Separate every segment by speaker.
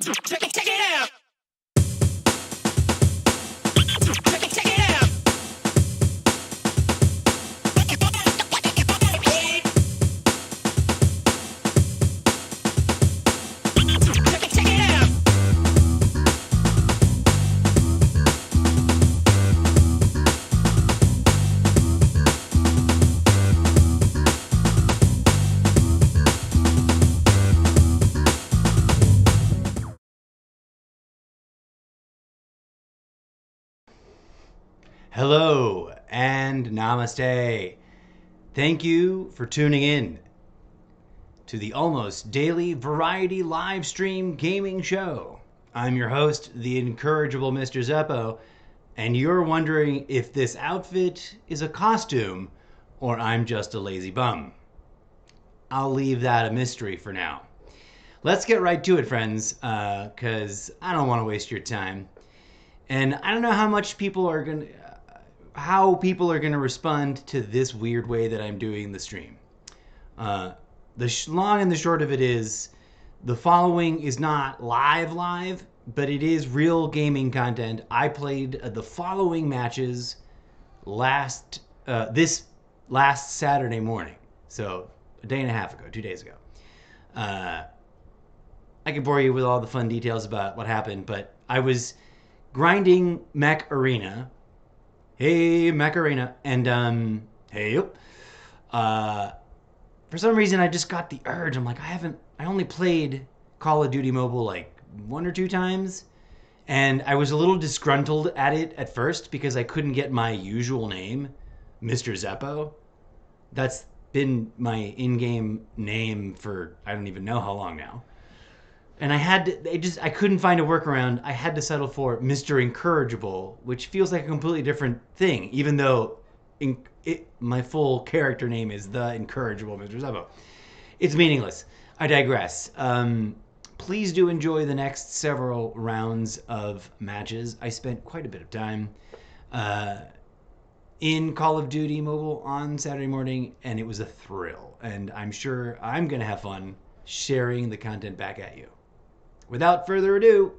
Speaker 1: Check it out. Check it out.
Speaker 2: Hello and namaste. Thank you for tuning in to the almost daily variety live stream gaming show. I'm your host, the Incorrigible MrZeppo, and you're wondering if this outfit is a costume or I'm just a lazy bum. I'll leave that a mystery for now. Let's get right to it, friends, because I don't want to waste your time. And I don't know how people are going to respond to this weird way that I'm doing the stream. The long and the short of it is, the following is not live, but it is real gaming content. I played the following matches this last Saturday morning. So a day and a half ago, 2 days ago. I could bore you with all the fun details about what happened, but I was grinding Mech Arena. Hey, Mech Arena. And, for some reason, I just got the urge. I'm like, I only played Call of Duty Mobile like 1 or 2 times. And I was a little disgruntled at it at first because I couldn't get my usual name, MrZeppo. That's been my in-game name for I don't even know how long now. And I couldn't find a workaround. I had to settle for Mr. Incorrigible, which feels like a completely different thing, even though my full character name is the Incorrigible MrZeppo. It's meaningless. I digress. Please do enjoy the next several rounds of matches. I spent quite a bit of time in Call of Duty Mobile on Saturday morning, and it was a thrill. And I'm sure I'm going to have fun sharing the content back at you. Without further ado,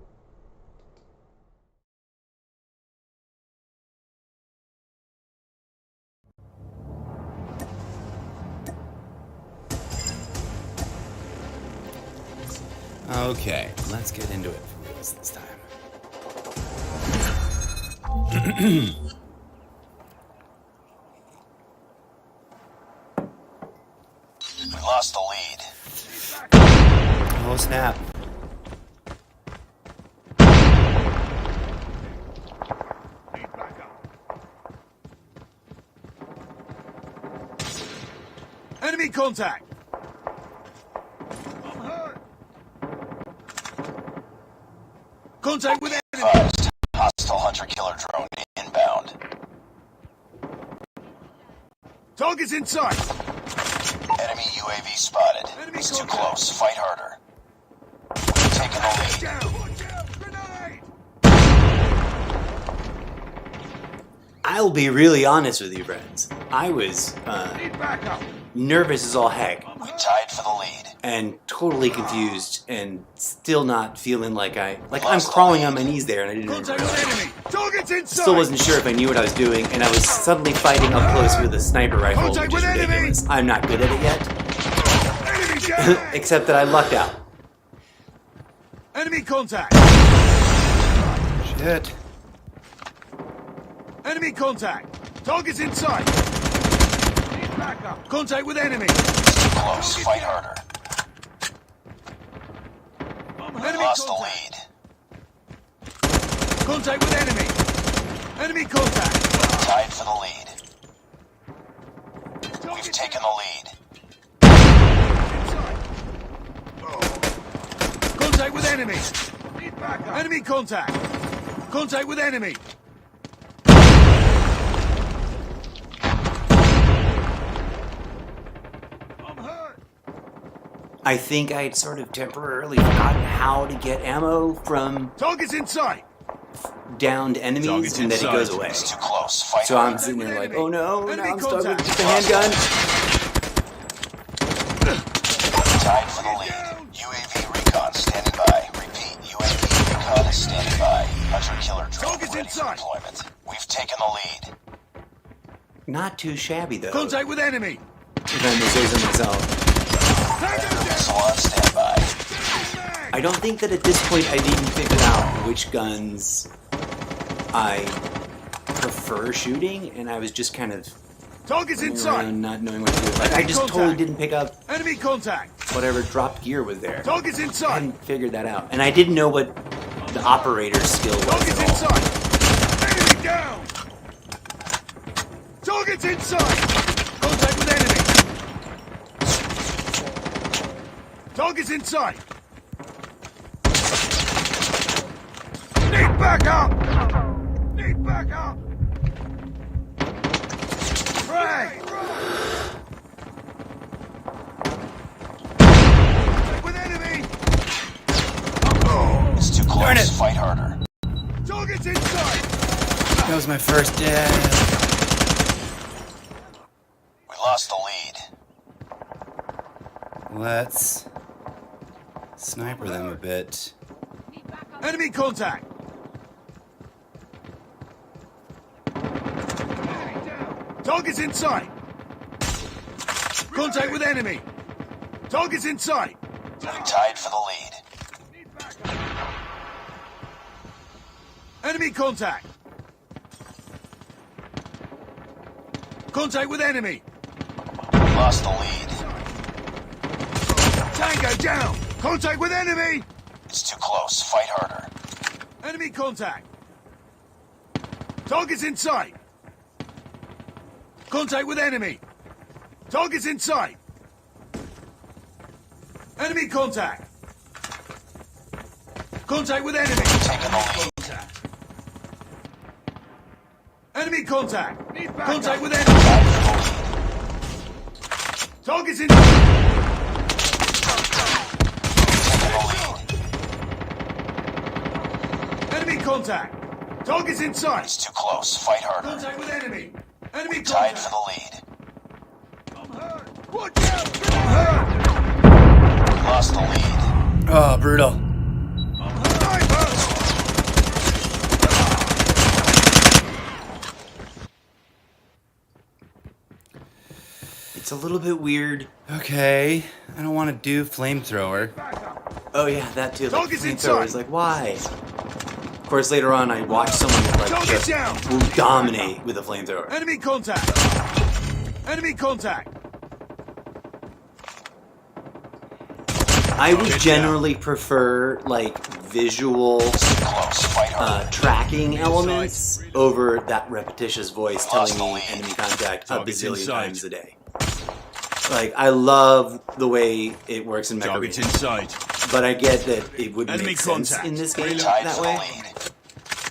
Speaker 2: okay, let's get into it for reals this time.
Speaker 3: We lost the lead.
Speaker 2: Oh, snap.
Speaker 3: Enemy contact! I'm hurt! Contact with enemy! Advised. Hostile hunter-killer drone inbound. Target's in sight! Enemy UAV spotted. Enemy it's contact. Too close. Fight harder. We've taken the lead. Down. Watch out! Grenade!
Speaker 2: I'll be really honest with you, friends. I was
Speaker 3: Need backup!
Speaker 2: nervous as all heck.
Speaker 3: We tied for the lead.
Speaker 2: And totally confused and still not feeling like I'm crawling on my knees there and I didn't
Speaker 3: Contact
Speaker 2: realize.
Speaker 3: with enemy! Target's in sight!
Speaker 2: Still wasn't sure if I knew what I was doing, and I was suddenly fighting up close with a sniper rifle,
Speaker 3: Contact
Speaker 2: which is
Speaker 3: with enemy!
Speaker 2: ridiculous. I'm not good at it yet,
Speaker 3: Enemy down!
Speaker 2: except that I lucked out.
Speaker 3: Enemy contact!
Speaker 2: Shit.
Speaker 3: Enemy contact! Target's in sight! Need backup! Contact with enemy! Close, fight harder. Enemy lost contact. The lead. Contact with enemy! Enemy contact! Tied for the lead. We've taken the lead. Contact with enemy! Need backup! Enemy contact! Contact with enemy!
Speaker 2: I think I had sort of temporarily forgotten how to get ammo from
Speaker 3: Target's in sight.
Speaker 2: downed enemies, and then it goes away.
Speaker 3: It's too close. Fight
Speaker 2: So I'm
Speaker 3: hard.
Speaker 2: sitting there like, oh no, now I'm stuck with
Speaker 3: contact.
Speaker 2: just a handgun.
Speaker 3: Tied for the lead. UAV recon standing by. Repeat, inside. Deployment. We've taken the lead.
Speaker 2: Not too shabby, though.
Speaker 3: Contact with enemy.
Speaker 2: If I may say so myself.
Speaker 3: Missile on standby.
Speaker 2: I don't think that at this point I've even figured out which guns I prefer shooting, and I was just kind of
Speaker 3: Target's inside.
Speaker 2: around not knowing what to do. Like, I just totally didn't pick up
Speaker 3: Enemy contact.
Speaker 2: whatever dropped gear was there.
Speaker 3: Target's
Speaker 2: I
Speaker 3: inside.
Speaker 2: hadn't figured that out. And I didn't know what the operator's skill was
Speaker 3: Target's
Speaker 2: at all.
Speaker 3: inside. Enemy down. Target's inside. Contact with enemy. Target's inside. Need backup. Need backup. Frag. Contact with enemy. It's too close. Fight harder. Target's inside.
Speaker 2: That was my first death.
Speaker 3: We lost the lead.
Speaker 2: Let's sniper them a bit.
Speaker 3: Enemy contact. Target's inside. Contact with enemy. Target's inside. We tied for the lead. Enemy contact. Contact with enemy. Lost the lead. Tango down. Contact with enemy. It's too close. Fight harder. Enemy contact. Target's inside. Contact with enemy. Target's inside. Enemy contact. Contact with enemy. Taking the lead. Enemy contact. Contact with enemy. Target's in. Enemy contact. Target's inside. It's too close. Fight harder. Contact with enemy. Enemy tied for the lead. I'm hurt. Watch out. I'm hurt. Lost the lead.
Speaker 2: Oh, brutal. It's a little bit weird. Okay, I don't want to do flamethrower. Oh yeah, that too. Like, flamethrower is like, why? Of course, later on, I watched someone like just will dominate with a flamethrower.
Speaker 3: Enemy contact. Enemy contact.
Speaker 2: I would generally prefer like visual tracking elements over that repetitious voice telling me enemy contact a bazillion times a day. Like, I love the way it works in Mech inside. But I get that it wouldn't make sense in this game that way.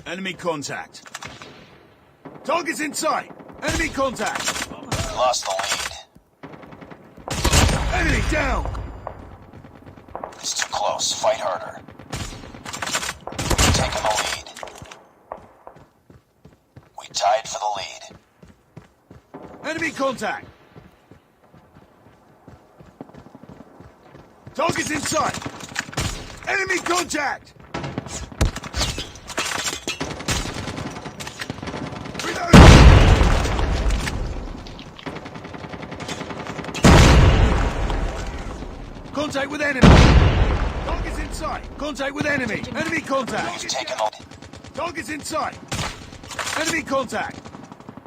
Speaker 3: Enemy contact. Target's inside. Enemy contact. Lost the lead. Enemy down. It's too close. Fight harder. We've taken the lead. We tied for the lead. Enemy contact. Target's inside. Enemy contact. Reload. Contact with enemy. Target's inside. Contact with enemy. Enemy contact. We've taken the... Target's inside. Enemy contact.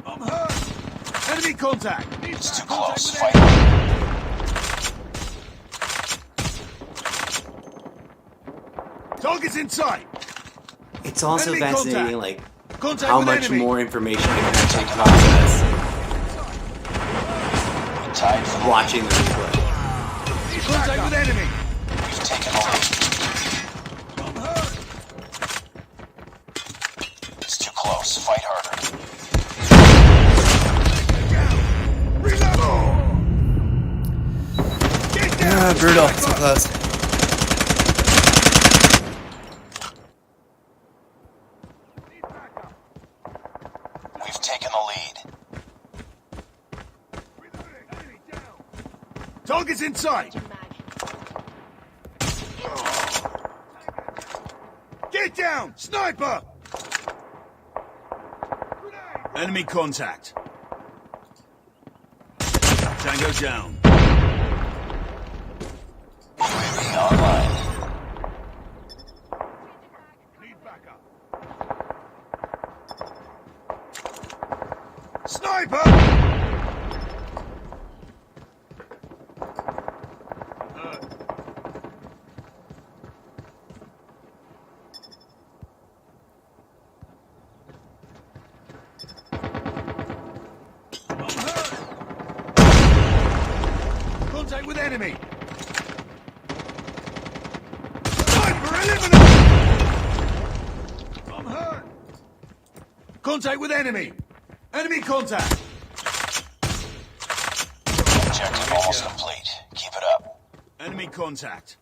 Speaker 3: I'm hurt. Enemy contact. It's too close. Fight. Target's inside.
Speaker 2: It's also
Speaker 3: Enemy
Speaker 2: fascinating,
Speaker 3: contact.
Speaker 2: like,
Speaker 3: Contact
Speaker 2: how
Speaker 3: with
Speaker 2: much
Speaker 3: enemy.
Speaker 2: more information I can actually process
Speaker 3: Tied for
Speaker 2: watching the replay.
Speaker 3: contact with enemy. We've taken the lead. I'm hurt. It's too close. Fight harder. Reload. Get down.
Speaker 2: Brutal. So close.
Speaker 3: We've taken the lead. Target's inside. Get down! Sniper! Enemy contact. Tango down.
Speaker 4: Online.
Speaker 3: Need backup. Sniper! Contact with enemy. Sniper eliminated. I'm hurt. Contact with enemy. Enemy contact.
Speaker 4: Objective almost complete. Keep it up.
Speaker 3: Enemy contact.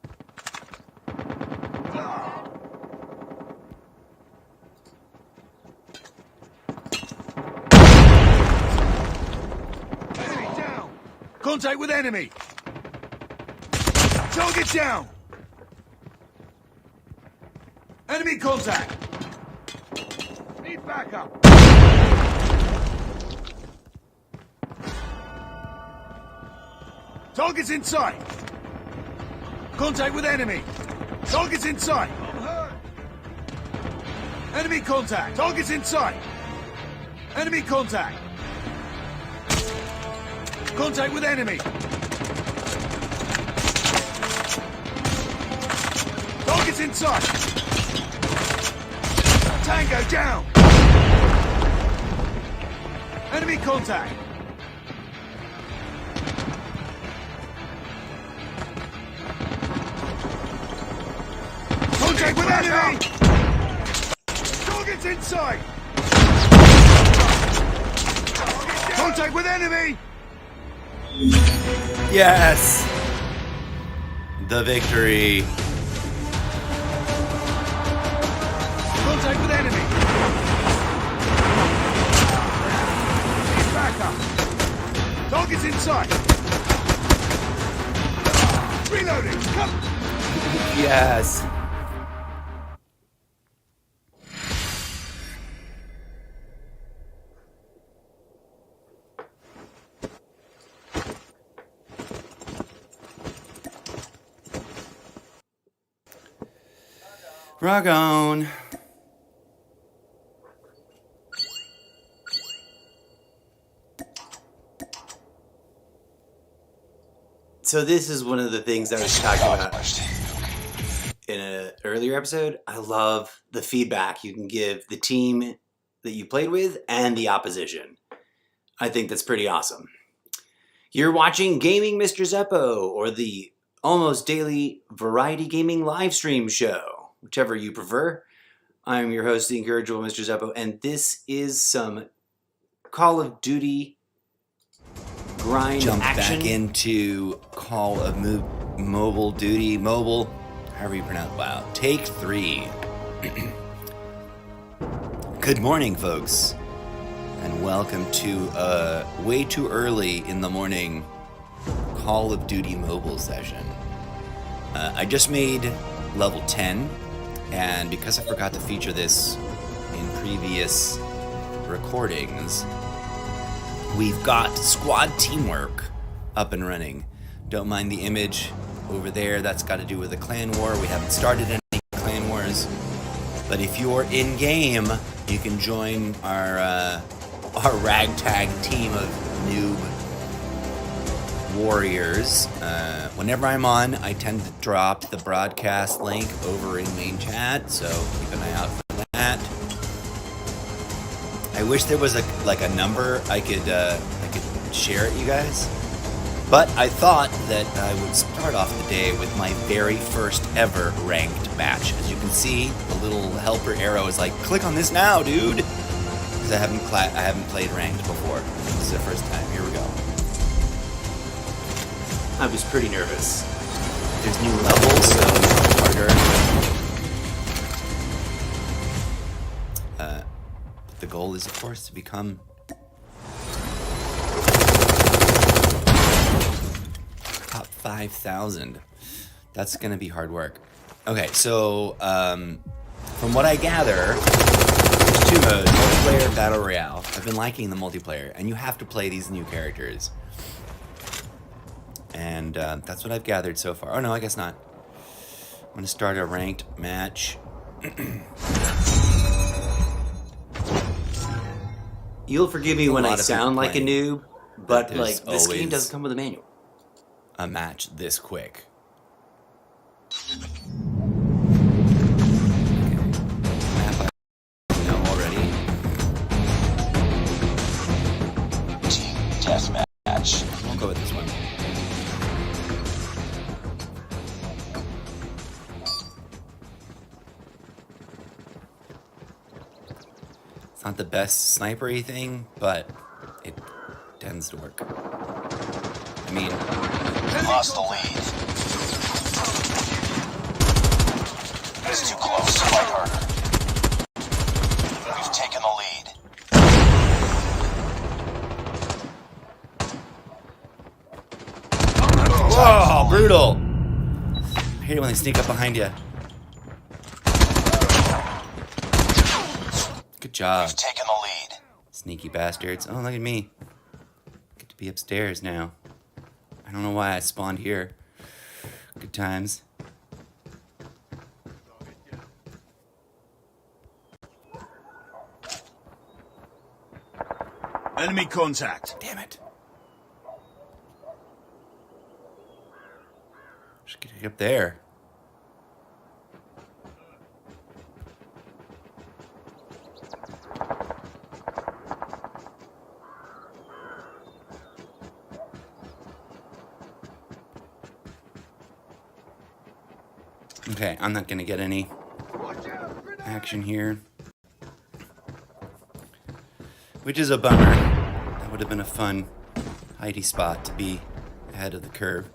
Speaker 3: Enemy down. Contact with enemy. Target down. Enemy contact. Need backup. Target's in sight. Contact with enemy. Target's in sight. I'm hurt. Enemy contact. Target's in sight. Enemy contact. Contact with enemy. Target's in sight. Tango down. Enemy contact. Contact with enemy. Target's in sight. Contact with enemy.
Speaker 2: Yes! The victory.
Speaker 3: Contact with enemy. Need backup. Target's in sight. Reloading. Come.
Speaker 2: Yes. Rock on. So this is one of the things I was talking about in an earlier episode. I love the feedback you can give the team that you played with and the opposition. I think that's pretty awesome. You're watching Gaming MrZeppo, or the almost daily variety gaming live stream show, whichever you prefer. I'm your host, the Incorrigible MrZeppo, and this is some Call of Duty grind
Speaker 5: Jump
Speaker 2: action.
Speaker 5: back into Call of Mobile Duty, mobile, however you pronounce. Wow, take 3. Good morning, folks, and welcome to way too early in the morning Call of Duty mobile session. I just made level 10, and because I forgot to feature this in previous recordings, we've got squad teamwork up and running. Don't mind the image over there. That's got to do with the clan war. We haven't started any clan wars. But if you're in game, you can join our ragtag team of noob warriors. Whenever I'm on, I tend to drop the broadcast link over in main chat, so keep an eye out for that. I wish there was a number I could share it, you guys. But I thought that I would start off the day with my very first ever ranked match. As you can see, the little helper arrow is like, click on this now, dude. Because I haven't played ranked before. This is the first time. Here we go.
Speaker 2: I was pretty nervous.
Speaker 5: There's new levels, so it's harder. The goal is, of course, to become top 5,000. That's going to be hard work. Okay, so from what I gather, There's two modes, multiplayer and battle royale. I've been liking the multiplayer, and you have to play these new characters. And that's what I've gathered so far. Oh no, I guess not. I'm gonna start a ranked match.
Speaker 2: You'll forgive me when I
Speaker 5: lot of
Speaker 2: sound
Speaker 5: people
Speaker 2: like a
Speaker 5: playing,
Speaker 2: noob, but
Speaker 5: there's
Speaker 2: like this game
Speaker 5: always
Speaker 2: doesn't come with a manual.
Speaker 5: A match this quick. Map I know already.
Speaker 4: Team deathmatch.
Speaker 5: I'll go with this one. It's not the best snipery thing, but it tends to work. I mean,
Speaker 4: Lost the lead. It's too close. Fight harder. We've taken the lead.
Speaker 5: whoa, brutal! I hate it when they sneak up behind you. Good job.
Speaker 4: We've taken the lead.
Speaker 5: Sneaky bastards. Oh, look at me. Get to be upstairs now. I don't know why I spawned here. Good times.
Speaker 3: Enemy contact.
Speaker 5: Damn it. Just get up there. Okay, I'm not gonna get any action here. Which is a bummer. That would have been a fun hidey spot to be ahead of the curve.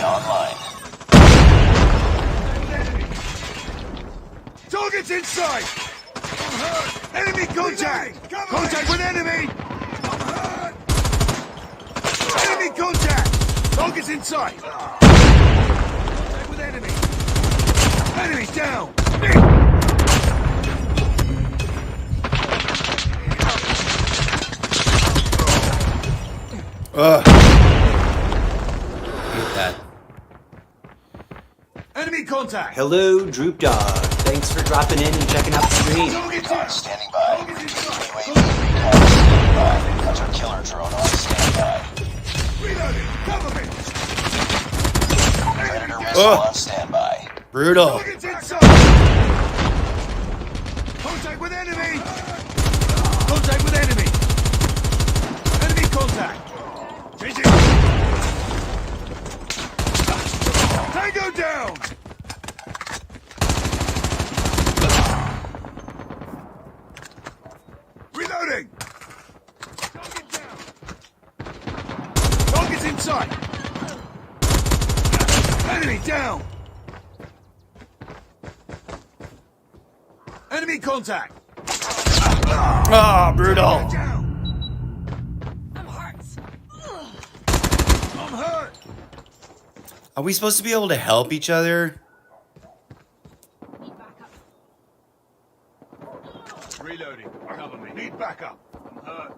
Speaker 4: Online.
Speaker 3: Target's inside! I'm hurt! Enemy contact! Contact with enemy! I'm hurt! Enemy contact! Target's inside! Contact with enemy! Enemy down!
Speaker 5: Ugh. Hate that.
Speaker 3: Enemy contact!
Speaker 2: Hello, Droop Dog. Thanks for dropping in and checking out the stream.
Speaker 4: Recon standing by. UAV recon standing by. Hunter killer drone on standby.
Speaker 3: Reloading! Cover me!
Speaker 4: Predator missile on standby.
Speaker 5: Brutal.
Speaker 3: Target's inside! Contact with enemy! Contact with enemy! Enemy contact! Changing! Tango down! Reloading! Target down! Target's inside! Enemy down! Enemy contact!
Speaker 5: Ah, brutal.
Speaker 3: Down! I'm hurt!
Speaker 5: Are we supposed to be able to help each other?
Speaker 3: Reloading. Cover me. Need backup. I'm hurt.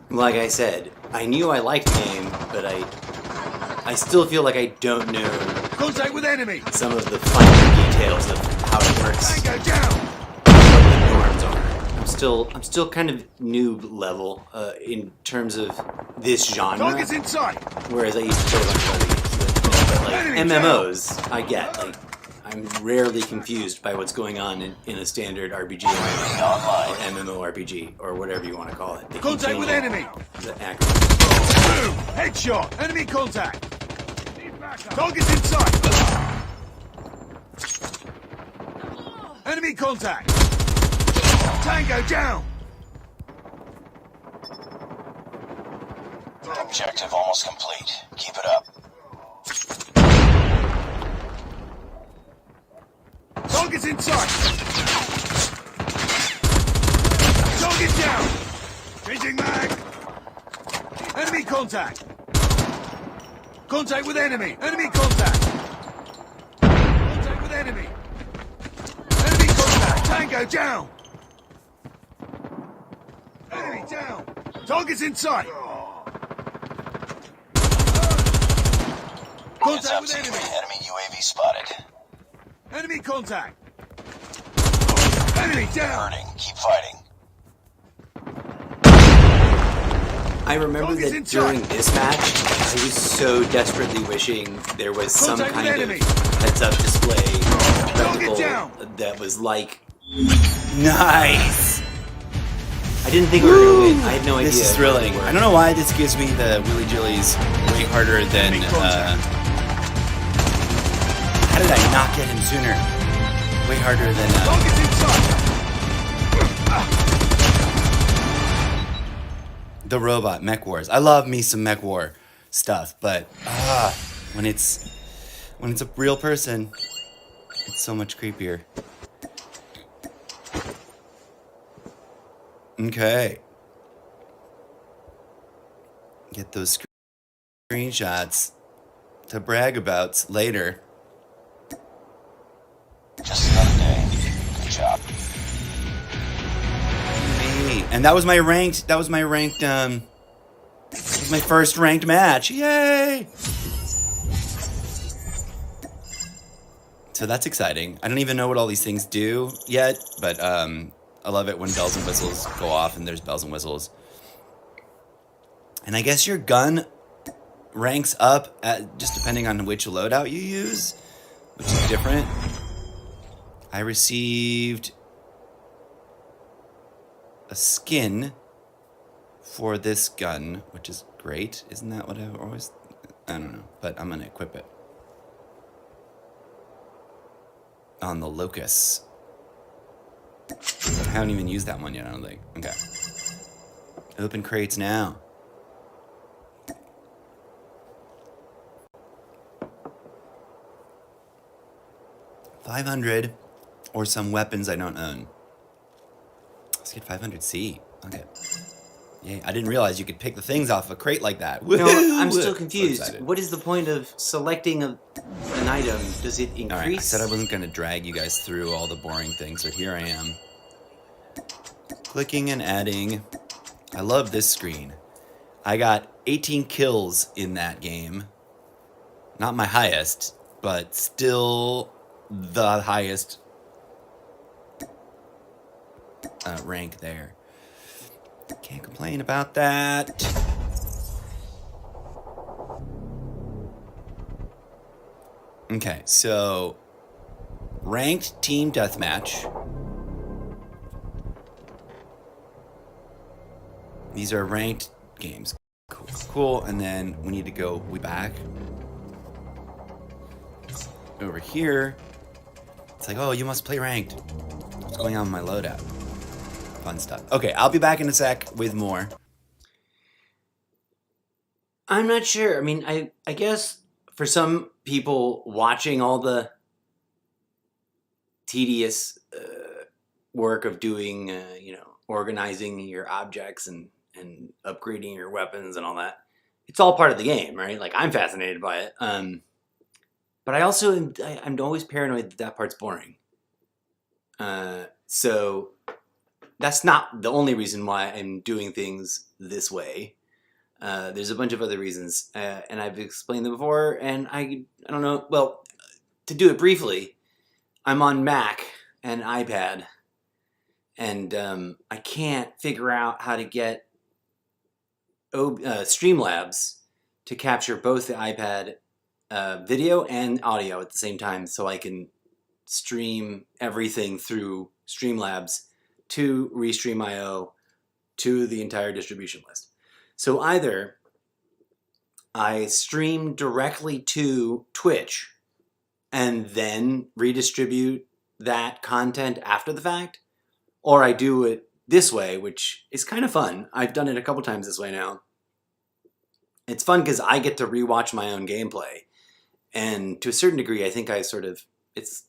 Speaker 2: Like I said, I knew I liked the game, but I still feel like I don't know
Speaker 3: Contact with enemy!
Speaker 2: some of the finer details of how it works,
Speaker 3: Tango down!
Speaker 2: what the norms are. I'm still kind of noob level in terms of this genre.
Speaker 3: Target's inside!
Speaker 2: Whereas I used to play a bunch of other games, but like
Speaker 3: Enemy
Speaker 2: MMOs, I get. Like, I'm rarely confused by what's going on in a standard RPG or MMORPG or whatever you want to call it. They keep
Speaker 3: Contact with
Speaker 2: changing
Speaker 3: enemy!
Speaker 2: the acronyms.
Speaker 3: Boom! Headshot! Enemy contact! Target's inside! Enemy contact! Tango down!
Speaker 4: Objective almost complete. Keep it up.
Speaker 3: Target's in sight. Target down. Changing mag. Enemy contact. Contact with enemy. Enemy contact. Contact with enemy. Enemy contact. Tango down. Enemy down. Target's in sight.
Speaker 4: It's
Speaker 3: Contact
Speaker 4: up
Speaker 3: with
Speaker 4: to
Speaker 3: enemy.
Speaker 4: enemy UAV spotted.
Speaker 3: Enemy contact. Enemy down.
Speaker 4: Hurting. Keep fighting.
Speaker 6: I remember
Speaker 3: Target's
Speaker 6: that
Speaker 3: in
Speaker 6: during
Speaker 3: sight.
Speaker 6: this match, I was so desperately wishing there was some
Speaker 3: Contact with
Speaker 6: kind of
Speaker 3: enemy.
Speaker 6: heads-up display
Speaker 3: Target
Speaker 6: spectacle
Speaker 3: down.
Speaker 6: that was like,
Speaker 5: Nice!
Speaker 6: I didn't think we were going to win. I had no idea.
Speaker 5: This is thrilling. I don't know why this gives me the willy jillies way harder than. How did I not get him sooner? Way harder than.
Speaker 3: Target's in sight.
Speaker 5: The robot mech wars. I love me some mech war stuff, but when it's a real person, it's so much creepier. Okay. Get those screenshots to brag about later.
Speaker 4: Just another day. Good job.
Speaker 5: Me. And that was my ranked. That was my first ranked match. Yay! So that's exciting. I don't even know what all these things do yet, but I love it when bells and whistles go off and there's bells and whistles. And I guess your gun ranks up at, just depending on which loadout you use, which is different. I received a skin for this gun, which is great. Isn't that what I always... I don't know, but I'm going to equip it. On the Locust. I haven't even used that one yet, I don't think. Okay. Open crates now. $500 or some weapons I don't own. Let's get 500C. Okay. Yay, I didn't realize you could pick the things off a crate like that.
Speaker 6: No, I'm
Speaker 5: So
Speaker 6: still confused.
Speaker 5: excited.
Speaker 6: What is the point of selecting an item? Does it increase?
Speaker 5: All right, I said I wasn't going to drag you guys through all the boring things, so here I am. Clicking and adding. I love this screen. I got 18 kills in that game. Not my highest, but still the highest rank there. Can't complain about that. Okay, so ranked team deathmatch. These are ranked games. Cool, cool. And then we need to go back over here. It's like, oh, you must play ranked. What's going on with my loadout? Fun stuff. Okay, I'll be back in a sec with more.
Speaker 6: I'm not sure. I mean, I guess for some people watching all the tedious work of doing, organizing your objects and upgrading your weapons and all that, it's all part of the game, right? Like, I'm fascinated by it. But I also I'm always paranoid that part's boring. So that's not the only reason why I'm doing things this way. There's a bunch of other reasons, and I've explained them before, and I don't know. Well, to do it briefly, I'm on Mac and iPad, and I can't figure out how to get Streamlabs to capture both the iPad video and audio at the same time, so I can stream everything through Streamlabs to Restream.io to the entire distribution list. So either I stream directly to Twitch and then redistribute that content after the fact, or I do it this way, which is kind of fun. I've done it a couple times this way now. it's fun because I get to rewatch my own gameplay, and to a certain degree, I think I sort of it's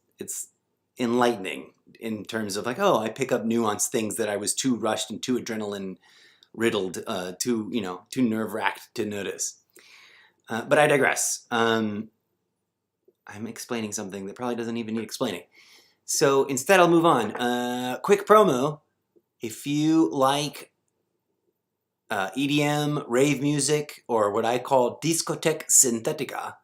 Speaker 6: enlightening in terms of like, oh, I pick up nuanced things that I was too rushed and too adrenaline riddled, too nerve wracked to notice. But I digress. I'm explaining something that probably doesn't even need explaining. So instead, I'll move on. Quick promo. If you like EDM, rave music, or what I call discotheque synthetica,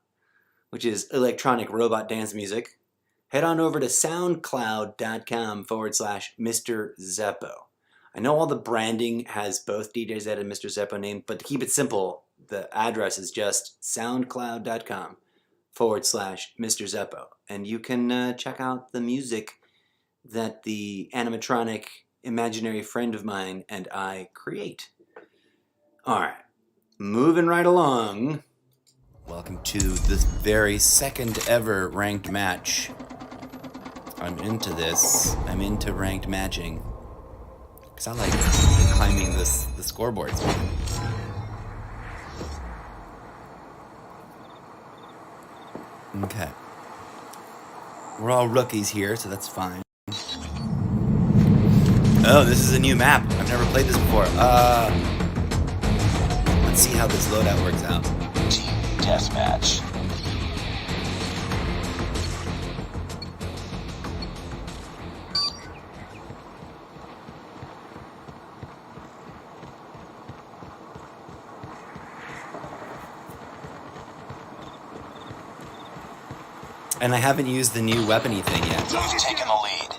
Speaker 6: which is electronic robot dance music, head on over to soundcloud.com/MrZeppo. I know all the branding has both DjZed and MrZeppo named, but to keep it simple, the address is just soundcloud.com/MrZeppo. And you can check out the music that the animatronic imaginary friend of mine and I create. All right, moving right along.
Speaker 5: Welcome to this very second ever ranked match. I'm into this. I'm into ranked matching. Because I like climbing the scoreboards. Okay. We're all rookies here, so that's fine. Oh, this is a new map. I've never played this before. Let's see how this loadout works out.
Speaker 4: Team Deathmatch.
Speaker 5: And I haven't used the new weapony thing yet.
Speaker 4: Who's taking the lead?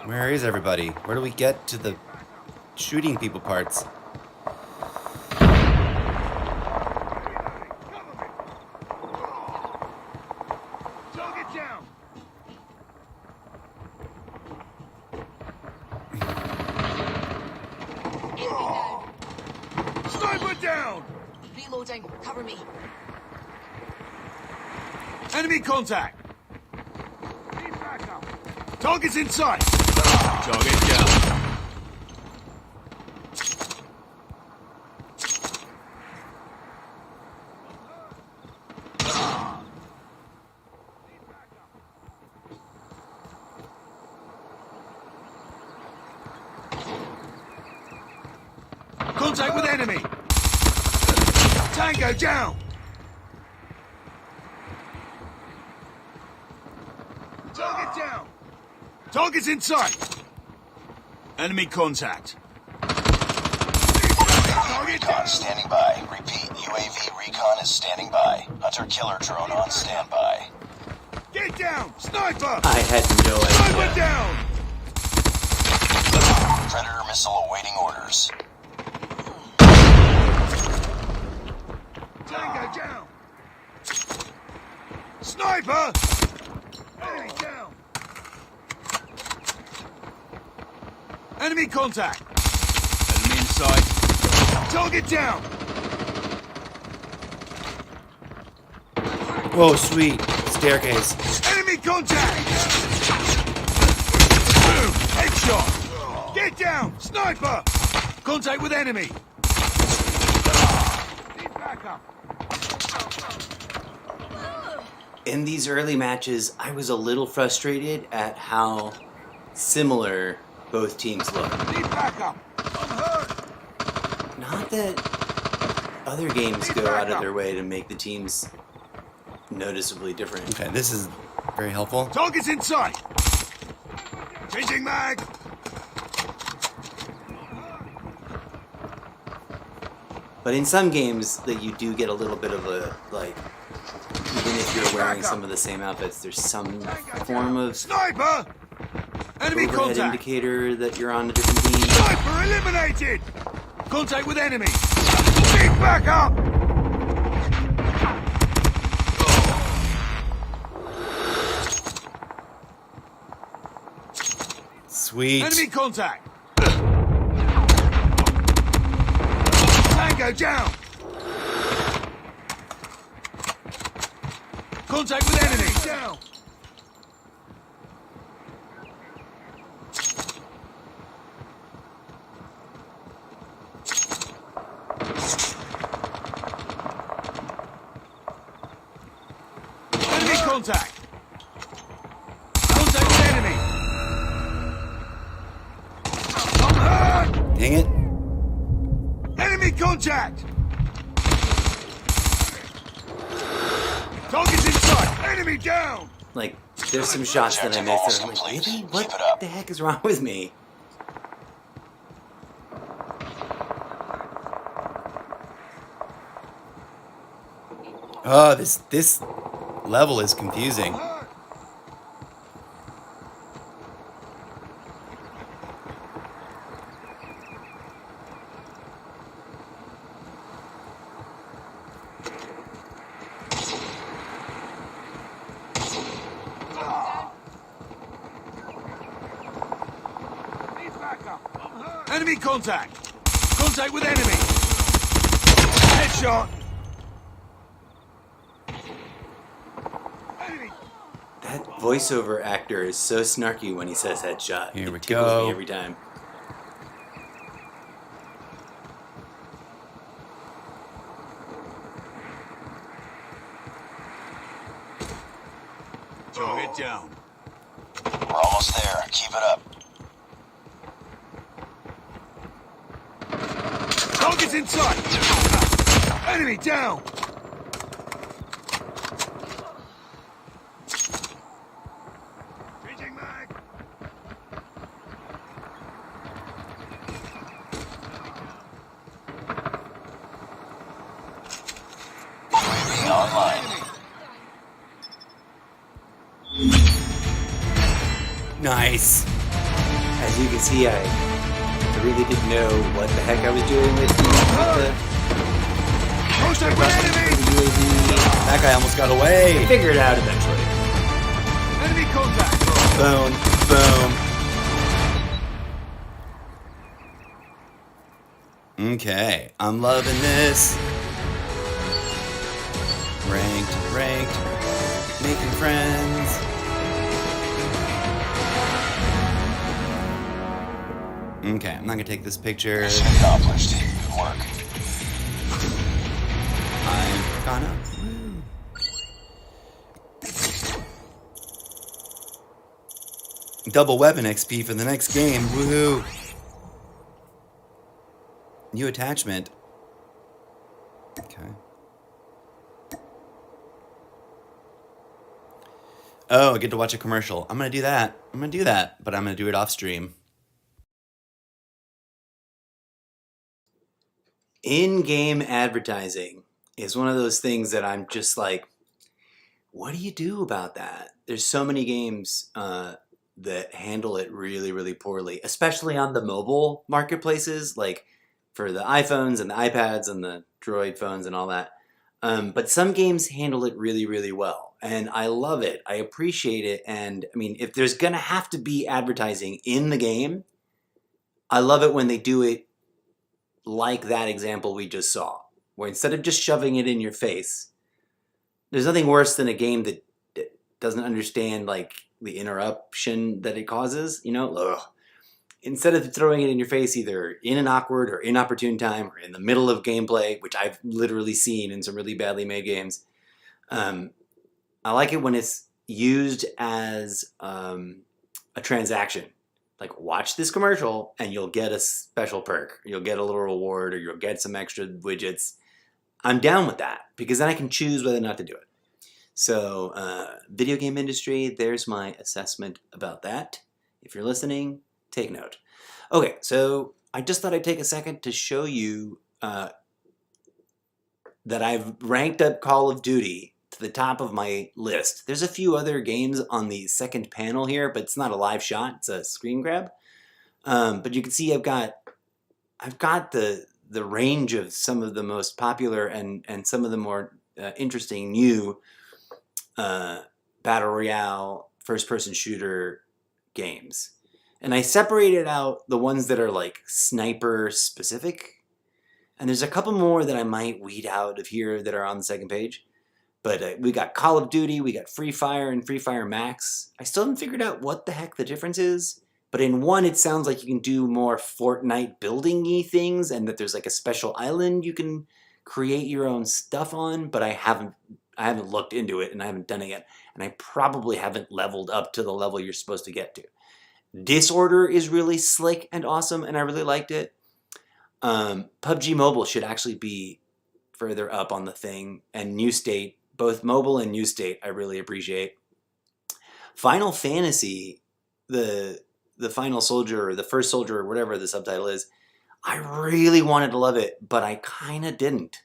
Speaker 5: Where is everybody? Where do we get to the shooting people parts?
Speaker 3: Target down. Sniper down.
Speaker 7: Reloading. Cover me.
Speaker 3: Enemy contact. Need backup. Target's in sight. Target down. Contact with enemy. Tango down. Target down. Target's in sight. Enemy contact.
Speaker 4: UAV recon standing by. Repeat, UAV recon is standing by. Hunter-killer drone on standby.
Speaker 3: Get down! Sniper!
Speaker 6: I had no
Speaker 3: Sniper
Speaker 6: idea.
Speaker 3: down!
Speaker 4: Predator missile awaiting orders.
Speaker 3: Tango down! Sniper! Enemy down! Enemy contact! Enemy in sight. Target down!
Speaker 5: Whoa, sweet. Staircase.
Speaker 3: Enemy contact! Boom! Headshot! Get down! Sniper! Contact with enemy! Need backup!
Speaker 6: In these early matches, I was a little frustrated at how similar both teams look.
Speaker 3: Need backup! I'm hurt!
Speaker 6: Not that other games go out of their way to make the teams noticeably different.
Speaker 5: Okay, this is very helpful.
Speaker 3: Target's in sight! Changing mag!
Speaker 6: But in some games that you do get a little bit of a, like, even if you're wearing some of the same outfits, there's some form of
Speaker 3: Sniper! Enemy
Speaker 6: overhead
Speaker 3: contact!
Speaker 6: indicator that you're on a different team.
Speaker 3: Sniper eliminated! Contact with enemy! Need backup!
Speaker 5: Sweet.
Speaker 3: Enemy contact! Tango down! Contact with enemy. Down. Enemy contact. Contact with enemy. I'm hurt.
Speaker 5: Dang it.
Speaker 3: Enemy contact. Target's inside. Enemy down.
Speaker 6: Like, there's some shots that I missed that I'm like, really? What the heck is wrong with me?
Speaker 5: Oh, this level is confusing.
Speaker 3: Need backup. I'm hurt. Enemy contact. Contact with enemy. Headshot. Enemy.
Speaker 6: That voiceover actor is so snarky when he says headshot.
Speaker 5: Here
Speaker 6: It
Speaker 5: we
Speaker 6: tickles
Speaker 5: go.
Speaker 6: me every time.
Speaker 3: Target down.
Speaker 4: We're almost there. Keep it up.
Speaker 3: Target's inside. Enemy down. Changing mag.
Speaker 4: UAV online.
Speaker 5: Nice.
Speaker 6: As you can see, I really didn't know what the heck I was doing with the
Speaker 3: Contact with enemy.
Speaker 6: UAV.
Speaker 5: That guy almost got away.
Speaker 6: Figure it out eventually.
Speaker 3: Enemy contact.
Speaker 5: Boom. Boom. Okay. I'm loving this. Ranked. Making friends. Okay, I'm not gonna take this picture.
Speaker 4: Mission accomplished. Good work.
Speaker 5: I'm gonna. Double weapon XP for the next game. Woohoo! New attachment. Okay. Oh, I get to watch a commercial. I'm gonna do that. But I'm gonna do it off stream.
Speaker 6: In-game advertising is one of those things that I'm just like, what do you do about that? There's so many games that handle it really, really poorly, especially on the mobile marketplaces, like for the iPhones and the iPads and the Droid phones and all that. But some games handle it really, really well. And I love it. I appreciate it. And I mean, if there's going to have to be advertising in the game, I love it when they do it like that example we just saw, where instead of just shoving it in your face, there's nothing worse than a game that doesn't understand like the interruption that it causes, you know? Ugh. Instead of throwing it in your face either in an awkward or inopportune time or in the middle of gameplay, which I've literally seen in some really badly made games, I like it when it's used as a transaction. Like, watch this commercial and you'll get a special perk. You'll get a little reward or you'll get some extra widgets. I'm down with that because then I can choose whether or not to do it. So, video game industry, there's my assessment about that. If you're listening, take note. Okay, so I just thought I'd take a second to show you that I've ranked up Call of Duty to the top of my list. There's a few other games on the second panel here, but it's not a live shot, it's a screen grab. But you can see I've got the range of some of the most popular and some of the more interesting new battle royale first-person shooter games. And I separated out the ones that are like sniper specific. And there's a couple more that I might weed out of here that are on the second page. But we got Call of Duty, we got Free Fire, and Free Fire Max. I still haven't figured out what the heck the difference is. But in one, it sounds like you can do more Fortnite building-y things, and that there's like a special island you can create your own stuff on. But I haven't looked into it, and I haven't done it yet. And I probably haven't leveled up to the level you're supposed to get to. Disorder is really slick and awesome, and I really liked it. PUBG Mobile should actually be further up on the thing, and New State, both mobile and New State, I really appreciate. Final Fantasy, the Final Soldier, or the First Soldier, or whatever the subtitle is, I really wanted to love it, but I kind of didn't.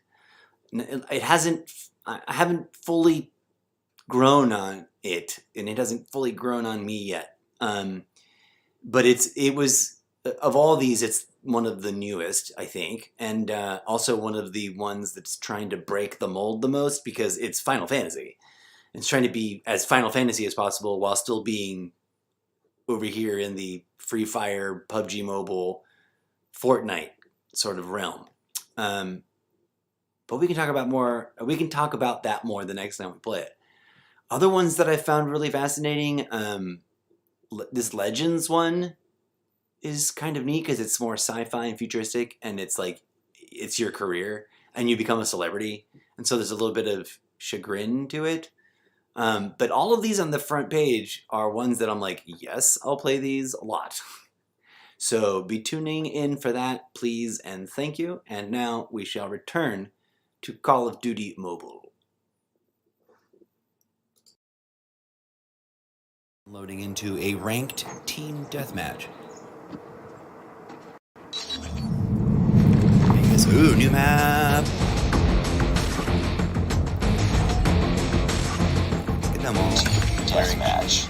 Speaker 6: I haven't fully grown on it, and it hasn't fully grown on me yet. But it was, of all these, it's one of the newest, I think, and also one of the ones that's trying to break the mold the most, because it's Final Fantasy. It's trying to be as Final Fantasy as possible while still being over here in the Free Fire, PUBG Mobile, Fortnite sort of realm. But we can talk about more. We can talk about that more the next time we play it. Other ones that I found really fascinating. This Legends one is kind of neat because it's more sci-fi and futuristic, and it's like it's your career and you become a celebrity, and so there's a little bit of chagrin to it. But all of these on the front page are ones that I'm like, yes, I'll play these a lot. So be tuning in for that, please and thank you. And now we shall return to Call of Duty Mobile.
Speaker 5: Loading into a ranked team deathmatch. Ooh, new map. Get them all.
Speaker 4: Deathmatch.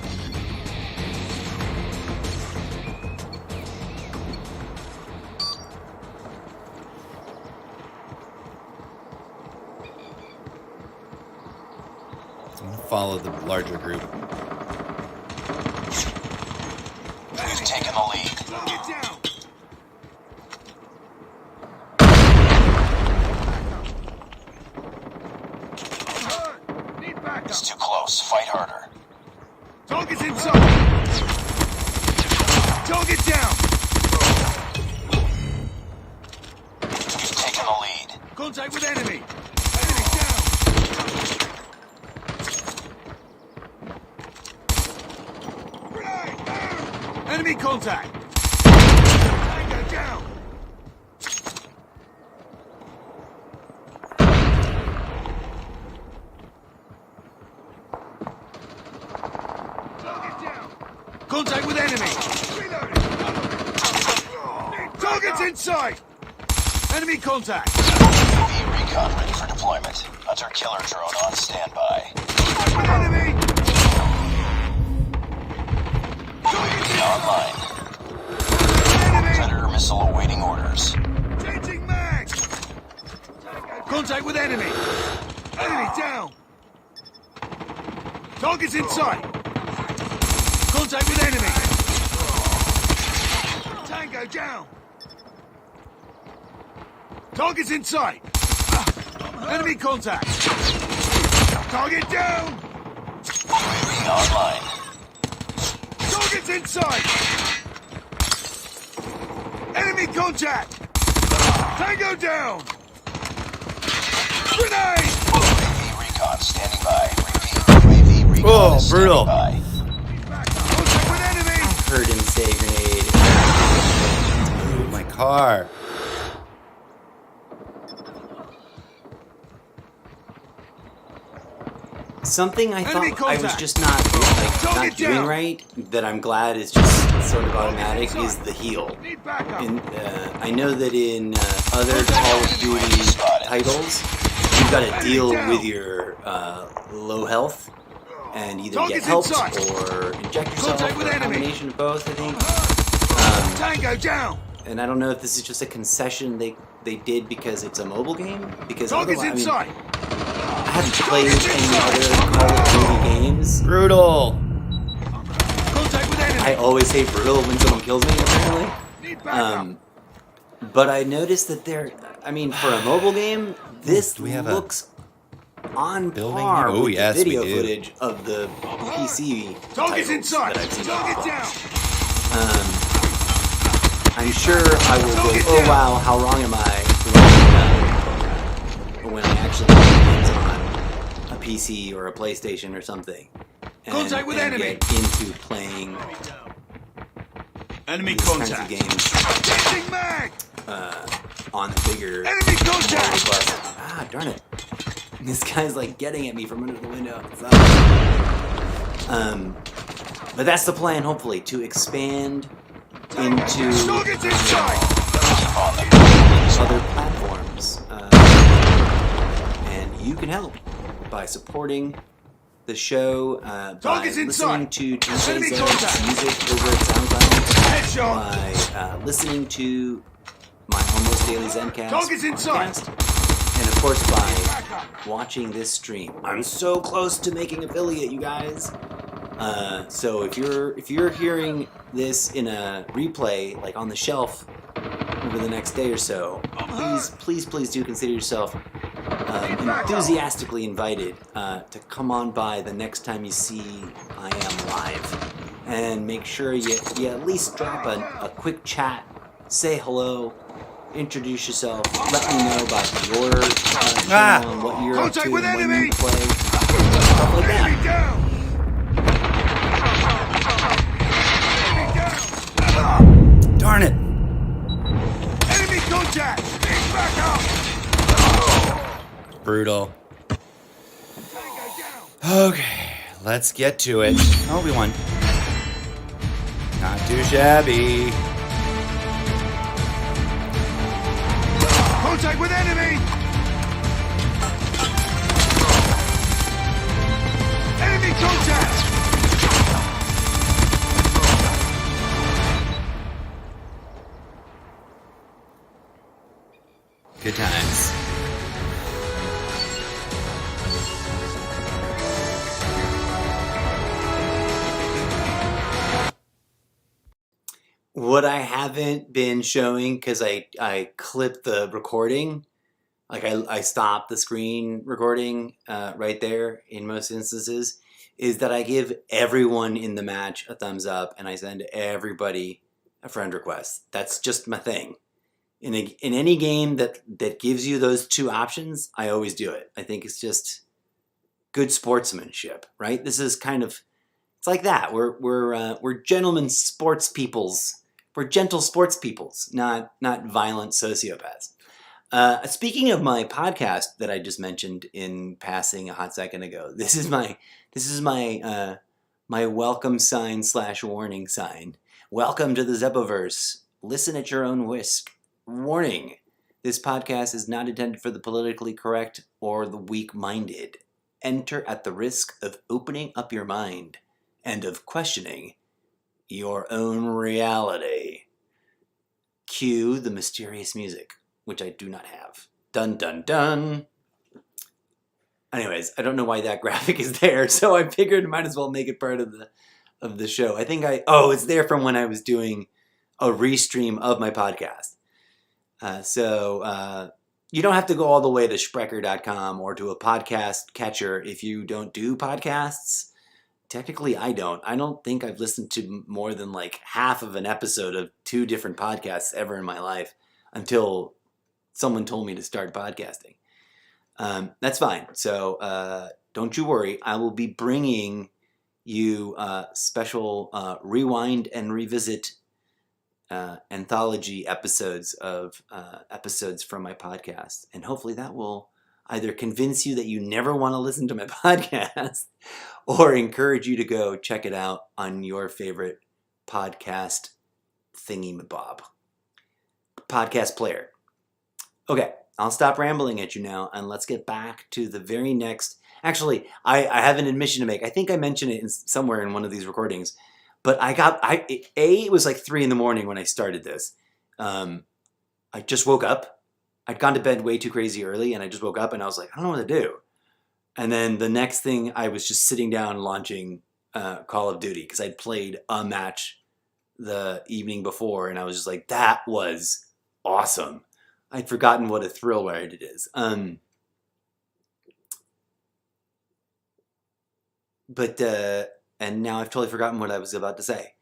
Speaker 5: So I'm gonna follow the larger group.
Speaker 4: Who's taking the lead?
Speaker 3: Get down! Need backup!
Speaker 4: It's too close. Fight harder.
Speaker 3: Target's inside! Target down!
Speaker 4: Who's taking the lead?
Speaker 3: Contact with enemy! Enemy down! Grenade! Down! Enemy contact! Tango down! Target down! Contact with enemy! Reloading! Target's inside! Enemy contact!
Speaker 4: UAV recon ready for deployment. Hunter killer drone on standby.
Speaker 3: Contact with enemy!
Speaker 4: UAV online.
Speaker 3: Enemy!
Speaker 4: Predator missile awaiting orders.
Speaker 3: Changing mag! Contact with enemy! Enemy down! Target's inside! Contact with enemy! Tango down! Target's inside! Enemy contact! Target down!
Speaker 4: UAV online.
Speaker 3: Target's inside! Enemy contact! Tango down! Grenade!
Speaker 4: UAV recon standing by. Repeat. UAV recon
Speaker 5: Oh,
Speaker 4: is
Speaker 5: brutal.
Speaker 4: standing by.
Speaker 3: Contact with enemy!
Speaker 6: Heard him say grenade.
Speaker 5: Ooh, my car.
Speaker 6: Something I
Speaker 3: Enemy
Speaker 6: thought I was
Speaker 3: contact.
Speaker 6: just not
Speaker 3: Target
Speaker 6: doing
Speaker 3: down.
Speaker 6: right, that I'm glad is just sort of automatic, is the heal.
Speaker 3: Need backup!
Speaker 6: And I know that in other Call of Duty titles, you've got to deal with your low health and either get
Speaker 3: Target's
Speaker 6: helped
Speaker 3: inside.
Speaker 6: or inject yourself,
Speaker 3: Contact with
Speaker 6: or a
Speaker 3: enemy.
Speaker 6: combination of both, I think.
Speaker 3: Tango down!
Speaker 6: And I don't know if this is just a concession they did because it's a mobile game, because
Speaker 3: Target's
Speaker 6: otherwise,
Speaker 3: inside!
Speaker 6: I haven't played any other Call of Duty games.
Speaker 5: Brutal.
Speaker 3: Contact with enemy!
Speaker 6: I always say brutal when someone kills me, apparently.
Speaker 3: Need backup!
Speaker 6: But I noticed that for a mobile game, this
Speaker 5: Do we have a-
Speaker 6: looks on
Speaker 5: Building
Speaker 6: par
Speaker 5: here? Oh,
Speaker 6: with
Speaker 5: yes,
Speaker 6: the video
Speaker 5: we do.
Speaker 6: footage of the PC
Speaker 3: Target's
Speaker 6: titles
Speaker 3: inside.
Speaker 6: that I've seen.
Speaker 3: Target down.
Speaker 6: I'm sure I will go,
Speaker 3: Target
Speaker 6: oh
Speaker 3: down.
Speaker 6: wow, how wrong am I when I actually play games on a PC or a PlayStation or something.
Speaker 3: Contact with enemy.
Speaker 6: Get into playing
Speaker 3: Enemy
Speaker 6: these kinds of
Speaker 3: contact.
Speaker 6: games
Speaker 3: Changing mag.
Speaker 6: on the bigger,
Speaker 3: Enemy
Speaker 6: more
Speaker 3: contact.
Speaker 6: robust. Ah, darn it. This guy's like getting at me from under the window. But that's the plan, hopefully, to expand into
Speaker 3: Target's inside.
Speaker 6: other platforms. And you can help by supporting the show, by
Speaker 3: Target's
Speaker 6: listening
Speaker 3: inside.
Speaker 6: to
Speaker 3: Enemy
Speaker 6: DjZed
Speaker 3: contact.
Speaker 6: music over at SoundTrap,
Speaker 3: Headshot.
Speaker 6: by listening to my almost daily Zencast
Speaker 3: Target's inside.
Speaker 6: podcast, and of course by watching this stream. I'm so close to making affiliate, you guys. So if you're hearing this in a replay, like on the shelf, over the next day or so, please do consider yourself enthusiastically invited to come on by the next time you see I Am Live, and make sure you at least drop a quick chat, say hello, introduce yourself, let me know about your channel and what you're up to
Speaker 3: Contact
Speaker 6: and
Speaker 3: with
Speaker 6: when
Speaker 3: enemy.
Speaker 6: you play, stuff like that.
Speaker 3: Enemy down. Enemy down.
Speaker 5: Darn it.
Speaker 3: Enemy contact. He's back up.
Speaker 5: Brutal.
Speaker 3: Tango down.
Speaker 5: Okay, let's get to it. Oh, we won. Not too shabby.
Speaker 3: Contact with enemy. Enemy contact.
Speaker 5: Good times.
Speaker 6: What I haven't been showing, because I clipped the recording, like I stopped the screen recording right there in most instances, is that I give everyone in the match a thumbs up and I send everybody a friend request. That's just my thing. In any game that gives you those two options, I always do it. I think it's just good sportsmanship, right? This is kind of, it's like that. We're gentlemen sports peoples. We're gentle sports peoples, not violent sociopaths. Speaking of my podcast that I just mentioned in passing a hot second ago, this is my welcome sign / warning sign. Welcome to the Zeppoverse. Listen at your own risk. Warning: this podcast is not intended for the politically correct or the weak-minded. Enter at the risk of opening up your mind and of questioning your own reality. Cue the mysterious music, which I do not have. Dun dun dun. Anyways, I don't know why that graphic is there, so I figured I might as well make it part of the show. I think it's there from when I was doing a restream of my podcast. So you don't have to go all the way to Sprecher.com or to a podcast catcher if you don't do podcasts. Technically, I don't. I don't think I've listened to more than like half of an episode of 2 different podcasts ever in my life until someone told me to start podcasting. That's fine. So don't you worry. I will be bringing you special rewind and revisit anthology episodes of episodes from my podcast. And hopefully that will either convince you that you never want to listen to my podcast or encourage you to go check it out on your favorite podcast thingy-mabob. Podcast player. Okay, I'll stop rambling at you now and let's get back to the very next... Actually, I have an admission to make. I think I mentioned it somewhere in one of these recordings. But it was like 3 a.m. when I started this. I just woke up. I'd gone to bed way too crazy early, and I just woke up, and I was like, I don't know what to do. And then the next thing, I was just sitting down launching Call of Duty, because I'd played a match the evening before, and I was just like, that was awesome. I'd forgotten what a thrill ride it is. but and now I've totally forgotten what I was about to say.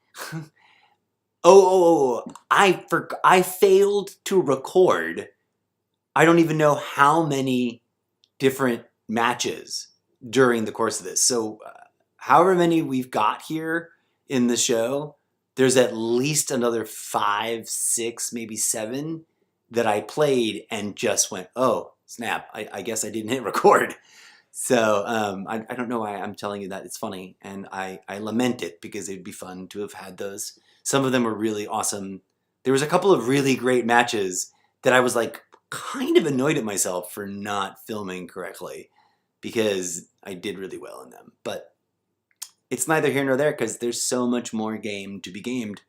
Speaker 6: I failed to record. I don't even know how many different matches during the course of this. So, however many we've got here in the show, there's at least another 5, 6, maybe 7 that I played and just went, oh, snap, I guess I didn't hit record. So I don't know why I'm telling you that. It's funny, and I lament it because it'd be fun to have had those. Some of them were really awesome. There was a couple of really great matches that I was like kind of annoyed at myself for not filming correctly because I did really well in them. But it's neither here nor there because there's so much more game to be gamed.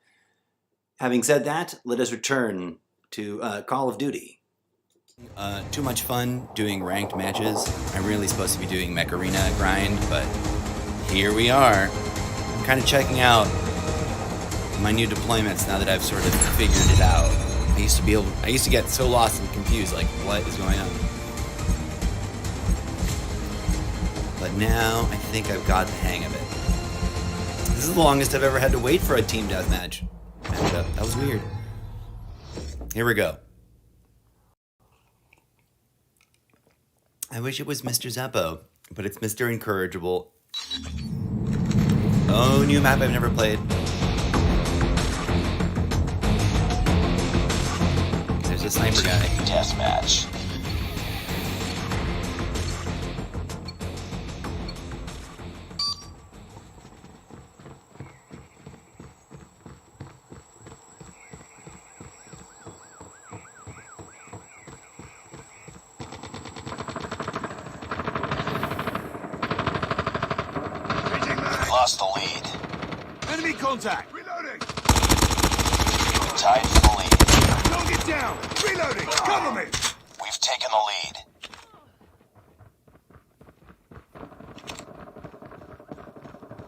Speaker 6: Having said that, let us return to Call of Duty.
Speaker 5: Too much fun doing ranked matches. I'm really supposed to be doing Mech Arena grind, but here we are. I'm kind of checking out my new deployments now that I've sort of figured it out. I used to get so lost and confused, like what is going on? But now I think I've got the hang of it. This is the longest I've ever had to wait for a team deathmatch. And that was weird. Here we go. I wish it was MrZeppo, but it's Mr. Incorrigible. Oh, new map I've never played. There's a sniper guy.
Speaker 4: Deathmatch. Lost the lead.
Speaker 3: Enemy contact. Reloading.
Speaker 4: Tied for the lead.
Speaker 3: Target down. Reloading. Cover me.
Speaker 4: We've taken the lead.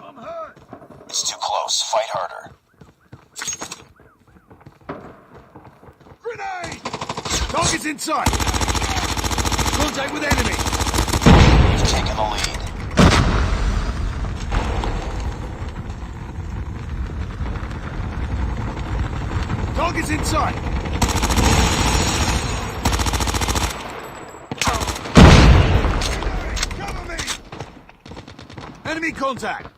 Speaker 3: I'm hurt.
Speaker 4: It's too close. Fight harder.
Speaker 3: Grenade. Target's inside. Contact with enemy.
Speaker 4: We've taken the lead.
Speaker 3: Target's inside. Cover me. Enemy contact.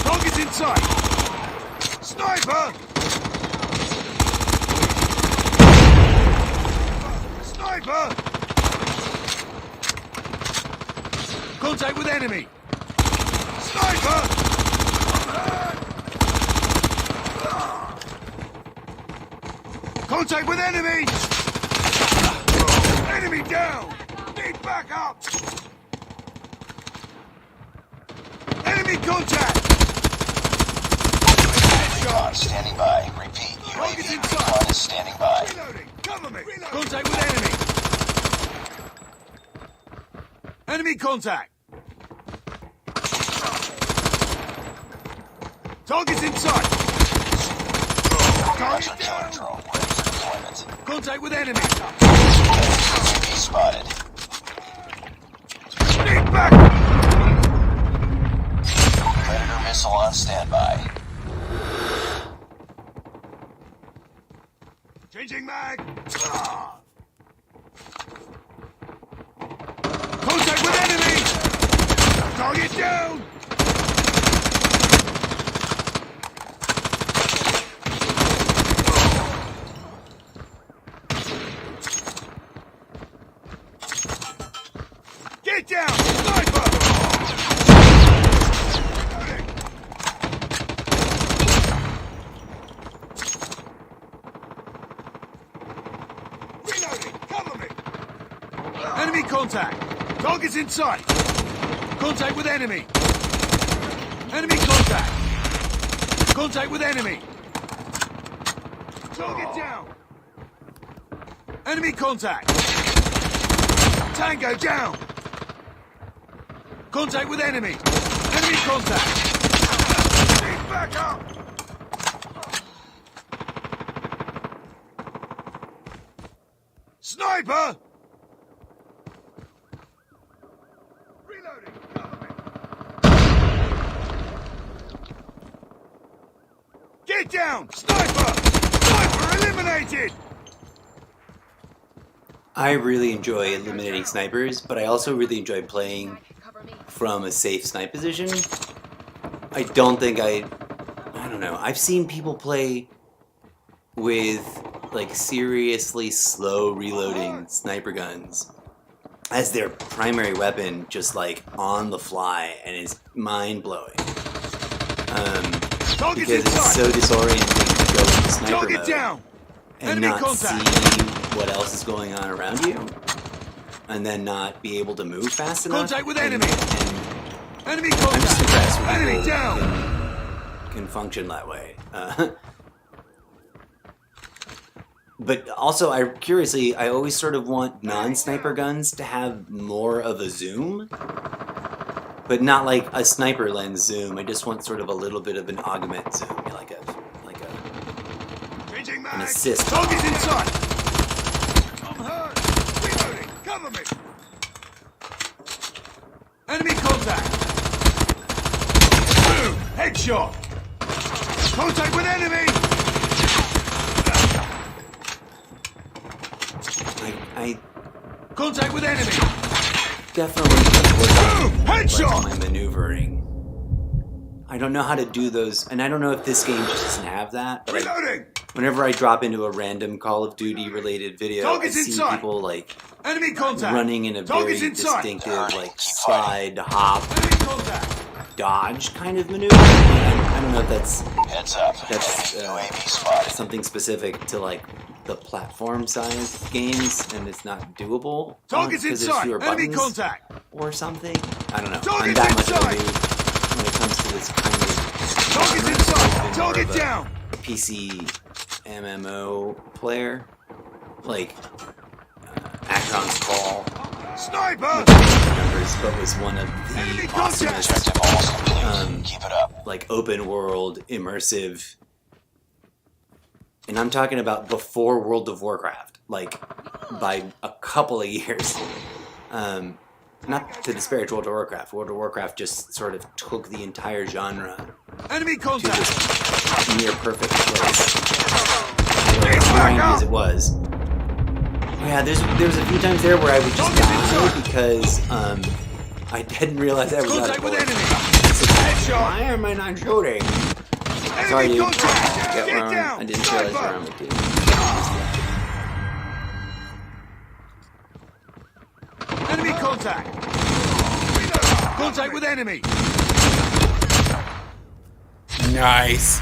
Speaker 3: Target's inside. Sniper. Sniper. Contact with enemy. Sniper. Contact with enemy! Enemy down! Need backup! Enemy contact!
Speaker 4: Recon standing by. Repeat. UAV recon is standing by.
Speaker 3: Reloading! Cover me! Contact with enemy! Enemy contact! Target's inside!
Speaker 4: Hunter
Speaker 3: Target
Speaker 4: killer
Speaker 3: down!
Speaker 4: drone ready for deployment.
Speaker 3: Contact with enemy!
Speaker 4: UAV spotted.
Speaker 3: Need back!
Speaker 4: Predator missile on standby.
Speaker 3: Changing mag! Contact with enemy! Target down! Get down! Sniper! Reloading! Cover me! Enemy contact! Target's in sight! Contact with enemy! Enemy contact! Contact with enemy! Target down! Enemy contact! Tango down! Contact with enemy! Enemy contact! Need backup! Sniper! Target down! Sniper! Sniper eliminated!
Speaker 6: I really enjoy eliminating snipers, but I also really enjoy playing
Speaker 7: Cover me.
Speaker 6: from a safe snipe position. I don't think I don't know. I've seen people play with like seriously slow reloading sniper guns as their primary weapon, just like on the fly, and it's mind blowing. Because it's so disorienting to go into sniper
Speaker 3: Target
Speaker 6: mode
Speaker 3: down!
Speaker 6: and
Speaker 3: Enemy
Speaker 6: not
Speaker 3: contact.
Speaker 6: see what else is going on around you, and then not be able to move fast enough.
Speaker 3: Contact with
Speaker 6: and-
Speaker 3: enemy.
Speaker 6: and
Speaker 3: Enemy
Speaker 6: I'm just
Speaker 3: contact!
Speaker 6: impressed when
Speaker 3: Enemy
Speaker 6: people
Speaker 3: down!
Speaker 6: can function that way. But also, I always sort of want non-sniper guns to have more of a zoom, but not like a sniper lens zoom. I just want sort of a little bit of an augment zoom, like
Speaker 3: Changing
Speaker 6: an
Speaker 3: mag!
Speaker 6: assist.
Speaker 3: Target inside! I'm hurt! Reloading! Cover me! Enemy contact! Boom! Headshot! Contact with enemy!
Speaker 6: I
Speaker 3: Contact with enemy!
Speaker 6: definitely work on
Speaker 3: Headshot!
Speaker 6: my maneuvering. I don't know how to do those, and I don't know if this game just doesn't have that. But
Speaker 3: Reloading!
Speaker 6: whenever I drop into a random Call of Duty related video,
Speaker 3: Target's
Speaker 6: I see
Speaker 3: inside.
Speaker 6: people like
Speaker 3: Enemy contact!
Speaker 6: running in a
Speaker 3: Target's
Speaker 6: very
Speaker 3: inside.
Speaker 6: distinctive like slide, hop,
Speaker 3: Enemy contact!
Speaker 6: dodge kind of maneuver. I don't know if that's
Speaker 4: Heads up.
Speaker 6: That's,
Speaker 4: Enemy UAV spotted.
Speaker 6: something specific to like the platform size games, and it's not doable
Speaker 3: Target's
Speaker 6: because there's
Speaker 3: inside!
Speaker 6: fewer
Speaker 3: Enemy
Speaker 6: buttons
Speaker 3: contact!
Speaker 6: or something. I don't know. I'm
Speaker 3: Target's
Speaker 6: that much of a
Speaker 3: inside.
Speaker 6: noob when it comes to this kind of
Speaker 3: Target's
Speaker 6: genre.
Speaker 3: inside!
Speaker 6: I've been more
Speaker 3: Target
Speaker 6: of a
Speaker 3: down!
Speaker 6: PC MMO player, like Akron's Call,
Speaker 3: Sniper!
Speaker 6: numbers, but was one of the
Speaker 3: Enemy contact!
Speaker 6: awesomest
Speaker 4: Objective almost complete. Keep it up.
Speaker 6: like open world immersive, and I'm talking about before World of Warcraft, like by a couple of years. Not to disparage World of Warcraft. World of Warcraft just sort of took the entire genre
Speaker 3: Enemy
Speaker 6: to
Speaker 3: contact!
Speaker 6: this near perfect place. As grand as it was. Yeah, there was a few times there where I would just die because I didn't realize I was out of
Speaker 3: Contact with
Speaker 6: bullets.
Speaker 3: enemy!
Speaker 6: Why
Speaker 3: Headshot!
Speaker 6: am I not shooting? Sorry,
Speaker 3: Enemy
Speaker 6: dude.
Speaker 3: contact!
Speaker 6: Get where
Speaker 3: down!
Speaker 6: I didn't realize where I'm
Speaker 3: Sniper!
Speaker 6: at, dude.
Speaker 3: Enemy contact! Contact with enemy!
Speaker 5: Nice.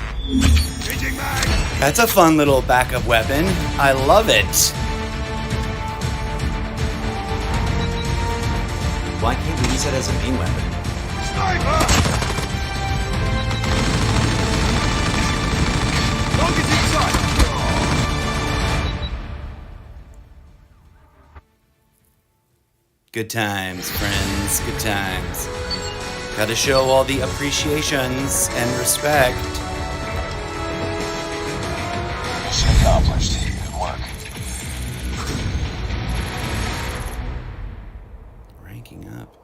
Speaker 3: Changing mag!
Speaker 5: That's a fun little backup weapon. I love it.
Speaker 6: Why can't we use it as a main weapon?
Speaker 3: Sniper! Target's inside!
Speaker 5: Good times, friends. Good times. Gotta show all the appreciations and respect.
Speaker 4: Mission accomplished. Good work.
Speaker 5: Ranking up.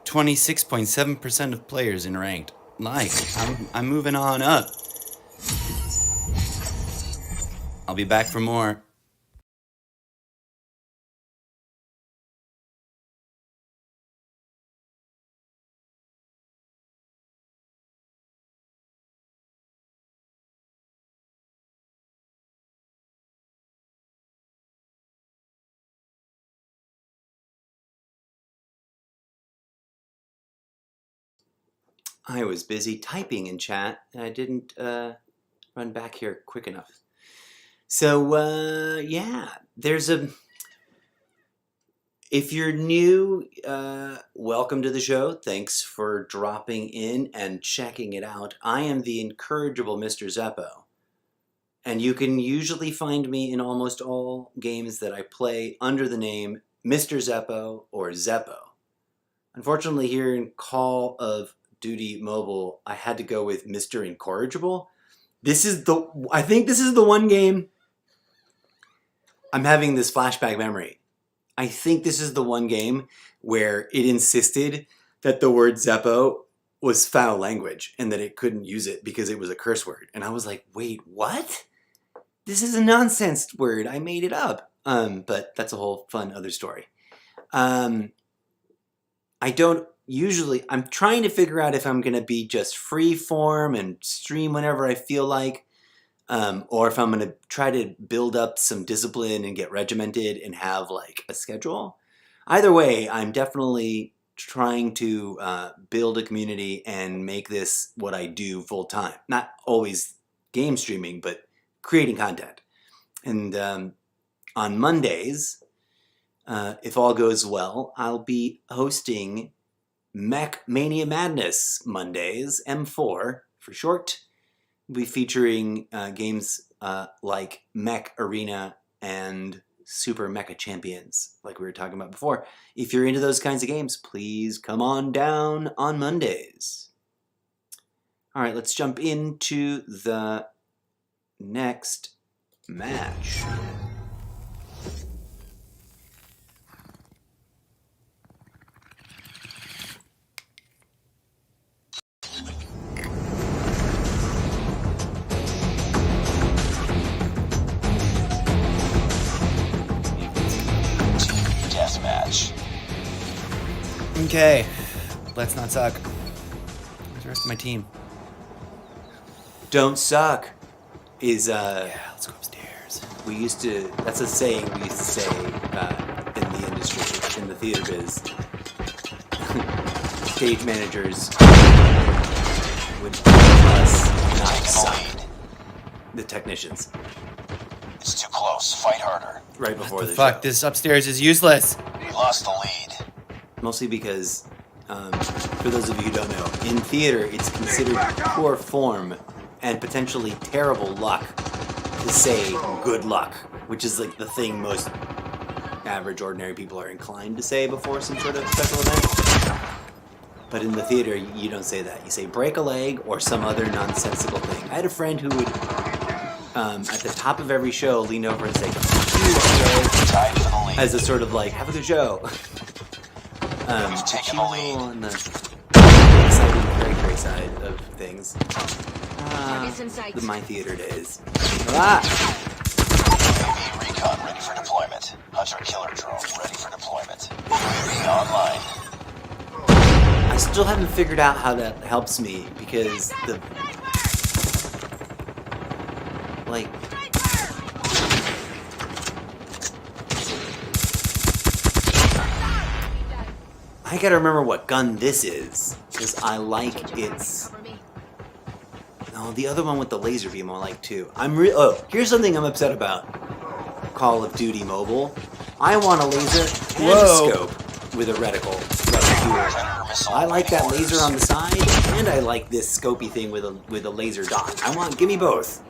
Speaker 5: 26.7% of players in ranked. Like, I'm moving on up. I'll be back for more.
Speaker 6: I was busy typing in chat and I didn't run back here quick enough. So, yeah, if you're new, welcome to the show. Thanks for dropping in and checking it out. I am the Incorrigible MrZeppo, and you can usually find me in almost all games that I play under the name MrZeppo or Zeppo. Unfortunately, here in Call of Duty Mobile, I had to go with Mr. Incorrigible. I think this is the one game I'm having this flashback memory. I think this is the one game where it insisted that the word Zeppo was foul language and that it couldn't use it because it was a curse word. And I was like, wait, what? This is a nonsense word. I made it up. But that's a whole fun other story. I don't usually, I'm trying to figure out if I'm going to be just free form and stream whenever I feel like, or if I'm going to try to build up some discipline and get regimented and have like a schedule. Either way, I'm definitely trying to build a community and make this what I do full time. Not always game streaming, but creating content. And on Mondays, if all goes well, I'll be hosting Mech Mania Madness Mondays, M4 for short. We'll be featuring games like Mech Arena and Super Mecha Champions, like we were talking about before. If you're into those kinds of games, please come on down on Mondays. All right, let's jump into the next match.
Speaker 4: Deathmatch.
Speaker 5: Okay, let's not suck. Where's the rest of my team?
Speaker 6: Don't suck is
Speaker 5: Yeah, let's go upstairs.
Speaker 6: we used to, that's a saying we used to say in the industry, in the theater biz. Stage managers would tell us not to suck. The technicians,
Speaker 4: It's too close. Fight harder.
Speaker 6: right before the
Speaker 5: Fuck,
Speaker 6: show.
Speaker 5: this upstairs is useless.
Speaker 4: We lost the lead.
Speaker 6: Mostly because, for those of you who don't know, in theater it's considered poor form and potentially terrible luck to say good luck, which is like the thing most average, ordinary people are inclined to say before some sort of special event. But in the theater, you don't say that. You say break a leg or some other nonsensical thing. I had a friend who would, at the top of every show, lean over and say,
Speaker 4: Tied for the lead.
Speaker 6: as a sort of like, have a good show.
Speaker 4: We've taken
Speaker 6: She
Speaker 4: the
Speaker 6: was a
Speaker 4: lead.
Speaker 6: little on the exciting, cray side of things.
Speaker 7: Targets in sight.
Speaker 6: My theater days. Ah!
Speaker 4: UAV recon ready for deployment. Hunter killer drone ready for deployment. UAV online.
Speaker 6: I still haven't figured out how that helps me because the like I gotta remember what gun this is because I like its.
Speaker 7: Cover me.
Speaker 6: No, the other one with the laser beam I like too. Here's something I'm upset about. Call of Duty Mobile. I want a laser and
Speaker 5: Whoa.
Speaker 6: a scope with a reticle right here.
Speaker 4: Predator missile.
Speaker 6: I like that
Speaker 4: awaiting
Speaker 6: laser
Speaker 4: orders.
Speaker 6: on the side, and I like this scopy thing with a laser dot. Give me both.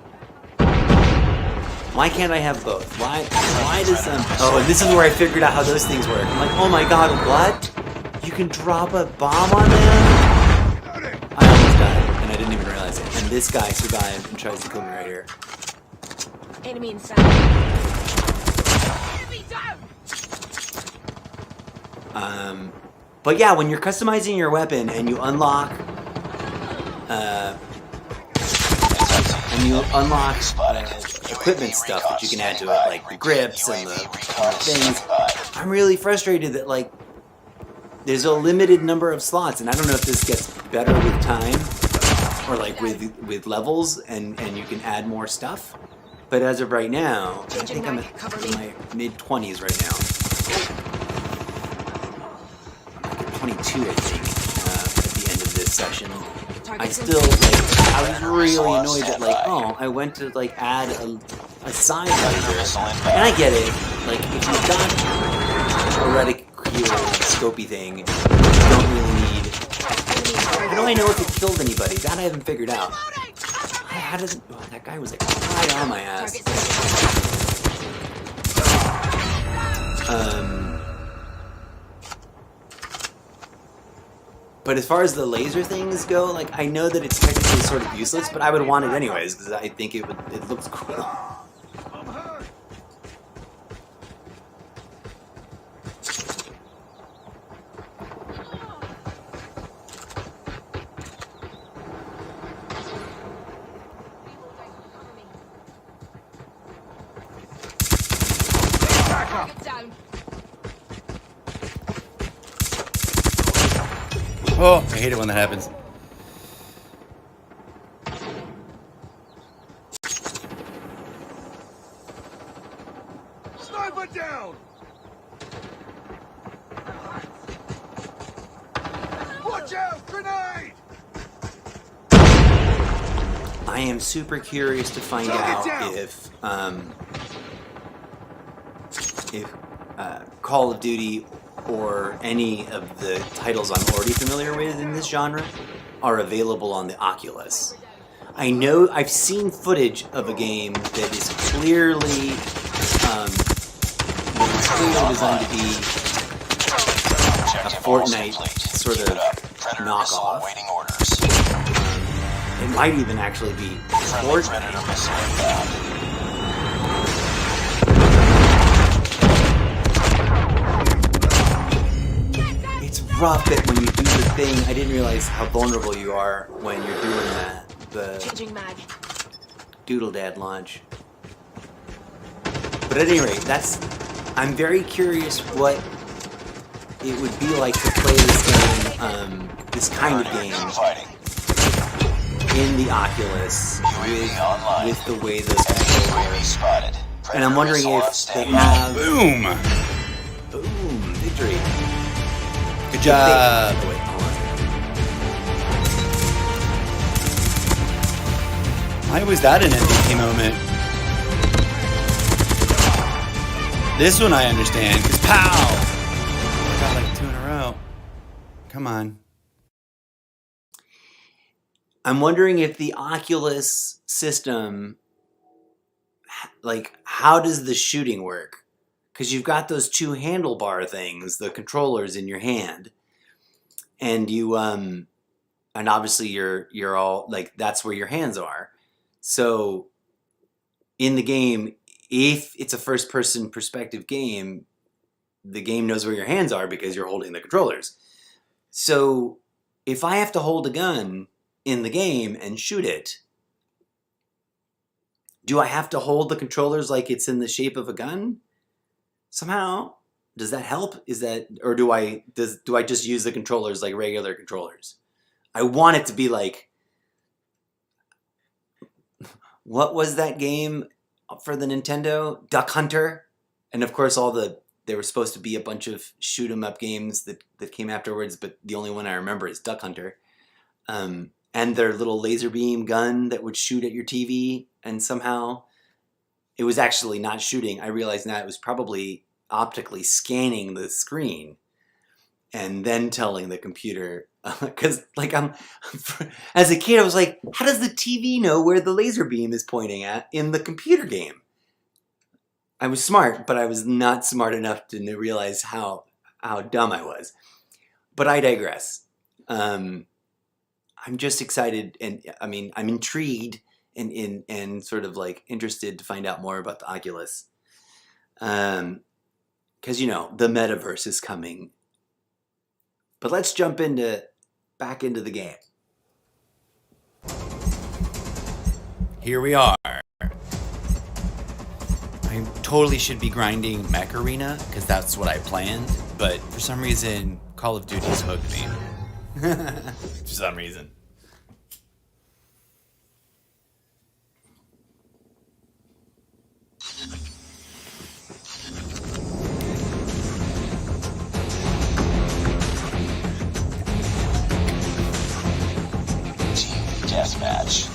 Speaker 6: Why can't I have both? Why does Oh, and this is where I figured out how those things work. I'm like, oh my god, what? You can drop a bomb on them? I almost died, and I didn't even realize it. And this guy survived and tries to kill me right here.
Speaker 7: Enemy inside. Enemy down.
Speaker 6: But yeah, when you're customizing your weapon and you unlock, equipment stuff that you can add to it, like the grips and the things, I'm really frustrated that like there's a limited number of slots, and I don't know if this gets better with time or like with levels, and you can add more stuff. But as of right now, I think I'm in my mid-20s right now. 22, I think, at the end of this session. I still, like, I was really annoyed that, like, I went to, like, add a side laser, and I get it. Like, if you've got a reticule scopy thing, you don't really need... How do I know if it killed anybody? That I haven't figured out. How does... Oh, that guy was, like, right on my ass. But as far as the laser things go, like, I know that it's technically sort of useless, but I would want it anyways, because I think it looks cool.
Speaker 5: Oh, I hate it when that happens.
Speaker 3: Sniper down! Watch out! Grenade!
Speaker 6: I am super curious to find out if Call of Duty or any of the titles I'm already familiar with in this genre are available on the Oculus. I know I've seen footage of a game that is clearly designed to be a Fortnite sort of knockoff. It might even actually be Fortnite. It's rough that when you do the thing, I didn't realize how vulnerable you are when you're doing that. The
Speaker 7: Changing mag.
Speaker 6: Doodle Dad launch. But at any rate, I'm very curious what it would be like to play this game, this kind of game, in the Oculus with the way those controls work. And I'm wondering if they have...
Speaker 5: Boom!
Speaker 6: Boom! Victory!
Speaker 5: Good job!
Speaker 6: Wait, hold on.
Speaker 5: Why was that an MVP moment? This one I understand, because pow! I got like 2 in a row. Come on.
Speaker 6: I'm wondering if the Oculus system, like, how does the shooting work? Because you've got those 2 handlebar things, the controllers in your hand, and you, and obviously you're all, like, that's where your hands are. So, in the game, if it's a first-person perspective game, the game knows where your hands are because you're holding the controllers. So, if I have to hold a gun in the game and shoot it, do I have to hold the controllers like it's in the shape of a gun? Somehow, does that help? Is that, or do I just use the controllers like regular controllers? I want it to be like, what was that game for the Nintendo? Duck Hunter, and of course there were supposed to be a bunch of shoot 'em up games that came afterwards, but the only one I remember is Duck Hunter. And their little laser beam gun that would shoot at your TV, and somehow it was actually not shooting. I realized now it was probably optically scanning the screen and then telling the computer, because like as a kid I was like, how does the TV know where the laser beam is pointing at in the computer game? I was smart, but I was not smart enough to realize how dumb I was. But I digress. I'm just excited, and I mean, I'm intrigued and sort of like interested to find out more about the Oculus. Because, you know, the metaverse is coming. But let's jump back into the game.
Speaker 5: Here we are. I totally should be grinding Mech Arena, because that's what I planned, but for some reason, Call of Duty's hooked me. For some reason.
Speaker 4: Deathmatch.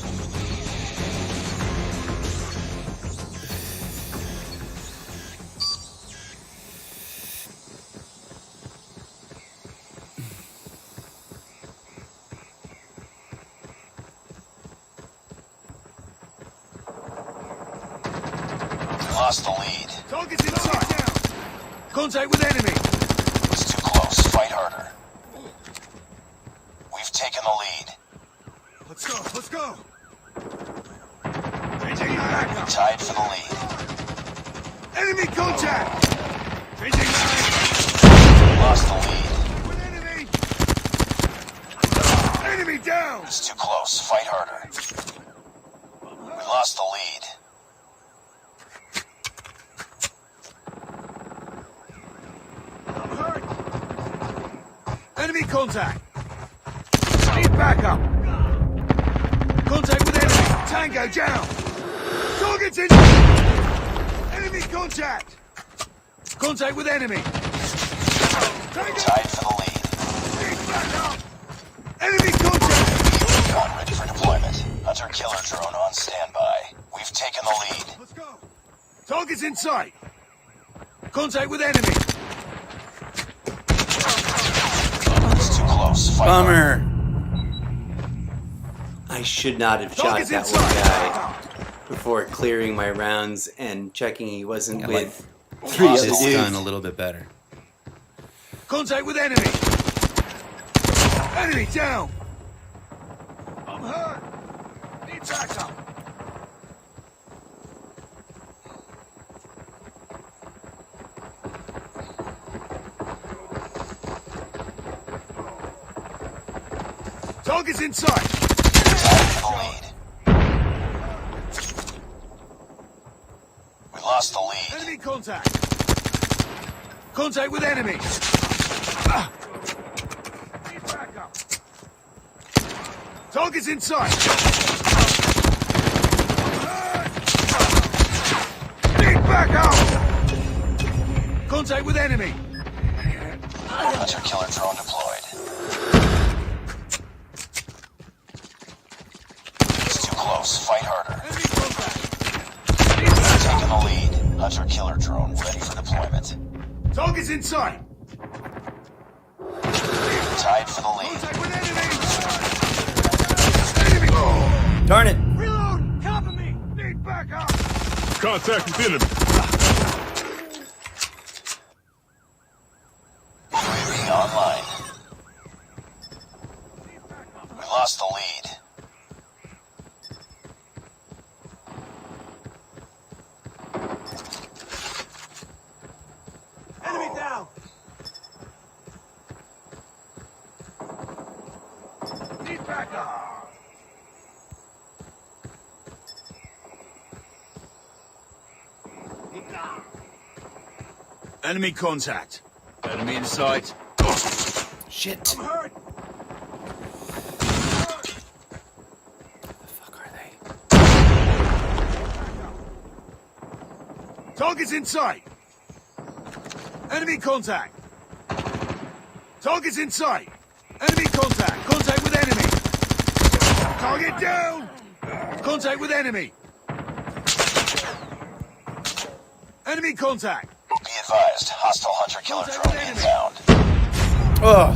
Speaker 4: Lost the lead.
Speaker 3: Target's inside down! Contact with enemy!
Speaker 4: It's too close. Fight harder. We've taken the lead.
Speaker 3: Let's go, let's go! Changing mag!
Speaker 4: Tied for the lead.
Speaker 3: Enemy contact! Changing mag!
Speaker 4: Lost the lead.
Speaker 3: With enemy! Enemy down!
Speaker 4: It's too close. Fight harder. We lost the lead.
Speaker 3: I'm hurt! Enemy contact! back up. Contact with enemy. Tango down. Target's in. Enemy contact. Contact with enemy. Tango.
Speaker 4: Tied for the lead.
Speaker 3: Back up. Enemy contact.
Speaker 4: Recon ready for deployment. Hunter killer drone on standby. We've taken the lead.
Speaker 3: Let's go. Target's in sight. Contact with enemy.
Speaker 4: It's too close. Fight
Speaker 5: Bummer.
Speaker 6: I should not have shot
Speaker 3: Target's
Speaker 6: that
Speaker 3: in
Speaker 6: one
Speaker 3: sight.
Speaker 6: guy before clearing my rounds and checking he wasn't
Speaker 5: Yeah,
Speaker 6: with
Speaker 5: like,
Speaker 6: three other
Speaker 5: this
Speaker 6: dudes.
Speaker 5: gun a little bit better.
Speaker 3: Contact with enemy. Enemy down. I'm hurt. Need backup. Target's in sight.
Speaker 4: tied for the lead. We lost the lead.
Speaker 3: Enemy contact. Contact with enemy. Need backup. Target's in sight. Need backup. Contact with enemy.
Speaker 4: Hunter killer drone deployed. It's too close. Fight harder.
Speaker 3: Enemy contact.
Speaker 4: Taking the lead. Hunter killer drone ready for deployment.
Speaker 3: Target's in sight.
Speaker 4: Tied for the lead.
Speaker 3: Contact with enemy. Enemy.
Speaker 5: Darn it!
Speaker 3: Reload. Cover me. Need backup.
Speaker 8: Contact with enemy.
Speaker 4: UAV online. We lost the lead.
Speaker 3: Enemy down. Need backup. Enemy contact. Enemy in sight.
Speaker 5: Shit.
Speaker 3: Hurt.
Speaker 5: The fuck are they?
Speaker 3: Target's in sight. Enemy contact. Target's in sight. Enemy contact. Contact with enemy. Target down. Contact with enemy. Enemy contact.
Speaker 4: Be advised, hostile hunter killer
Speaker 3: Contact
Speaker 4: drone
Speaker 3: with enemy.
Speaker 4: inbound.
Speaker 5: Oh!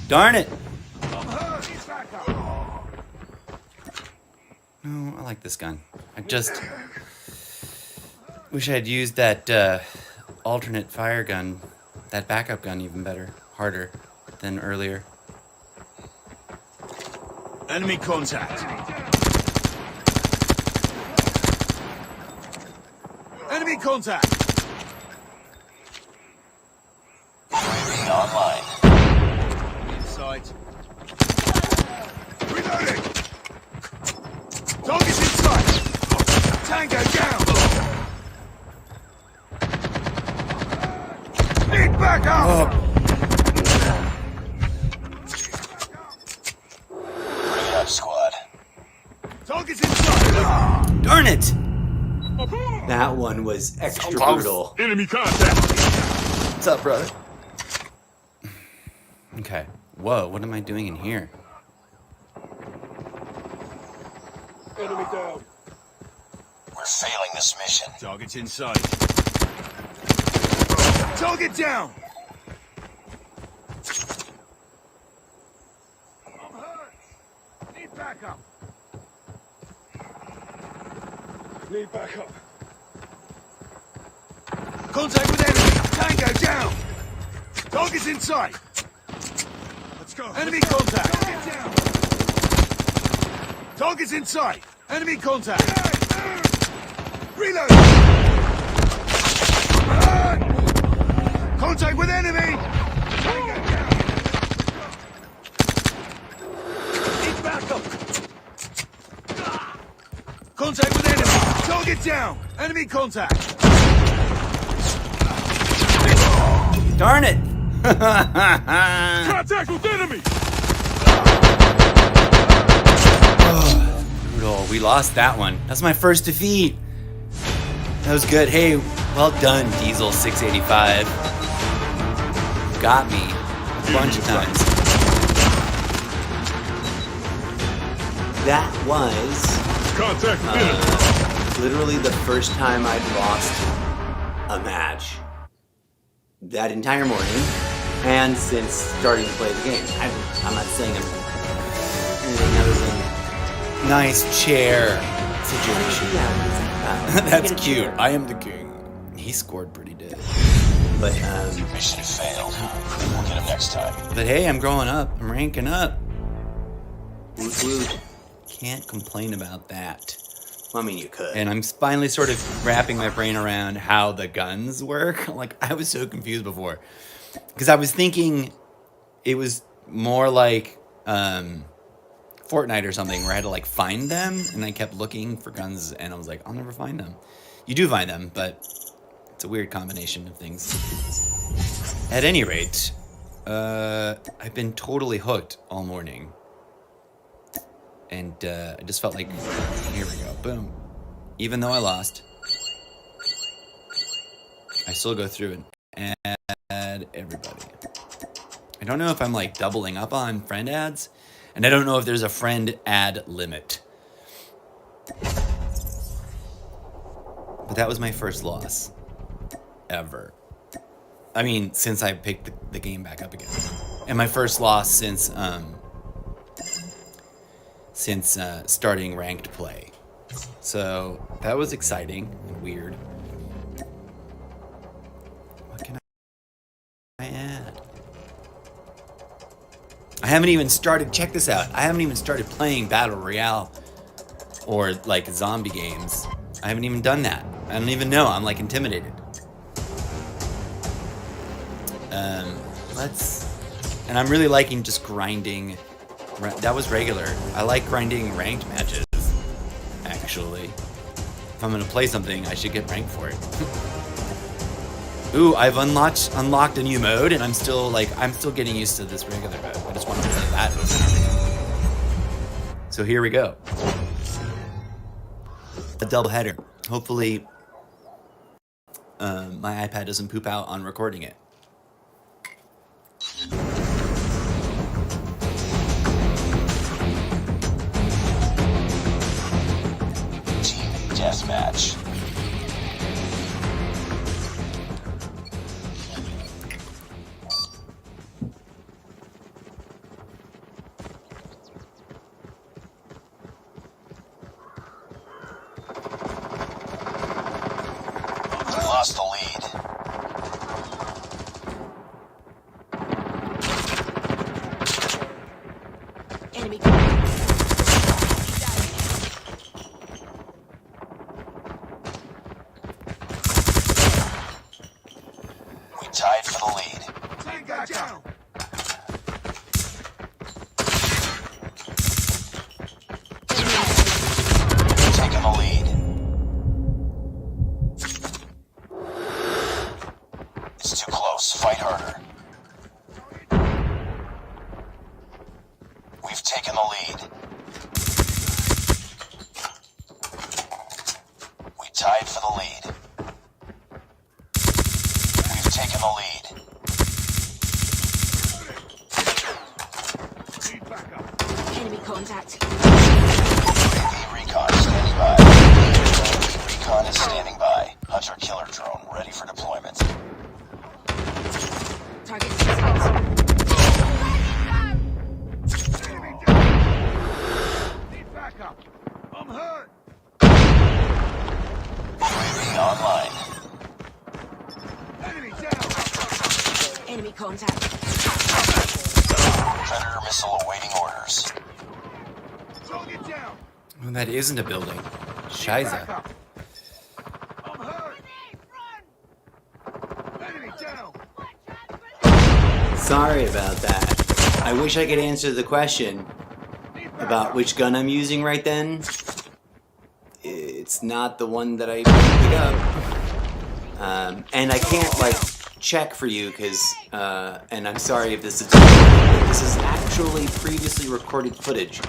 Speaker 5: Darn it!
Speaker 3: I'm hurt. He's back up.
Speaker 5: No, I like this gun. I just wish I had used that alternate fire gun, that backup gun even better, harder than earlier.
Speaker 3: Enemy contact. Enemy contact.
Speaker 4: UAV online.
Speaker 3: In sight. Reloading. Target's in sight. Tango down. Need backup.
Speaker 4: Bring it up, squad.
Speaker 3: Target's in sight.
Speaker 5: Darn it!
Speaker 6: That one was extra
Speaker 5: close.
Speaker 6: brutal.
Speaker 8: Enemy contact.
Speaker 5: What's up, brother? Okay. Whoa, what am I doing in here?
Speaker 3: Enemy down.
Speaker 4: We're failing this mission.
Speaker 3: Target's in sight. Target down. I'm hurt. Need backup. Need backup. Contact with enemy. Tango down. Target's in sight. Let's go. Enemy contact. Target down. Target's in sight. Enemy contact. Reload. Contact with enemy. Tango down. Need backup. Contact with enemy. Target down. Enemy contact.
Speaker 5: Darn it!
Speaker 8: Contact with enemy.
Speaker 5: Oh, brutal. We lost that one. That's my first defeat. That was good. Hey, well done, Diesel 685. Got me a bunch of times.
Speaker 6: That was
Speaker 8: Contact with enemy.
Speaker 6: literally the first time I'd lost a match that entire morning, and since starting to play the game. I'm not saying I'm anything other than
Speaker 5: Nice chair situation.
Speaker 6: yeah.
Speaker 5: That's cute. I am the king. He scored pretty dead.
Speaker 6: But
Speaker 4: Mission failed. We'll get him next time.
Speaker 5: But hey, I'm growing up. I'm ranking up.
Speaker 6: woot woot.
Speaker 5: Can't complain about that.
Speaker 6: Well, I mean, you could.
Speaker 5: And I'm finally sort of wrapping my brain around how the guns work. Like, I was so confused before. Because I was thinking it was more like Fortnite or something where I had to, like, find them. And I kept looking for guns, and I was like, I'll never find them. You do find them, but it's a weird combination of things. At any rate, I've been totally hooked all morning. And I just felt like, here we go, boom. Even though I lost, I still go through and add everybody. I don't know if I'm like doubling up on friend ads, and I don't know if there's a friend ad limit. But that was my first loss ever. I mean, since I picked the game back up again. And my first loss since starting ranked play. So that was exciting and weird. What can I add? I haven't even started, check this out. I haven't even started playing Battle Royale or like zombie games. I haven't even done that. I don't even know. I'm like intimidated. And I'm really liking just grinding. That was regular. I like grinding ranked matches, actually. If I'm gonna play something, I should get ranked for it. Ooh, I've unlocked a new mode, and I'm still getting used to this regular mode. I just want to play that. So here we go. A double header. Hopefully, my iPad doesn't poop out on recording it.
Speaker 4: Deathmatch. We lost the lead.
Speaker 7: Enemy.
Speaker 4: Tied for the lead.
Speaker 3: Tango down.
Speaker 4: Taking the lead. It's too close. Fight harder. We've taken the lead. We tied for the lead. Taking the lead.
Speaker 7: Enemy contact.
Speaker 4: UAV recon standing by. UAV recon is standing by. Hunter killer drone ready for deployment.
Speaker 7: Target suspect.
Speaker 3: Need backup. I'm hurt.
Speaker 4: UAV online.
Speaker 3: Enemy down.
Speaker 7: Enemy contact.
Speaker 4: Predator missile awaiting orders.
Speaker 3: Target down.
Speaker 5: Well, that isn't a building. Shiza.
Speaker 3: Backup. I'm hurt. Enemy down.
Speaker 6: Sorry about that. I wish I could answer the question about which gun I'm using right then. It's not the one that I pick up. And I can't, like, check for you because, and I'm sorry if this is actually previously recorded footage.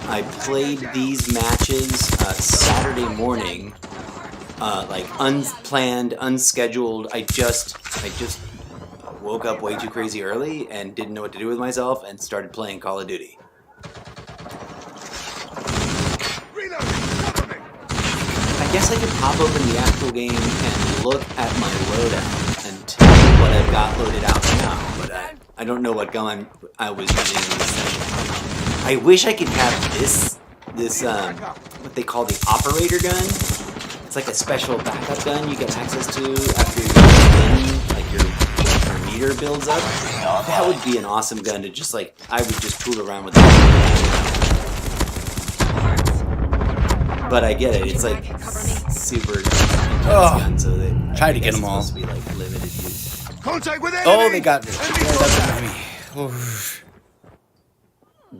Speaker 6: I played these matches Saturday morning, like unplanned, unscheduled. I just woke up way too crazy early and didn't know what to do with myself and started playing Call of Duty. I guess I could pop open the actual game and look at my loadout and tell you what I've got loaded out now, but I don't know what gun I was using in this session. I wish I could have this what they call the operator gun. It's like a special backup gun you get access to after your meter builds up. That would be an awesome gun to just like, I would just tool around with that. But I get it. It's like super intense gun, so they
Speaker 5: try to get them all.
Speaker 6: It's supposed to be like limited use.
Speaker 3: Contact with enemy!
Speaker 5: Oh, they got me.
Speaker 3: Enemy
Speaker 5: Yeah,
Speaker 3: contact!
Speaker 5: that's me. Oof.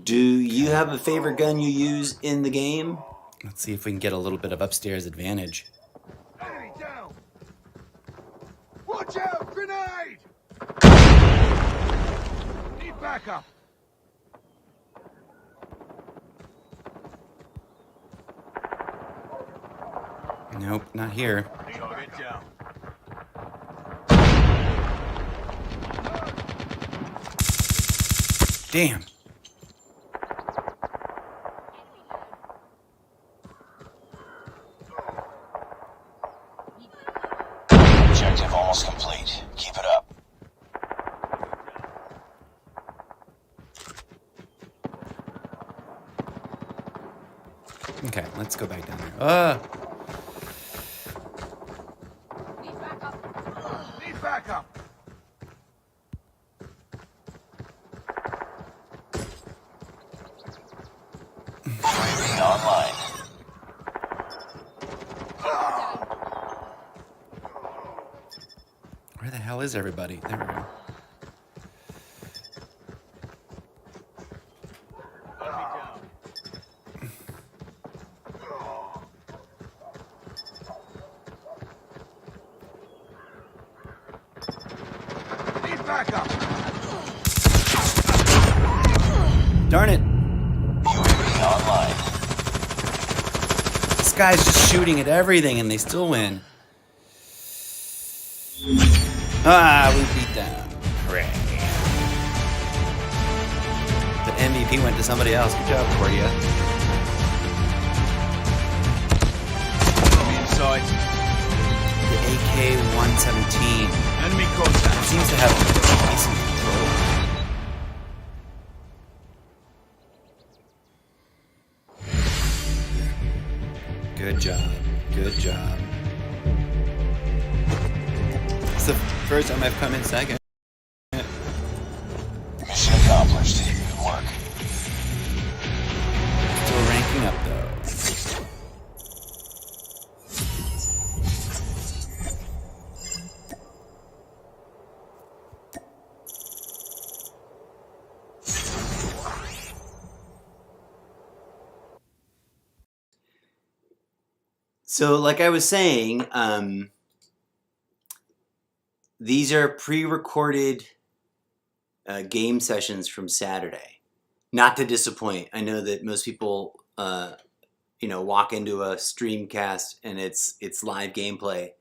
Speaker 6: Do you have a favorite gun you use in the game?
Speaker 5: Let's see if we can get a little bit of upstairs advantage.
Speaker 3: Enemy down! Watch out! Grenade! Need backup!
Speaker 5: Nope, not here.
Speaker 3: Target down.
Speaker 5: Damn.
Speaker 4: Objective almost complete. Keep it up.
Speaker 5: Okay, let's go back down there.
Speaker 3: Need backup!
Speaker 4: UAV online.
Speaker 5: Where the hell is everybody? There we go.
Speaker 3: Need backup!
Speaker 5: Darn it!
Speaker 4: UAV online.
Speaker 5: This guy's just shooting at everything and they still win. Ah, we beat them. Hooray. The MVP went to somebody else. Good job for you.
Speaker 3: Enemy in sight.
Speaker 5: The AK-117
Speaker 3: Enemy contact.
Speaker 5: seems to have decent control. Good job. Good job. It's the first time I've come in second.
Speaker 4: Mission accomplished. Good work.
Speaker 5: Still ranking up though.
Speaker 6: So, like I was saying, these are pre-recorded game sessions from Saturday. Not to disappoint, I know that most people, walk into a streamcast and it's live gameplay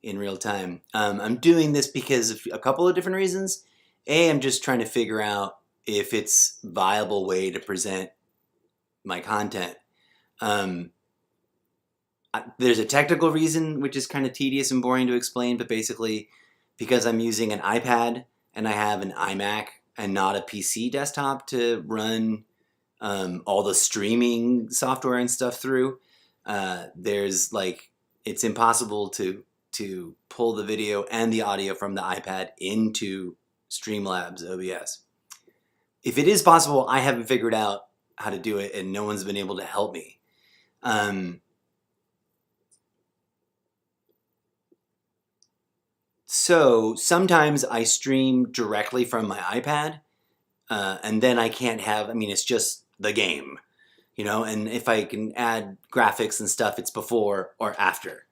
Speaker 6: in real time. I'm doing this because of a couple of different reasons. A, I'm just trying to figure out if it's a viable way to present my content. There's a technical reason, which is kind of tedious and boring to explain, but basically because I'm using an iPad and I have an iMac and not a PC desktop to run all the streaming software and stuff through, it's impossible to pull the video and the audio from the iPad into Streamlabs OBS. If it is possible, I haven't figured out how to do it and no one's been able to help me. So sometimes I stream directly from my iPad, and then I can't it's just the game, and if I can add graphics and stuff, it's before or after,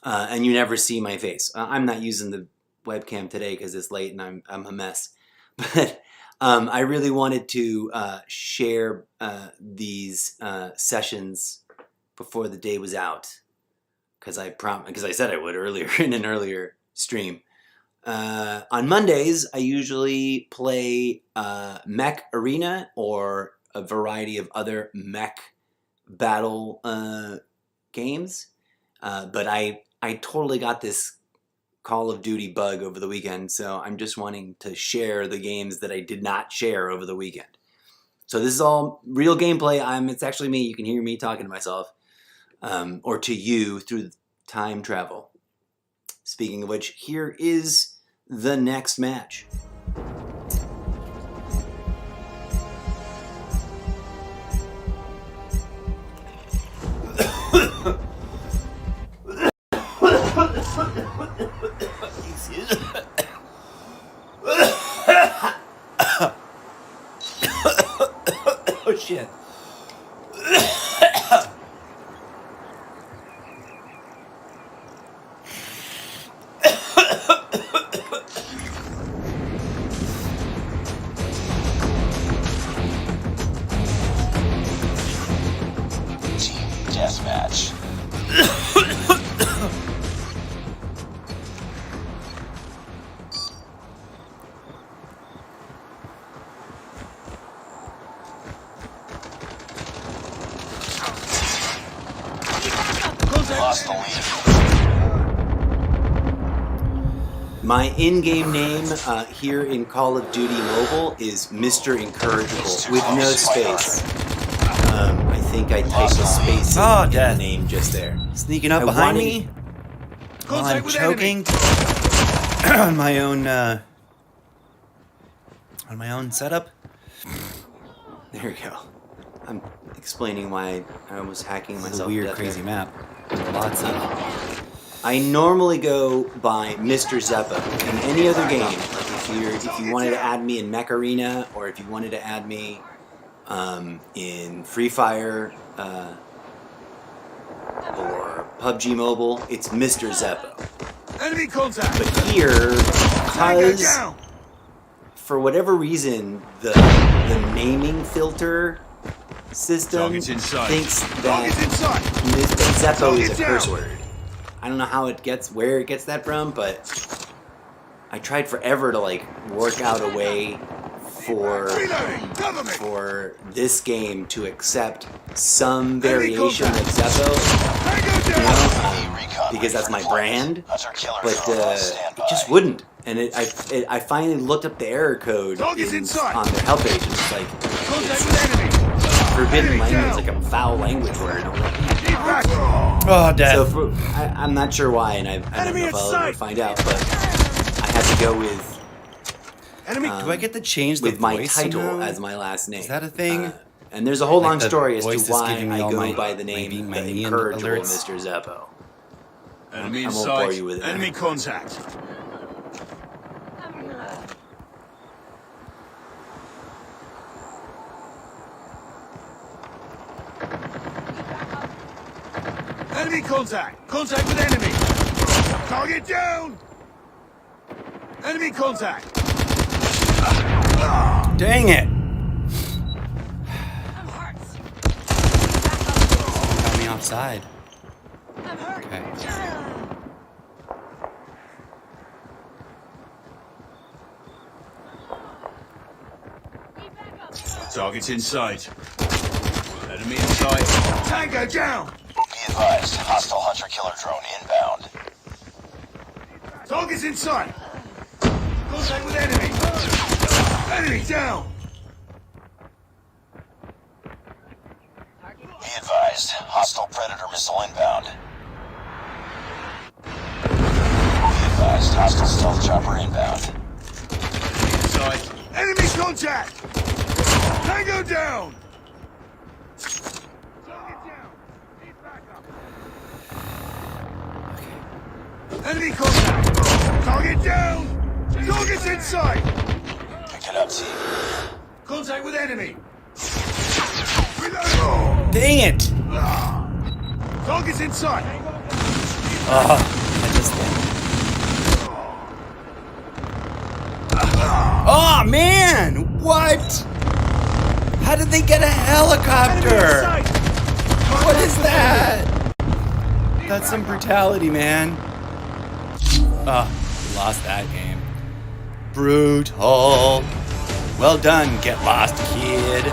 Speaker 6: and you never see my face. I'm not using webcam today because it's late and I'm a mess. But I really wanted to share these sessions before the day was out because I said I would earlier in an earlier stream. On Mondays, I usually play Mech Arena or a variety of other mech battle games. But I totally got this Call of Duty bug over the weekend, so I'm just wanting to share the games that I did not share over the weekend. So this is all real gameplay. It's actually me. You can hear me talking to myself, or to you through time travel. Speaking of which, here is the next match.
Speaker 5: Oh shit.
Speaker 4: Team deathmatch. Lost the lead.
Speaker 6: My in-game name here in Call of Duty Mobile is Mr. Incorrigible with no space. I think I typed a space in the
Speaker 5: death.
Speaker 6: name just there.
Speaker 5: Sneaking up
Speaker 6: I
Speaker 5: behind
Speaker 6: wanted-
Speaker 5: me while
Speaker 3: Contact
Speaker 5: I'm
Speaker 3: with
Speaker 5: choking on my own setup.
Speaker 6: There we go. I'm explaining why I was hacking
Speaker 5: It's a
Speaker 6: myself.
Speaker 5: weird,
Speaker 6: to death
Speaker 5: crazy
Speaker 6: there.
Speaker 5: map. Lots of.
Speaker 6: I normally go by Mr. Zeppo. In any other game, like if you wanted to add me in Mech Arena, or if you wanted to add me in Free Fire or PUBG Mobile, it's Mr. Zeppo.
Speaker 3: Enemy contact.
Speaker 6: But here,
Speaker 3: Tango
Speaker 6: because
Speaker 3: down.
Speaker 6: for whatever reason, the naming filter system
Speaker 3: Target's inside.
Speaker 6: thinks
Speaker 3: Target's
Speaker 6: that
Speaker 3: inside.
Speaker 6: Mr. Zeppo is a
Speaker 3: Target
Speaker 6: curse
Speaker 3: down.
Speaker 6: word. I don't know where it gets that from, but I tried forever to work out a way
Speaker 3: Reloading. Cover me.
Speaker 6: for this game to accept some variation of Zeppo,
Speaker 3: Tango
Speaker 6: you
Speaker 3: down.
Speaker 6: know, because that's my brand,
Speaker 4: Hunter killer
Speaker 6: but
Speaker 4: drone on
Speaker 6: it
Speaker 4: standby.
Speaker 6: just wouldn't. And I finally looked up the error code
Speaker 3: Target's inside.
Speaker 6: on their help page, and it's like
Speaker 3: Contact with enemy.
Speaker 6: forbidden
Speaker 3: Enemy
Speaker 6: language,
Speaker 3: down.
Speaker 6: like a foul language word.
Speaker 3: Keep back.
Speaker 5: Oh, death.
Speaker 6: So I'm not sure why, and I don't
Speaker 3: Enemy
Speaker 6: know
Speaker 3: in
Speaker 6: if I'll ever
Speaker 3: sight.
Speaker 6: find out, but I had to go with
Speaker 3: Enemy.
Speaker 5: Do I get to change the
Speaker 6: with my
Speaker 5: voice
Speaker 6: title
Speaker 5: somehow?
Speaker 6: as my last name.
Speaker 5: Is that a thing?
Speaker 6: And there's a whole
Speaker 5: Like
Speaker 6: long
Speaker 5: the
Speaker 6: story as
Speaker 5: voice
Speaker 6: to
Speaker 5: is
Speaker 6: why
Speaker 5: giving me
Speaker 6: I
Speaker 5: all
Speaker 6: go
Speaker 5: my-
Speaker 6: by the
Speaker 5: my
Speaker 6: name
Speaker 5: knee
Speaker 6: the
Speaker 5: and
Speaker 6: Incorrigible
Speaker 5: alerts.
Speaker 6: Mr. Zeppo.
Speaker 3: Enemy
Speaker 6: I
Speaker 3: in
Speaker 6: won't bore
Speaker 3: sight.
Speaker 6: you with it.
Speaker 3: Enemy contact. Enemy contact. Contact with enemy. Target down. Enemy contact.
Speaker 5: Dang it!
Speaker 7: I'm hurt.
Speaker 5: Got me offside.
Speaker 7: I'm hurt.
Speaker 5: Okay.
Speaker 3: Target's in sight. Enemy in sight. Tango down.
Speaker 4: Be advised, hostile hunter killer drone inbound.
Speaker 3: Target's in sight. Contact with enemy. Enemy down.
Speaker 4: Be advised, hostile predator missile inbound. Be advised, hostile stealth chopper inbound.
Speaker 3: In sight. Enemy contact. Tango down. Target down. Need backup. Enemy contact. Target down. Target's in sight.
Speaker 4: Pick it up, team.
Speaker 3: Contact with enemy. Reload.
Speaker 5: Dang it!
Speaker 3: Target's in sight.
Speaker 5: I just Oh man! What? How did they get a helicopter? What is that? That's some brutality, man. Oh, we lost that game. Brutal. Well done, get lost, kid.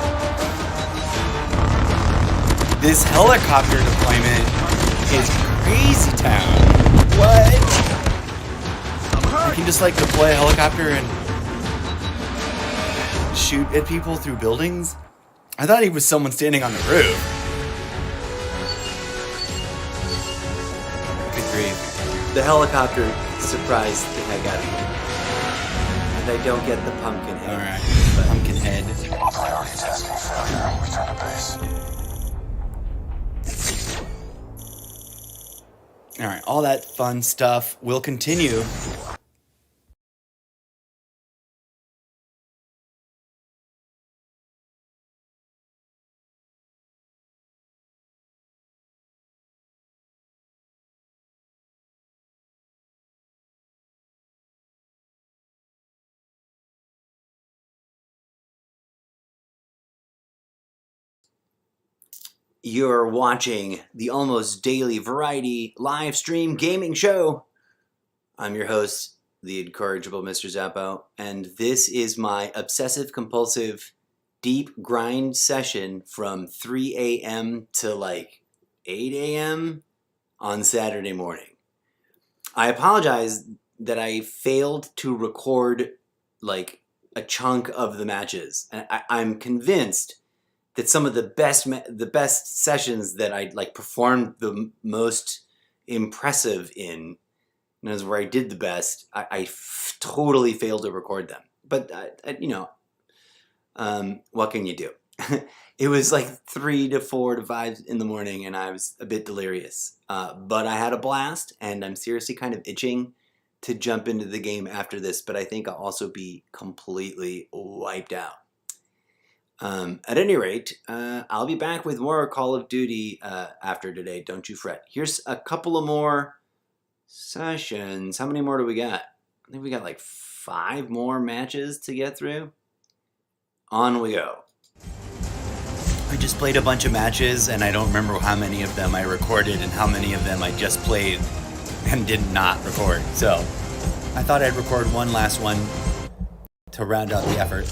Speaker 5: This helicopter deployment is crazy town. What? You can just like deploy a helicopter and shoot at people through buildings? I thought he was someone standing on the roof. Good grief.
Speaker 6: The helicopter surprised the heck out of me. And I don't get the pumpkin head.
Speaker 5: Alright, pumpkin head.
Speaker 4: Priority tasking failure. Return to base.
Speaker 5: Alright, all that fun stuff will continue.
Speaker 6: You're watching the almost daily variety live stream gaming show. I'm your host, the Incorrigible MrZeppo, and this is my obsessive compulsive deep grind session from 3 a.m. to like 8 a.m. on Saturday morning. I apologize that I failed to record like a chunk of the matches. I'm convinced that some of the best sessions that I like performed the most impressive in, and that's where I did the best, I totally failed to record them. But what can you do? It was like 3 to 4 to 5 in the morning, and I was a bit delirious. But I had a blast, and I'm seriously kind of itching to jump into the game after this. But I think I'll also be completely wiped out. At any rate, I'll be back with more Call of Duty after today. Don't you fret. Here's a couple of more sessions. How many more do we got? I think we got like 5 more matches to get through. On we go.
Speaker 5: I just played a bunch of matches, and I don't remember how many of them I recorded and how many of them I just played and did not record. So I thought I'd record one last one to round out the effort.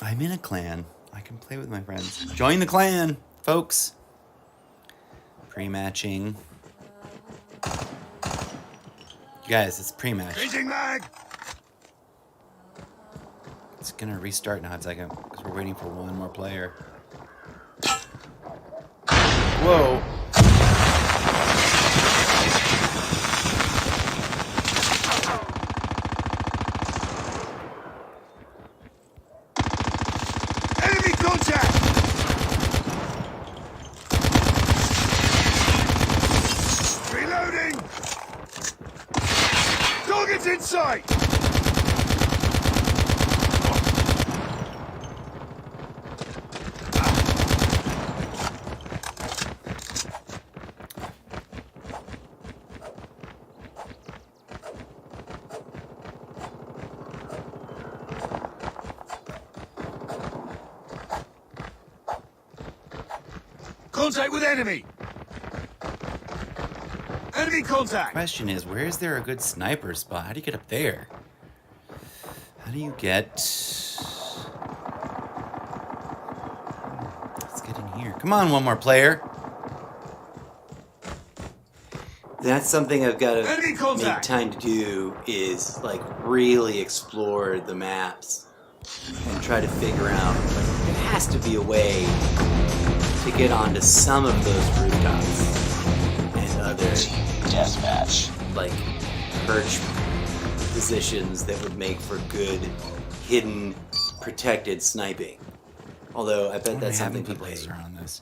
Speaker 5: I'm in a clan. I can play with my friends. Join the clan, folks. Pre-matching. Guys, it's pre-match.
Speaker 3: Changing mag.
Speaker 5: It's gonna restart now in a second because we're waiting for one more player. Whoa.
Speaker 3: Enemy contact. Reloading. Target's in sight. Contact with enemy! Enemy contact!
Speaker 5: Question is, where is there a good sniper spot? How do you get up there? How do you get... Let's get in here. Come on, one more player.
Speaker 6: That's something I've got to
Speaker 3: Enemy
Speaker 6: make
Speaker 3: contact!
Speaker 6: time to do, is like really explore the maps and try to figure out, like, there has to be a way to get onto some of those rooftops and other
Speaker 4: Team deathmatch.
Speaker 6: like perch positions that would make for good hidden protected sniping. Although I bet that's something people hate.
Speaker 5: On this.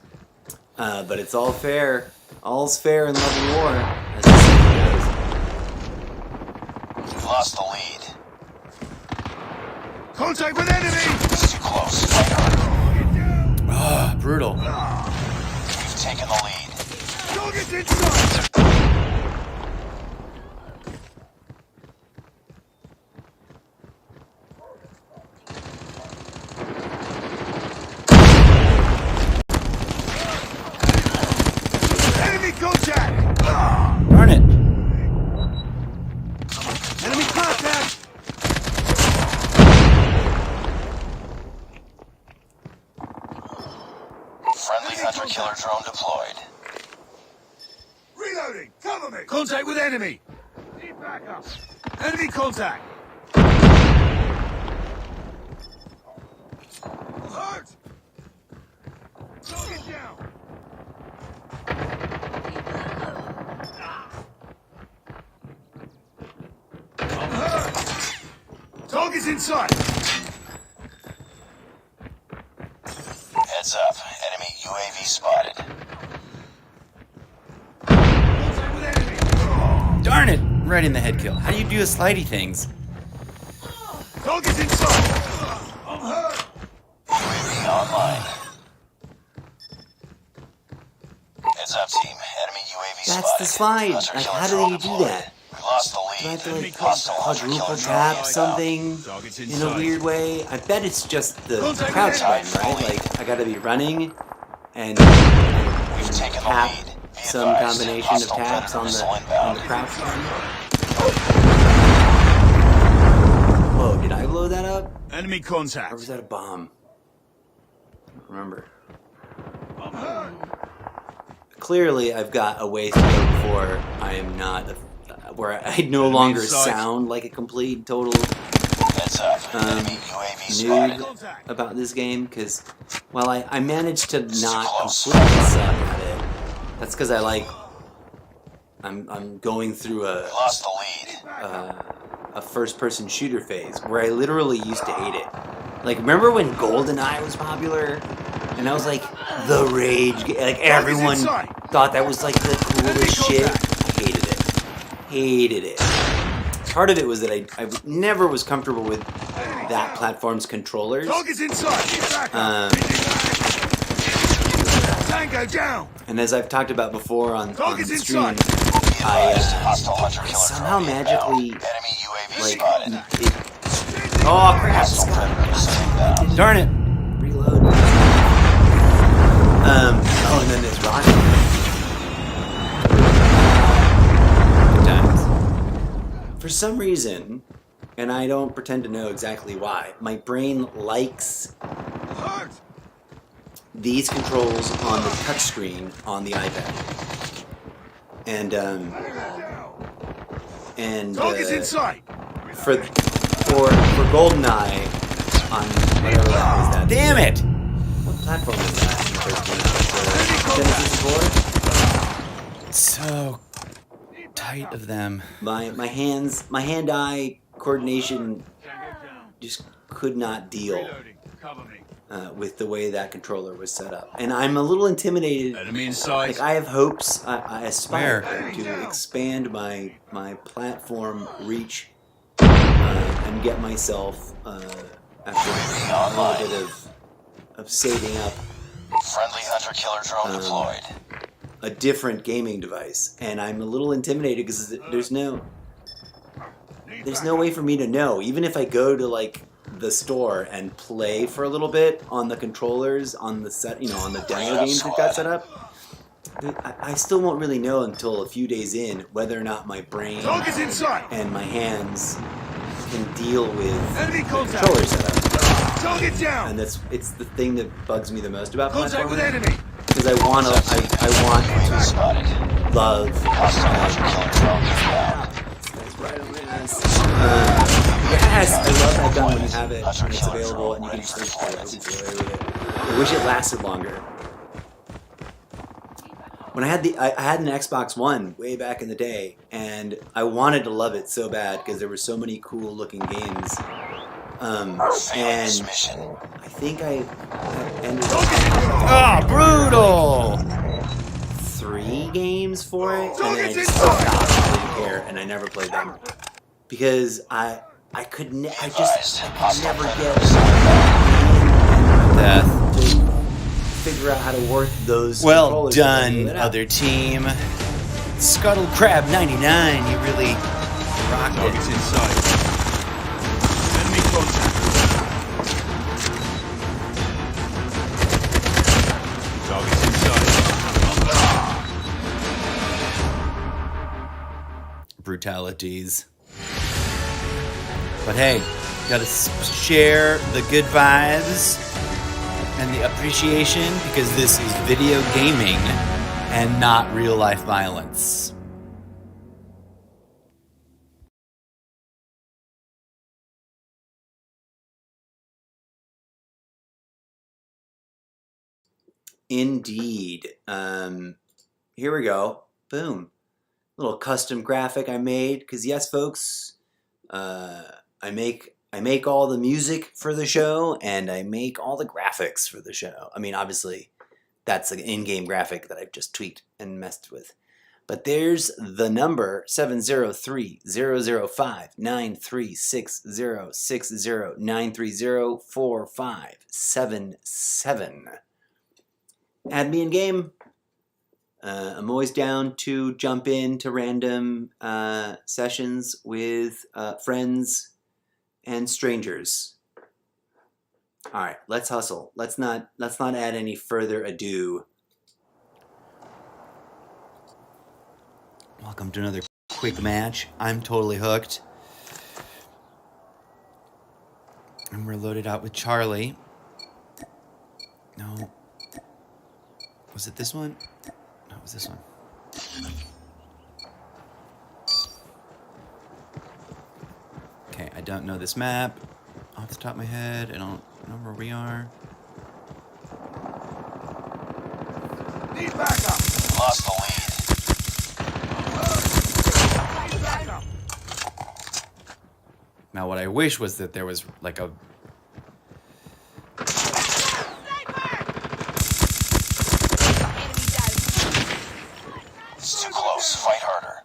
Speaker 6: But it's all fair. All's fair in love and war, as the saying goes.
Speaker 4: You've lost the lead.
Speaker 3: Contact with enemy!
Speaker 4: This is too close. Fight harder.
Speaker 5: Ah, brutal.
Speaker 4: You've taken the lead.
Speaker 3: Target's in sight! Contact with enemy. Need backup. Enemy contact. Hurt. Target down. I'm hurt. Target's inside.
Speaker 4: Heads up. Enemy UAV spotted.
Speaker 3: Contact with enemy.
Speaker 5: Darn it! Right in the head kill. How do you do the slidey things?
Speaker 3: Target's inside. I'm hurt.
Speaker 4: UAV online. Heads up, team. Enemy UAV spotted.
Speaker 6: That's the slide.
Speaker 4: Hunter
Speaker 6: Like,
Speaker 4: killer
Speaker 6: how do
Speaker 4: drone
Speaker 6: you do
Speaker 4: deployed.
Speaker 6: that?
Speaker 4: We lost the
Speaker 6: Do I
Speaker 4: lead.
Speaker 6: have to like
Speaker 4: Hostile hunter killer
Speaker 6: quadruple
Speaker 4: drone
Speaker 6: tap
Speaker 4: inbound.
Speaker 6: something
Speaker 3: Target's
Speaker 6: in a
Speaker 3: inside.
Speaker 6: weird way? I bet it's just the
Speaker 3: Contact
Speaker 6: crouch
Speaker 3: with
Speaker 6: button,
Speaker 4: enemy.
Speaker 6: right? Like I gotta be running and
Speaker 4: We've taken the
Speaker 6: tap
Speaker 4: lead. Be
Speaker 6: some
Speaker 4: advised,
Speaker 6: combination of
Speaker 4: hostile
Speaker 6: taps on
Speaker 4: predator
Speaker 6: the
Speaker 4: missile inbound.
Speaker 6: crouch button. Whoa, did I blow that up?
Speaker 3: Enemy
Speaker 6: Or
Speaker 3: contact.
Speaker 6: was that a bomb? I don't remember.
Speaker 3: I'm hurt.
Speaker 6: Clearly, I've got a ways to go before I am not, where I no longer
Speaker 3: inside.
Speaker 6: sound like a complete total
Speaker 4: Heads up. Enemy UAV spotted.
Speaker 6: noob about this game. Because while I managed to not
Speaker 4: close.
Speaker 6: completely suck at it, that's because I'm going through
Speaker 4: We lost the lead.
Speaker 6: a first-person shooter phase where I literally used to hate it. Like, remember when GoldenEye was popular? And I was like, the rage, like everyone thought that was like the coolest shit. I hated it. Hated it. Part of it was that I never was comfortable with that platform's controllers.
Speaker 3: Target's inside. Get back up. Tango down.
Speaker 6: And as I've talked about before on
Speaker 3: Target's
Speaker 6: stream,
Speaker 3: inside.
Speaker 4: Be advised, hostile hunter killer
Speaker 6: somehow
Speaker 4: drone
Speaker 6: magically,
Speaker 4: inbound. Enemy UAV
Speaker 6: like,
Speaker 4: spotted.
Speaker 6: oh crap,
Speaker 4: Hostile predator missile inbound.
Speaker 6: darn it, reload. Oh, and then there's rocket. Good times. For some reason, and I don't pretend to know exactly why, my brain likes
Speaker 3: Hurt.
Speaker 6: these controls on the touchscreen on the iPad. And
Speaker 3: Target's inside.
Speaker 6: for GoldenEye on whatever that was that.
Speaker 5: Damn it!
Speaker 6: What platform is that? Genesis 4?
Speaker 5: So tight of them.
Speaker 6: My hand-eye coordination just could not deal
Speaker 3: Reloading. Cover me.
Speaker 6: with the way that controller was set up, and I'm a little intimidated.
Speaker 3: Enemy inside.
Speaker 6: Like I have hopes. I aspire
Speaker 5: Where?
Speaker 6: to expand my platform reach and get myself after a little bit of saving up
Speaker 4: Friendly hunter killer drone deployed.
Speaker 6: a different gaming device, and I'm a little intimidated because there's no way for me to know. Even if I go to like the store and play for a little bit on the controllers on the set, on the demo games we've got set up, I still won't really know until a few days in whether or not my brain
Speaker 3: Target's inside.
Speaker 6: and my hands can deal with
Speaker 3: Enemy
Speaker 6: the
Speaker 3: contact.
Speaker 6: controller setup.
Speaker 3: Target down.
Speaker 6: And it's the thing that bugs me the most about
Speaker 3: Contact with
Speaker 6: platforming,
Speaker 3: enemy.
Speaker 6: because I want
Speaker 4: UAV
Speaker 6: to
Speaker 4: spotted.
Speaker 6: love.
Speaker 4: Hostile hunter killer drone inbound.
Speaker 6: Yes, I love that gun when you have it and it's available and you can just enjoy with it. I wish it lasted longer. When I had an Xbox One way back in the day, and I wanted to love it so bad because there were so many cool looking games.
Speaker 4: Failing this mission.
Speaker 6: I think I ended
Speaker 5: Oh, brutal!
Speaker 6: 3 games for it, and then I just stopped. I didn't care, and I never played them because I could never get
Speaker 5: Death.
Speaker 6: to figure out how to work those.
Speaker 5: Well
Speaker 6: controllers
Speaker 5: done,
Speaker 6: and figure it out.
Speaker 5: other team. Scuttle Crab 99, you really rocked
Speaker 3: Target's
Speaker 5: it.
Speaker 3: inside. Enemy contact. Target's inside.
Speaker 5: Brutalities. But hey, gotta share the good vibes and the appreciation because this is video gaming and not real life violence.
Speaker 6: Indeed. Here we go. Boom. Little custom graphic I made. Because yes, folks, I make all the music for the show, and I make all the graphics for the show. I mean, obviously, that's an in-game graphic that I've just tweaked and messed with. But there's the number 703-005-936-060-930-4577. Add me in game. I'm always down to jump into random sessions with friends and strangers. All right, let's hustle. Let's not add any further ado.
Speaker 5: Welcome to another quick match. I'm totally hooked. And we're loaded out with Charlie. No. Was it this one? No, it was this one. Okay, I don't know this map off the top of my head. I don't know where we are.
Speaker 3: Need backup.
Speaker 4: Lost the lead.
Speaker 3: Need backup.
Speaker 5: Now, what I wish was that there was like a...
Speaker 4: It's too close. Fight harder.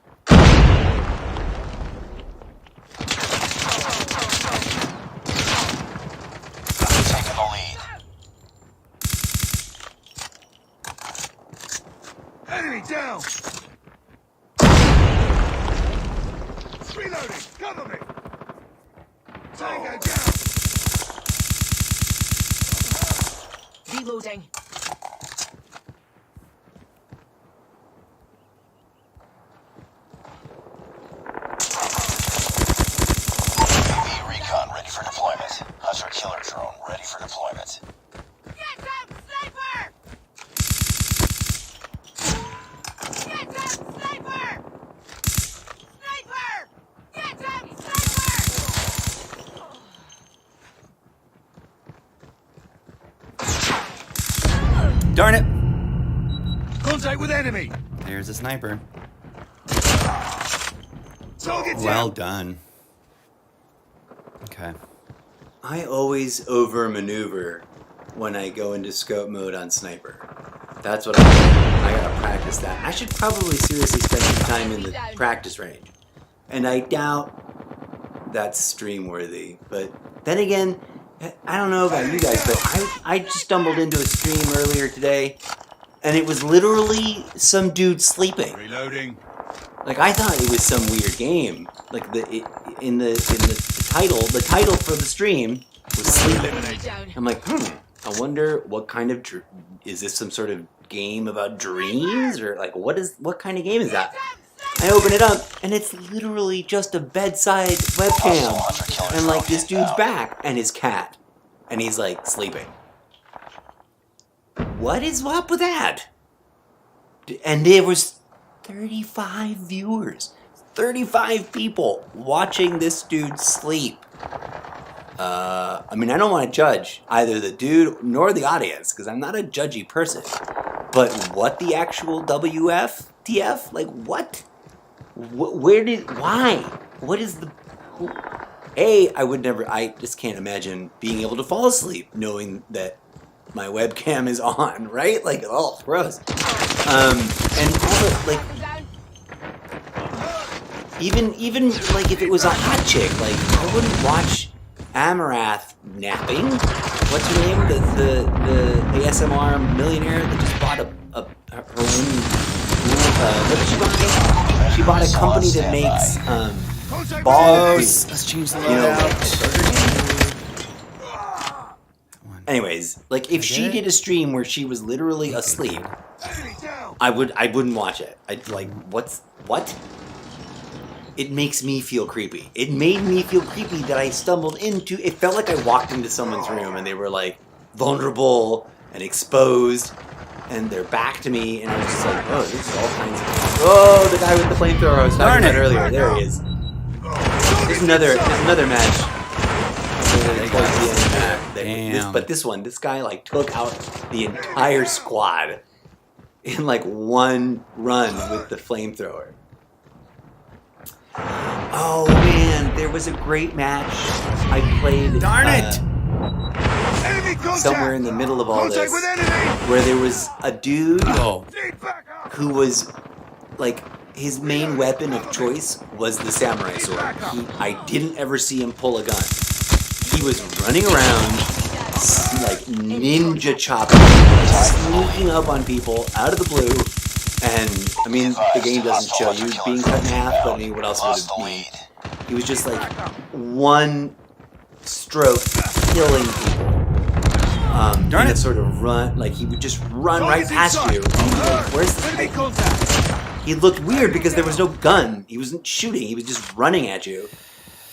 Speaker 4: Taking the lead.
Speaker 3: Enemy down. Reloading. Cover me. Tango down.
Speaker 7: Reloading.
Speaker 4: UAV recon ready for deployment. Hunter killer drone ready for deployment.
Speaker 1: Get them, sniper! Get them, sniper! Sniper! Get them, sniper!
Speaker 5: Darn it!
Speaker 3: Contact with enemy.
Speaker 5: There's a sniper.
Speaker 3: Target
Speaker 5: Well
Speaker 3: down.
Speaker 5: done. Okay.
Speaker 6: I always over-maneuver when I go into scope mode on sniper. That's what I gotta practice that. I should probably seriously spend some time in the practice range. And I doubt that's stream worthy. But then again, I don't know about you guys, but I just stumbled into a stream earlier today, and it was literally some dude sleeping.
Speaker 3: Reloading.
Speaker 6: Like, I thought it was some weird game. Like in the title for the stream was sleeping.
Speaker 7: Enemy down.
Speaker 6: I'm like, I wonder what kind of is this some sort of game about dreams, or like what kind of game is that? I open it up and it's literally just a bedside webcam and like this dude's back and his cat, and he's like sleeping. What is up with that? And there was 35 viewers, 35 people watching this dude sleep. I mean, I don't want to judge either the dude nor the audience because I'm not a judgy person. But what the actual WFTF? Like what? Why? What is the... I just can't imagine being able to fall asleep knowing that my webcam is on, right? Like, oh, it's gross. And also, like, even like if it was a hot chick, like, I wouldn't watch Amarath napping. What's her name? The ASMR millionaire that just bought her own... what did she buy? She bought a company that makes balls.
Speaker 5: Let's change the
Speaker 6: Anyways, like if she did a stream where she was literally asleep, I wouldn't watch it. I'd like, what? It makes me feel creepy. It made me feel creepy that I stumbled into. It felt like I walked into someone's room and they were like vulnerable and exposed, and they're back to me, and I was just like, oh, this is all kinds of... Oh, the guy with the flamethrower I was talking about earlier. There he is. There's another match. But this one, this guy like took out the entire squad in like one run with the flamethrower. Oh man, there was a great match I played.
Speaker 5: Darn it!
Speaker 3: Enemy contact!
Speaker 6: Somewhere in the middle of all
Speaker 3: Contact
Speaker 6: this,
Speaker 3: with enemy!
Speaker 6: where there was a dude
Speaker 3: Need backup!
Speaker 6: who was like his main weapon of choice was the samurai sword. I didn't ever see him pull a gun. He was running around like ninja chopping, sneaking up on people out of the blue. And I mean, the game doesn't show you being cut in half, but I mean, what else would it be? He was just like one stroke killing people.
Speaker 5: Darn it!
Speaker 6: Sort of run, like he would just run right past you. And you'd be like, where's this
Speaker 3: Enemy
Speaker 6: guy?
Speaker 3: contact!
Speaker 6: He looked weird because there was no gun. He wasn't shooting. He was just running at you.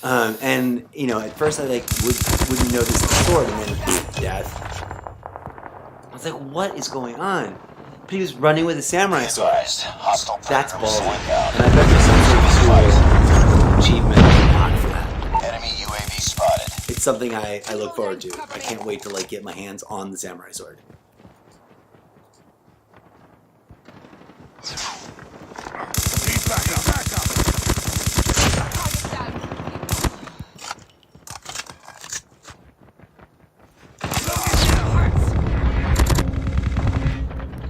Speaker 6: And you know, at first I like wouldn't notice the sword, and then death. I was like, what is going on? But he was running with a samurai sword. That's ballsy. And I bet there's some sort of cool achievement unlocked for that.
Speaker 4: Enemy UAV spotted.
Speaker 6: It's something I look forward to. I can't wait to like get my hands on the samurai sword.
Speaker 3: Need backup! Backup!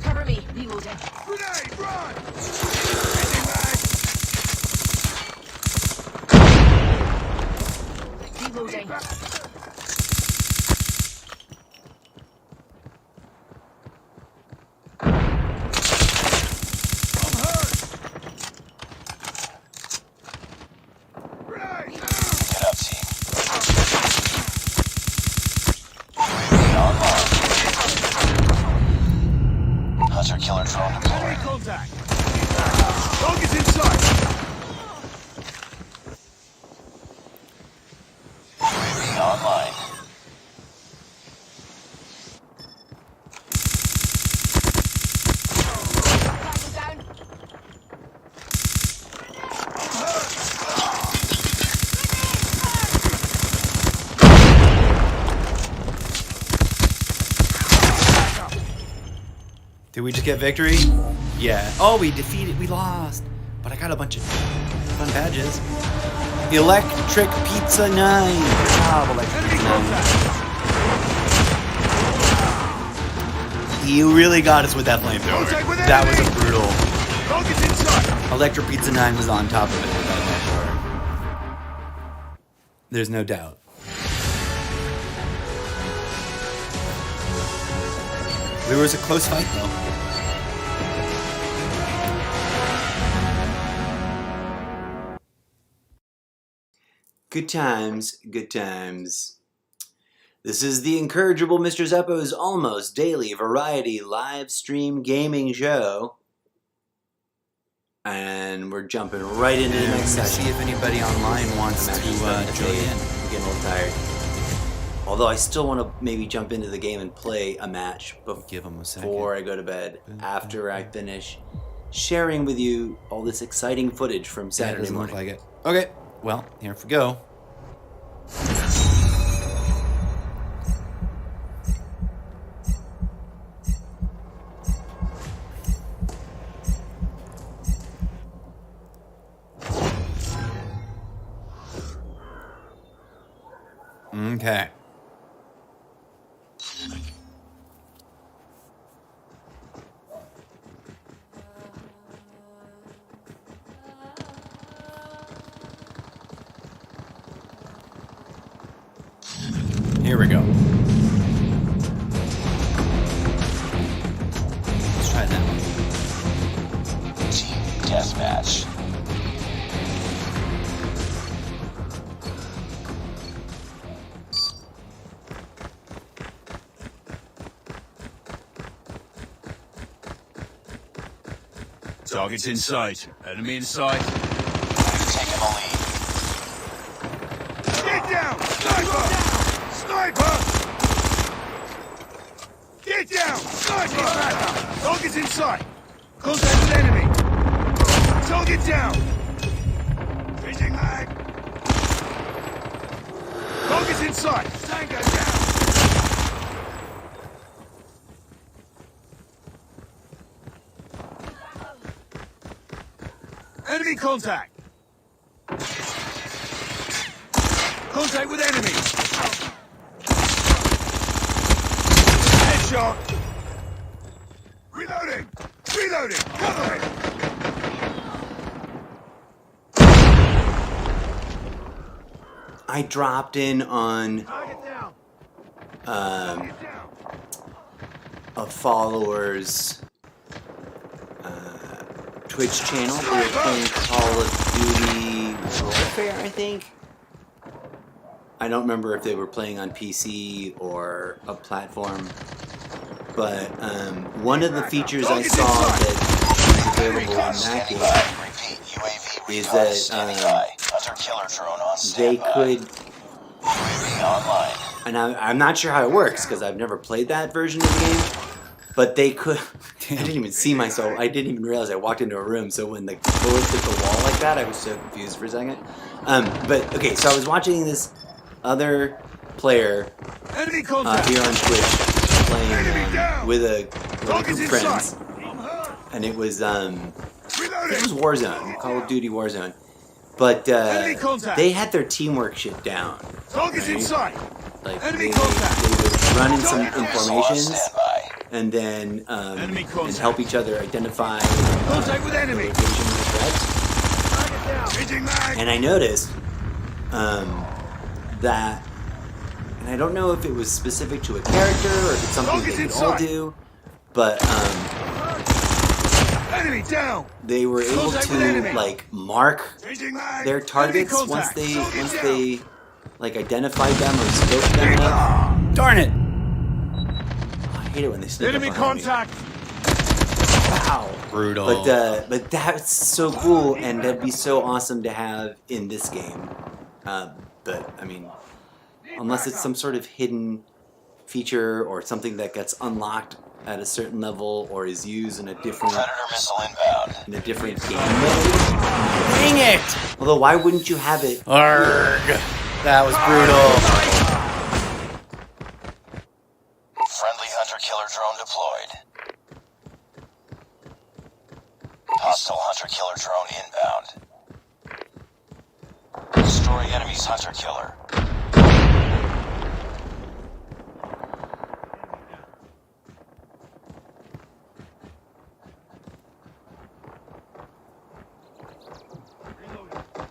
Speaker 7: Cover me. Reloading.
Speaker 3: Grenade! Run! Changing mag!
Speaker 7: Reloading.
Speaker 3: I'm hurt! Grenade!
Speaker 4: Get up, team. UAV online. Hunter killer drone
Speaker 3: Enemy
Speaker 4: deployed.
Speaker 3: contact! Target's in sight!
Speaker 4: UAV online.
Speaker 1: Down.
Speaker 5: Did we just get victory? Yeah. Oh, we lost. But I got a bunch of fun badges. Electric Pizza 9. Ah, Electric
Speaker 3: Enemy
Speaker 5: Pizza 9.
Speaker 3: contact!
Speaker 5: You really got us with that flamethrower.
Speaker 3: Contact with
Speaker 5: That was
Speaker 3: enemy.
Speaker 5: a brutal.
Speaker 3: Target's in sight!
Speaker 5: Electric Pizza 9 was on top of it with that flamethrower. There's no doubt. There was a close fight though.
Speaker 6: Good times, good times. This is the Incorrigible MrZeppo's almost daily variety live stream gaming show. And we're jumping right into the next session.
Speaker 5: See if anybody online wants to join in.
Speaker 6: I'm getting a little tired. Although I still want to maybe jump into the game and play a match
Speaker 5: Give them a second.
Speaker 6: before I go to bed, after I finish sharing with you all this exciting footage from
Speaker 5: That
Speaker 6: Saturday
Speaker 5: doesn't look
Speaker 6: morning.
Speaker 5: like it. Okay, well, here we go. Okay. Here we go. Let's try that one.
Speaker 4: Team deathmatch.
Speaker 3: Target's in sight. Enemy in sight.
Speaker 4: We've taken the lead.
Speaker 3: Get down! Sniper! Sniper! Get down! Sniper! Target's in sight. Contact with enemy. Target down. Changing mag. Target's in inside. Tango down. Enemy contact. Contact with enemy. Headshot. Reloading. Reloading. Cover it.
Speaker 6: I dropped in on a follower's Twitch channel. They were playing Call of Duty Warfare, I think. I don't remember if they were playing on PC or a platform, but one of the features I saw that is available in that game is that they could, and I'm not sure how it works because I've never played that version of the game, but they could, I didn't even see myself, I didn't even realize I walked into a room, so when the bullets hit the wall like that, I was so confused for a second. But, okay, so I was watching this other player here on Twitch playing with a group of friends, and it was Warzone, Call of Duty Warzone, but they had their teamwork shit down. Right? Like they would run in some formations and then and help each other identify locations of threats. And I noticed that, and I don't know if it was specific to a character or if it's something they could all do, but they were able to like mark their targets once they like identified them or scoped them enough.
Speaker 5: Darn it!
Speaker 6: I hate it when they sneak
Speaker 3: Enemy
Speaker 6: up behind
Speaker 3: contact.
Speaker 6: me. Wow.
Speaker 5: Brutal.
Speaker 6: But that's so cool, and that'd be so awesome to have in this game. But I mean, unless it's some sort of hidden feature or something that gets unlocked at a certain level or is used in a different game mode.
Speaker 5: Dang it!
Speaker 6: Although, why wouldn't you have it?
Speaker 5: Arrgh. That was brutal.
Speaker 4: Friendly hunter-killer drone deployed. Hostile hunter-killer drone inbound. Destroy enemy's hunter-killer.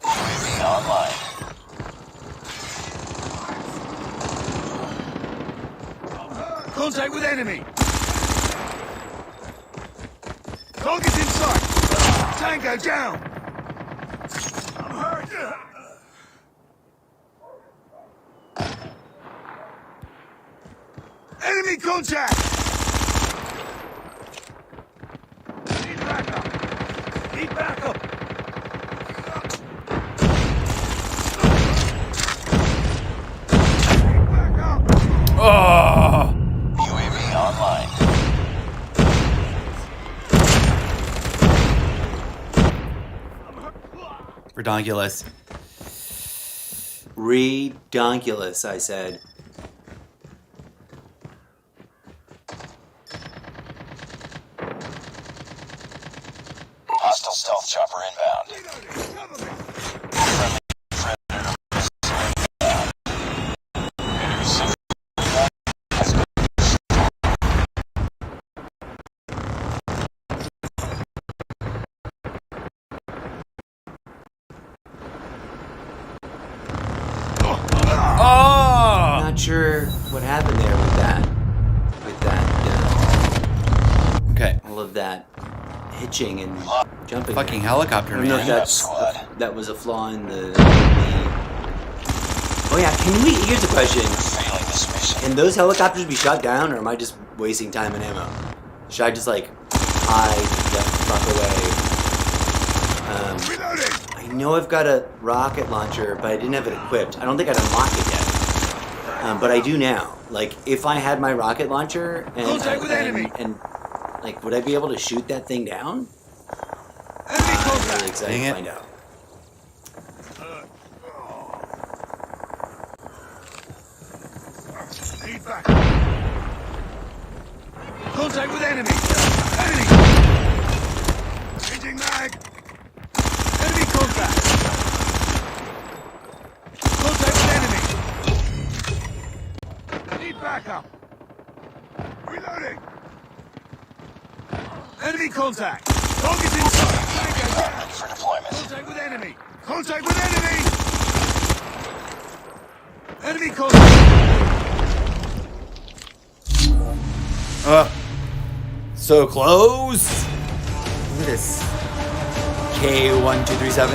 Speaker 4: UAV online.
Speaker 3: Contact with enemy. Target's in sight. Tango down. I'm hurt. Enemy contact. Need backup. Need backup.
Speaker 5: Oh!
Speaker 4: UAV online.
Speaker 5: Redonkulous.
Speaker 6: Redonkulous, I said.
Speaker 4: Hostile stealth chopper inbound.
Speaker 6: Not sure what happened there with that.
Speaker 5: Okay.
Speaker 6: All of that hitching and jumping.
Speaker 5: Fucking helicopter,
Speaker 6: I don't know
Speaker 5: man.
Speaker 6: if that was a flaw in the. Oh yeah, here's a question.
Speaker 4: Failing this mission.
Speaker 6: Can those helicopters be shot down, or am I just wasting time and ammo? Should I just like hide the fuck away? I know I've got a rocket launcher, but I didn't have it equipped. I don't think I'd unlocked it yet. But I do now. Like, if I had my rocket launcher and like, would I be able to shoot that thing down? I'm really excited to find out.
Speaker 3: Need back. Contact with enemy. Enemy. Changing mag. Enemy contact. Contact with enemy. Need backup. Reloading. Enemy contact. Target inside.
Speaker 4: Ready for deployment.
Speaker 3: Contact with enemy. Contact with enemy. Enemy contact.
Speaker 5: So close. Look at this. K1237.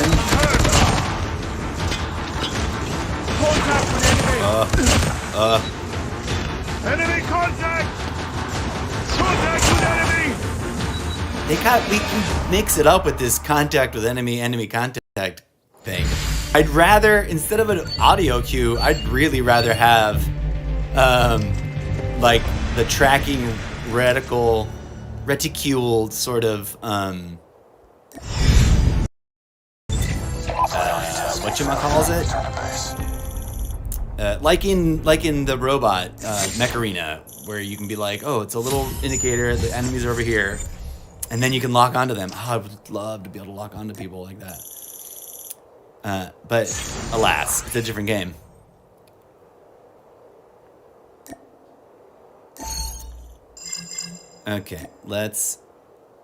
Speaker 3: Contact with enemy. Enemy contact. Contact with enemy.
Speaker 5: We can mix it up with this contact with enemy contact thing. I'd rather, instead of an audio cue, I'd really rather have like the tracking reticule sort of whatchamacalls it? Like in the robot Mech Arena, where you can be like, oh, it's a little indicator, the enemies are over here, and then you can lock onto them. Oh, I would love to be able to lock onto people like that. But alas, it's a different game. Okay, let's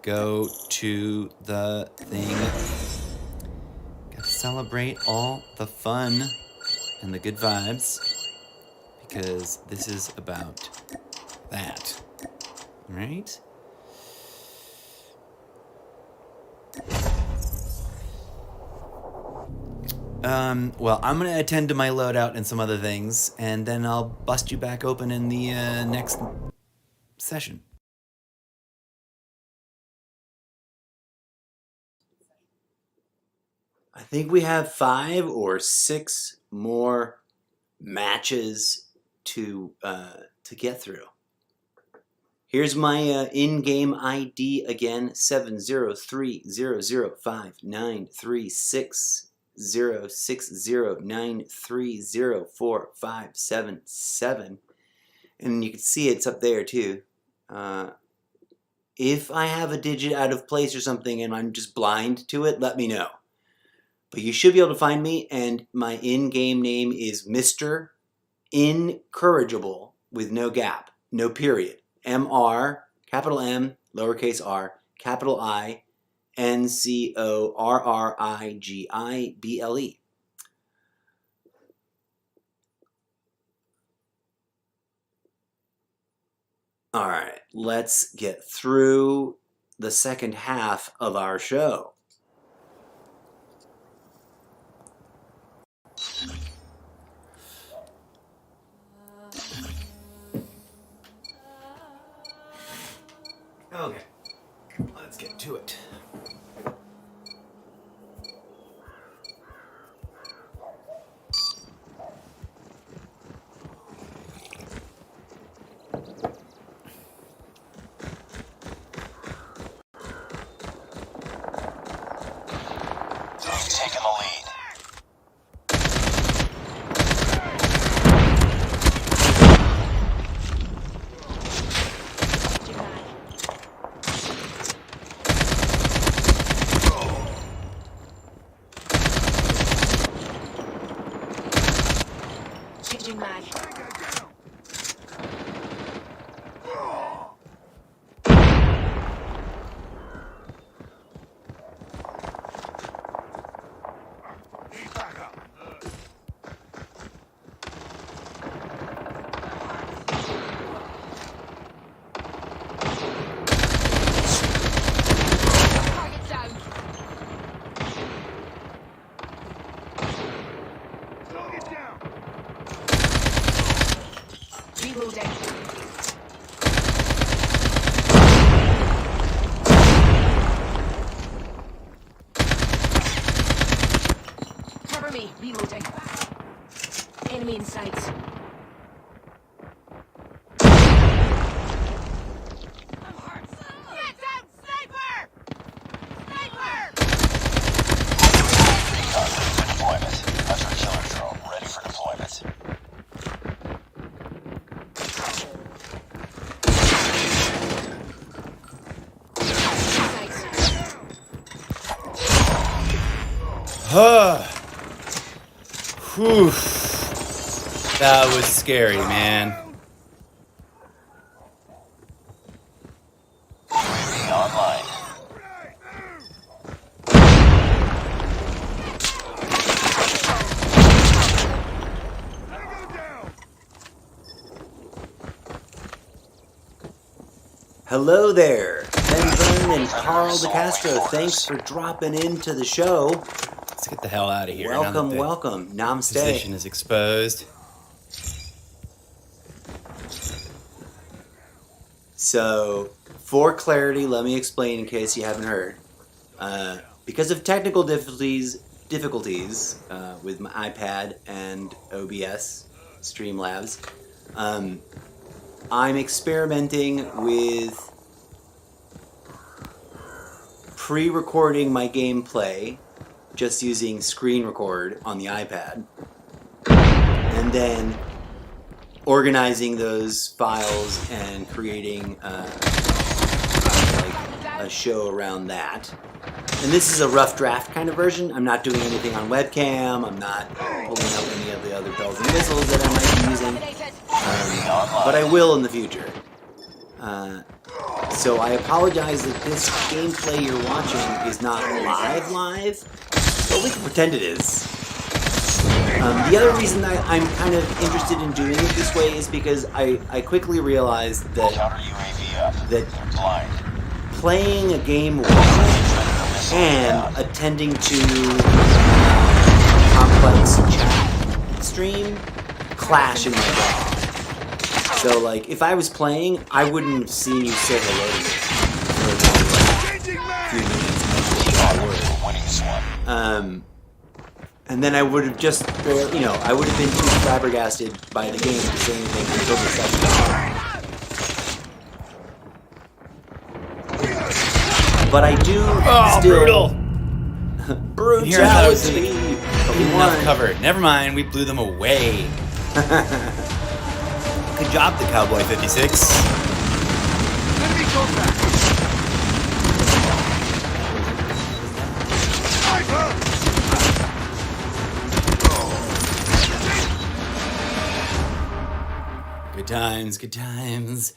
Speaker 5: go to the thing. Gotta celebrate all the fun and the good vibes, because this is about that, right? Well, I'm gonna attend to my loadout and some other things, and then I'll bust you back open in the next session.
Speaker 6: I think we have 5 or 6 more matches to get through. Here's my in-game ID again: 7030059360609304577, and you can see it's up there too. If I have a digit out of place or something and I'm just blind to it, let me know. But you should be able to find me, and my in-game name is Mr. Incorrigible, with no gap, no period. MR, capital M, lowercase r, capital I, NCORRIGIBLE. All right, let's get through the second half of our show.
Speaker 5: Okay, let's get to it.
Speaker 4: You've taken the lead.
Speaker 7: Changing mag.
Speaker 3: Need backup.
Speaker 1: Target down.
Speaker 3: Target down.
Speaker 7: Reloading. Cover me. Reloading. Enemy in sight.
Speaker 1: I'm hurt. Get down, sniper! Sniper!
Speaker 4: Recon ready for deployment. Hunter killer drone ready for deployment.
Speaker 5: Whew. That was scary, man.
Speaker 4: UAV online.
Speaker 6: Hello there, Ben Vern and Carl DeCastro. Thanks for dropping into the show.
Speaker 5: Let's get the hell out of here. now that
Speaker 6: Welcome,
Speaker 5: the
Speaker 6: welcome. Namaste.
Speaker 5: Position is exposed.
Speaker 6: So, for clarity, let me explain in case you haven't heard. Because of technical difficulties with my iPad and OBS, Streamlabs, I'm experimenting with pre-recording my gameplay just using screen record on the iPad, and then organizing those files and creating like a show around that. And this is a rough draft kind of version. I'm not doing anything on webcam. I'm not pulling up any of the other bells and whistles that I might be using. But I will in the future. So I apologize that this gameplay you're watching is not live, but we can pretend it is. The other reason I'm kind of interested in doing it this way is because I quickly realized that playing a game well and attending to complex chat stream clash in my job. So, like, if I was playing, I wouldn't have seen you say hello to me for a few minutes. And then I would have just, you know, I would have been too flabbergasted by the game to say anything until the session. But I do still... Brutal!
Speaker 5: Here I thought I was going to get enough cover. Never mind, we blew them away. Good job, the Cowboy 56.
Speaker 3: Enemy contact!
Speaker 5: Good times, good times.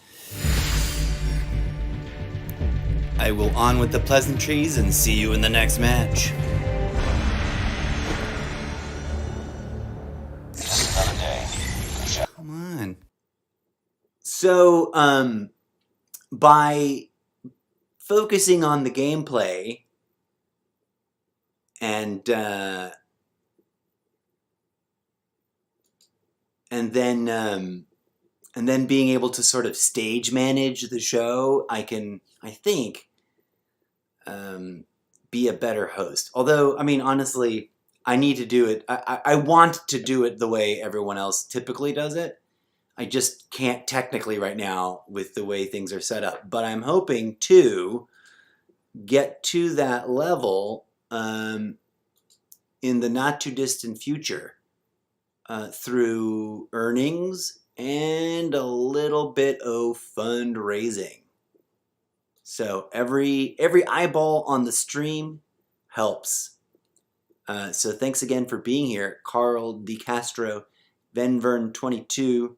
Speaker 5: I will on with the pleasantries and see you in the next match. Come on.
Speaker 6: So, by focusing on the gameplay and then being able to sort of stage manage the show, I can, I think, be a better host. Although, I mean, honestly, I need to do it. I want to do it the way everyone else typically does it. I just can't technically right now with the way things are set up. But I'm hoping to get to that level in the not too distant future through earnings and a little bit of fundraising. So every eyeball on the stream helps. So thanks again for being here, Carl DeCastro, Venvern22,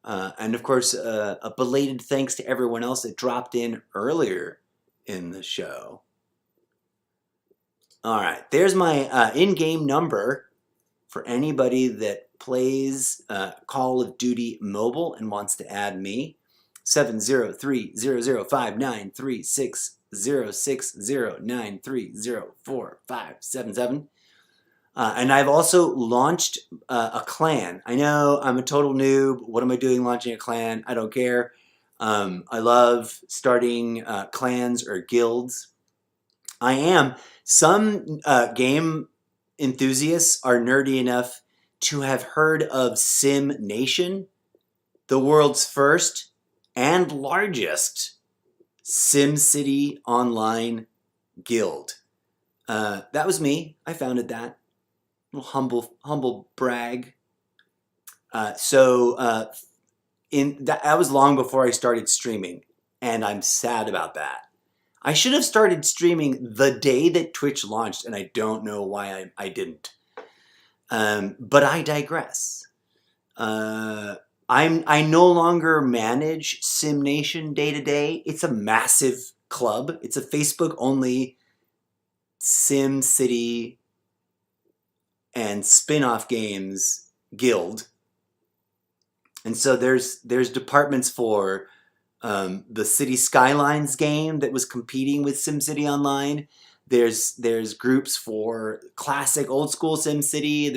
Speaker 6: and of course a belated thanks to everyone else that dropped in earlier in the show. All right, there's my in-game number for anybody that plays Call of Duty Mobile and wants to add me. 703-005-936-060-930-4577. And I've also launched a clan. I know I'm a total noob. What am I doing launching a clan? I don't care. I love starting clans or guilds. I am. Some game enthusiasts are nerdy enough to have heard of Sim Nation, the world's first and largest SimCity online guild. That was me. I founded that. A little humble brag. That was long before I started streaming, and I'm sad about that. I should have started streaming the day that Twitch launched, and I don't know why I didn't. But I digress. I no longer manage SimNation day to day. It's a massive club. It's a Facebook only Sim City and spin-off games guild. And so there's departments for the City Skylines game that was competing with SimCity Online. There's groups for classic old school SimCity.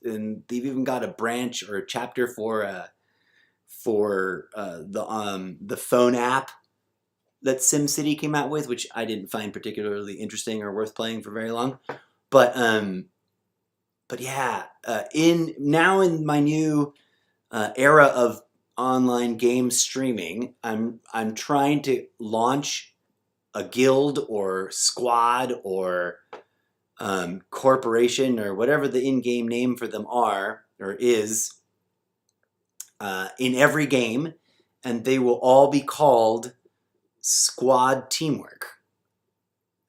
Speaker 6: And they've even got a branch or a chapter for the phone app that SimCity came out with, which I didn't find particularly interesting or worth playing for very long. But yeah, in my new era of online game streaming, I'm trying to launch a guild or squad or corporation or whatever the in-game name for them are or is in every game, and they will all be called Squad Teamwork.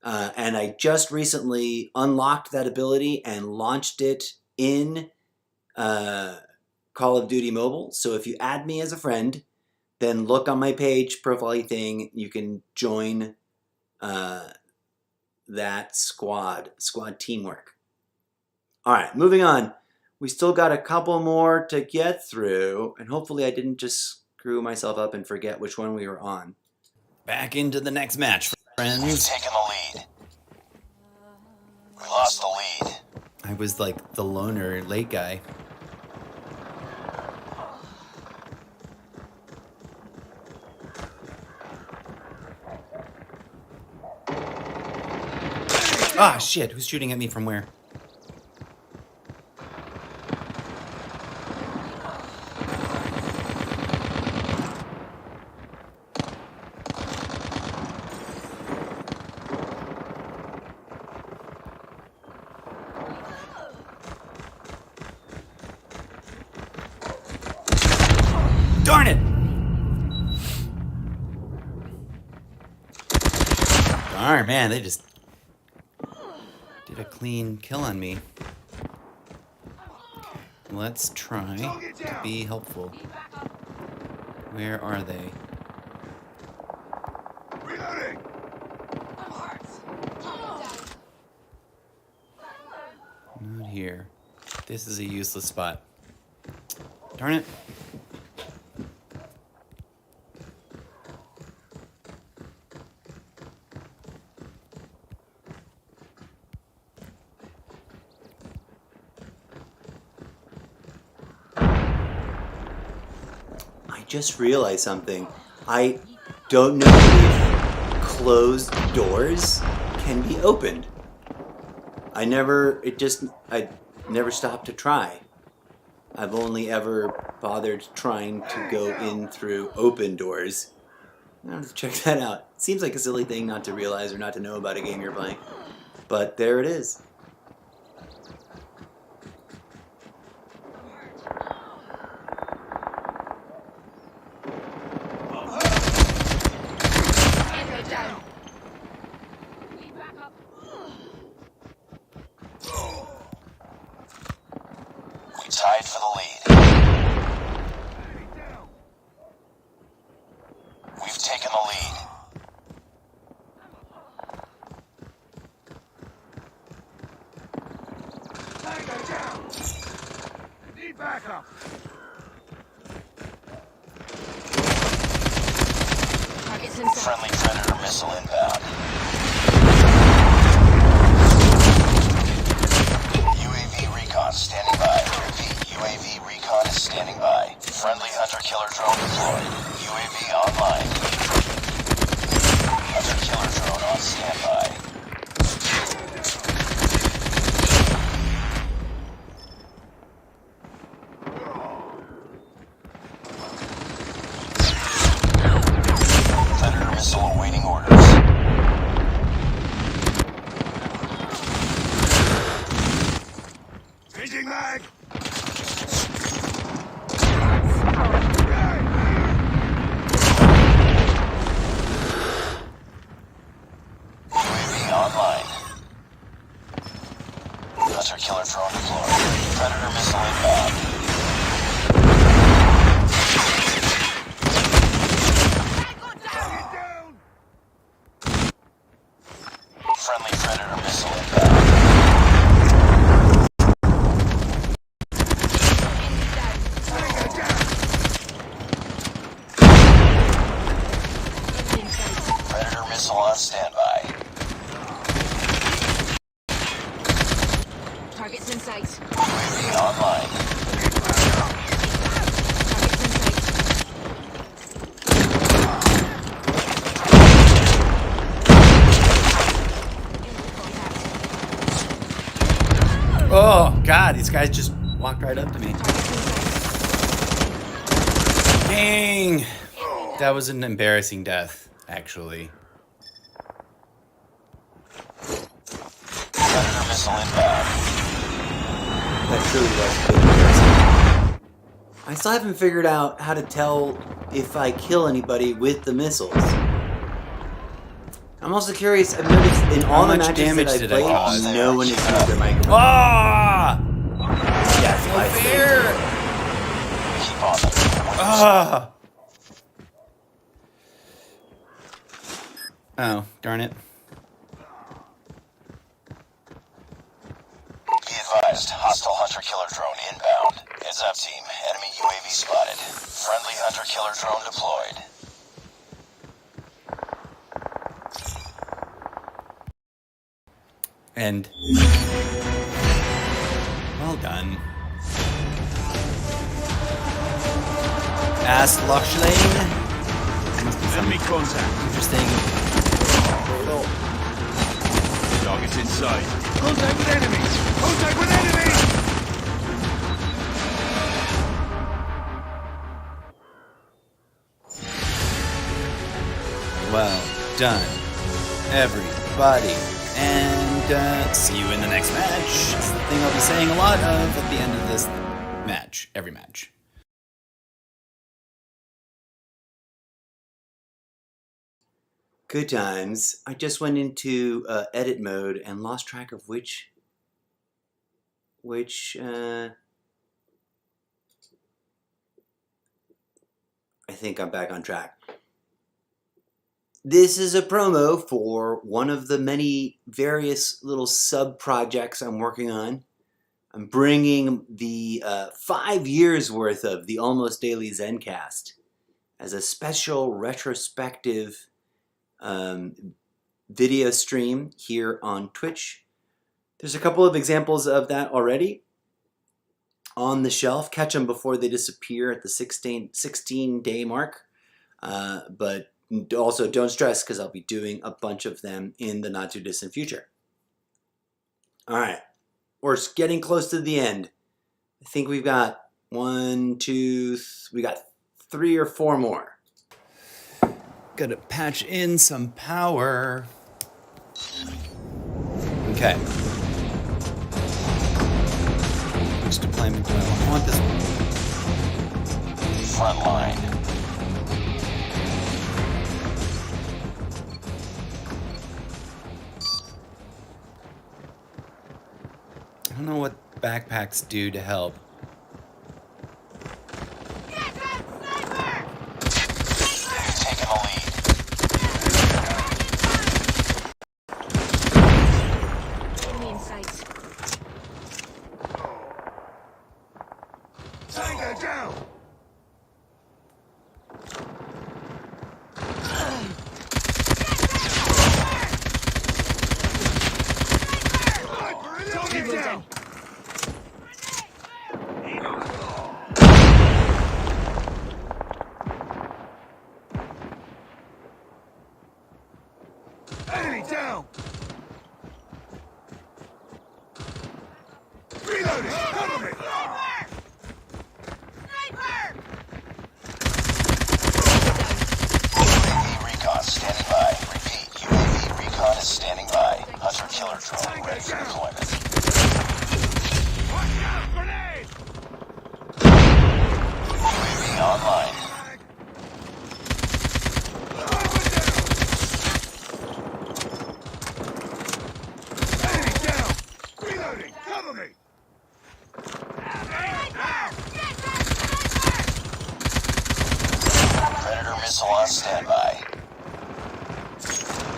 Speaker 6: And I just recently unlocked that ability and launched it in Call of Duty Mobile. So if you add me as a friend, then look on my page, profile thing, you can join that squad teamwork. All right, moving on. We still got a couple more to get through, and hopefully I didn't just screw myself up and forget which one we were on.
Speaker 5: Back into the next match, friends.
Speaker 4: We've taken the lead. We lost the lead.
Speaker 5: I was like the loner late guy. Ah, shit. Who's shooting at me from where? Darn it! Darn, man, they just did a clean kill on me. Let's try to be helpful. Where are they?
Speaker 3: Reloading!
Speaker 5: Not here. This is a useless spot. Darn it.
Speaker 6: Just realized something. I don't know if closed doors can be opened. I never stopped to try. I've only ever bothered trying to go in through open doors. I'll have to check that out. It seems like a silly thing not to realize or not to know about a game you're playing. But there it is.
Speaker 4: Tied for the lead. We've taken the lead.
Speaker 3: Tango down! Need backup!
Speaker 7: Targets inside.
Speaker 4: Friendly Predator missile inbound. UAV recon standing by. UAV recon is standing by. Friendly hunter-killer drone deployed. UAV online. Hunter-killer drone on standby. Predator missile awaiting orders.
Speaker 3: Changing mag! UAV online. Hunter-killer drone deployed.
Speaker 4: Predator missile inbound. Friendly Predator missile inbound. Predator missile on standby.
Speaker 7: Targets in sight.
Speaker 4: UAV online.
Speaker 5: Oh, God, these guys just walked right up to me. Dang. That was an embarrassing death, actually.
Speaker 4: Predator missile inbound.
Speaker 6: That truly was a bit embarrassing. I still haven't figured out how to tell if I kill anybody with the missiles. I'm also curious, I've noticed in all the
Speaker 5: much
Speaker 6: matches
Speaker 5: damage
Speaker 6: that I've
Speaker 5: did I
Speaker 6: played,
Speaker 5: cause?
Speaker 6: no one has used their microphone.
Speaker 5: Ah!
Speaker 6: Yes, I
Speaker 5: Fair!
Speaker 4: Keep on them.
Speaker 5: Ah! Oh, darn it.
Speaker 4: Be advised, hostile hunter-killer drone inbound. Heads up, team. Enemy UAV spotted. Friendly hunter-killer drone deployed.
Speaker 5: And well done. Ass Lochlane. Must be
Speaker 3: Enemy
Speaker 5: something
Speaker 3: contact.
Speaker 5: interesting.
Speaker 3: Target's inside. Contact with enemy! Contact with enemy!
Speaker 5: Well done, everybody. And see you in the next match. It's the thing I'll be saying a lot of at the end of this match. Every match.
Speaker 6: Good times. I just went into edit mode and lost track of which I think I'm back on track. This is a promo for one of the many various little sub-projects I'm working on. I'm bringing the 5 years worth of the Almost Daily Zencast as a special retrospective video stream here on Twitch. There's a couple of examples of that already on the shelf. Catch them before they disappear at the 16-day mark. But also don't stress, because I'll be doing a bunch of them in the not too distant future. All right, we're getting close to the end. I think we've got we got 3 or 4 more.
Speaker 5: Gotta patch in some power. Okay. Which deployment do I want? I want this one.
Speaker 4: Front line.
Speaker 5: I don't know what backpacks do to help.
Speaker 1: Get that sniper!
Speaker 4: Enemy taking the lead.
Speaker 7: Enemy in sight.
Speaker 3: Tango down! Target down! Enemy down! Reloading! Cover me!
Speaker 1: Sniper!
Speaker 4: missile on standby.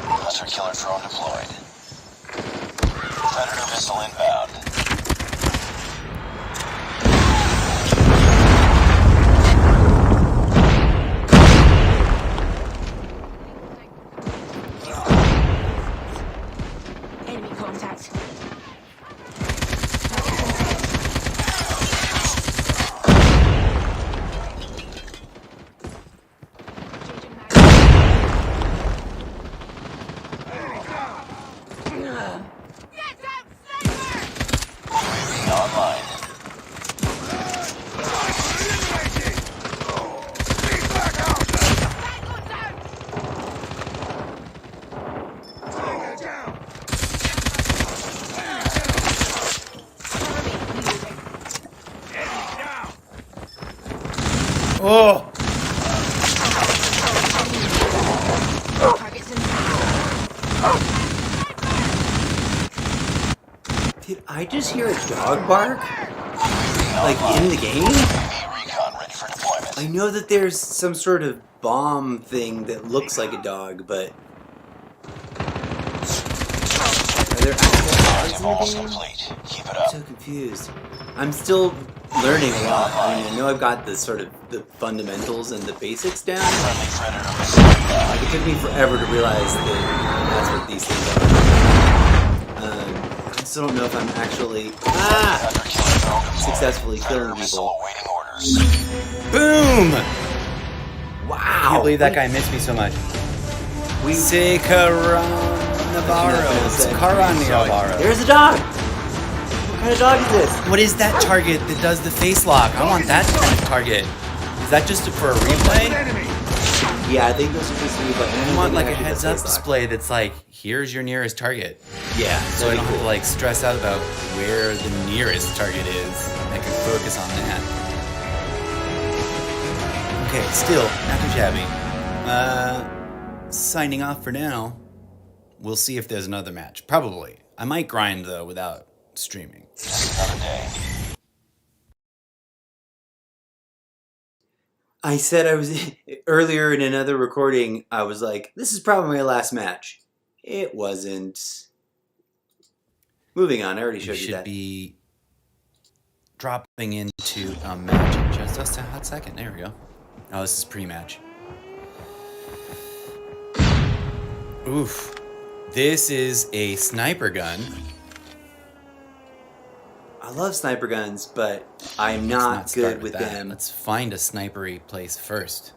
Speaker 4: Hunter-killer drone deployed. Predator missile inbound.
Speaker 7: Enemy contact.
Speaker 4: UAV online.
Speaker 5: Oh!
Speaker 7: Targets inside.
Speaker 6: Did I just hear a dog bark? Like in the game?
Speaker 4: UAV recon ready for deployment.
Speaker 6: I know that there's some sort of bomb thing that looks like a dog, but are there actual dogs in the
Speaker 4: Almost
Speaker 6: game?
Speaker 4: complete. Keep it
Speaker 6: I'm
Speaker 4: up.
Speaker 6: so confused. I'm still learning a lot. I mean, I know I've got the sort of the fundamentals and the basics down.
Speaker 4: Friendly Predator missile inbound.
Speaker 6: Like, it took me forever to realize that that's what these things are. I still don't know if I'm actually
Speaker 4: Hunter-killer drone deployed.
Speaker 6: successfully
Speaker 4: Predator
Speaker 6: killing
Speaker 4: missile
Speaker 6: people.
Speaker 4: awaiting orders.
Speaker 5: Boom!
Speaker 6: Wow!
Speaker 5: I can't believe that guy missed me so much. Say Navarro.
Speaker 6: There's a dog! What kind of dog is this?
Speaker 5: What is that target that does the face lock? I want that kind of target. Is that just for a replay?
Speaker 3: Enemy.
Speaker 6: Yeah, I think those are just like
Speaker 5: I want like a heads-up display that's like, here's your nearest target.
Speaker 6: Yeah,
Speaker 5: So I don't have to like stress out about where the nearest target is. I can focus on that. Okay, still, not too shabby. Signing off for now. We'll see if there's another match. Probably. I might grind though without streaming.
Speaker 4: Just another day.
Speaker 6: I said I was earlier in another recording. I was like, "This is probably my last match." It wasn't. Moving on. I already
Speaker 5: We
Speaker 6: showed you
Speaker 5: should
Speaker 6: that.
Speaker 5: be dropping into a match in just a hot second. There we go. Oh, this is pre-match. Oof. This is a sniper gun.
Speaker 6: I love sniper guns, but I'm
Speaker 5: Let's
Speaker 6: not
Speaker 5: start
Speaker 6: good with
Speaker 5: that.
Speaker 6: them.
Speaker 5: Let's find a snipery place first.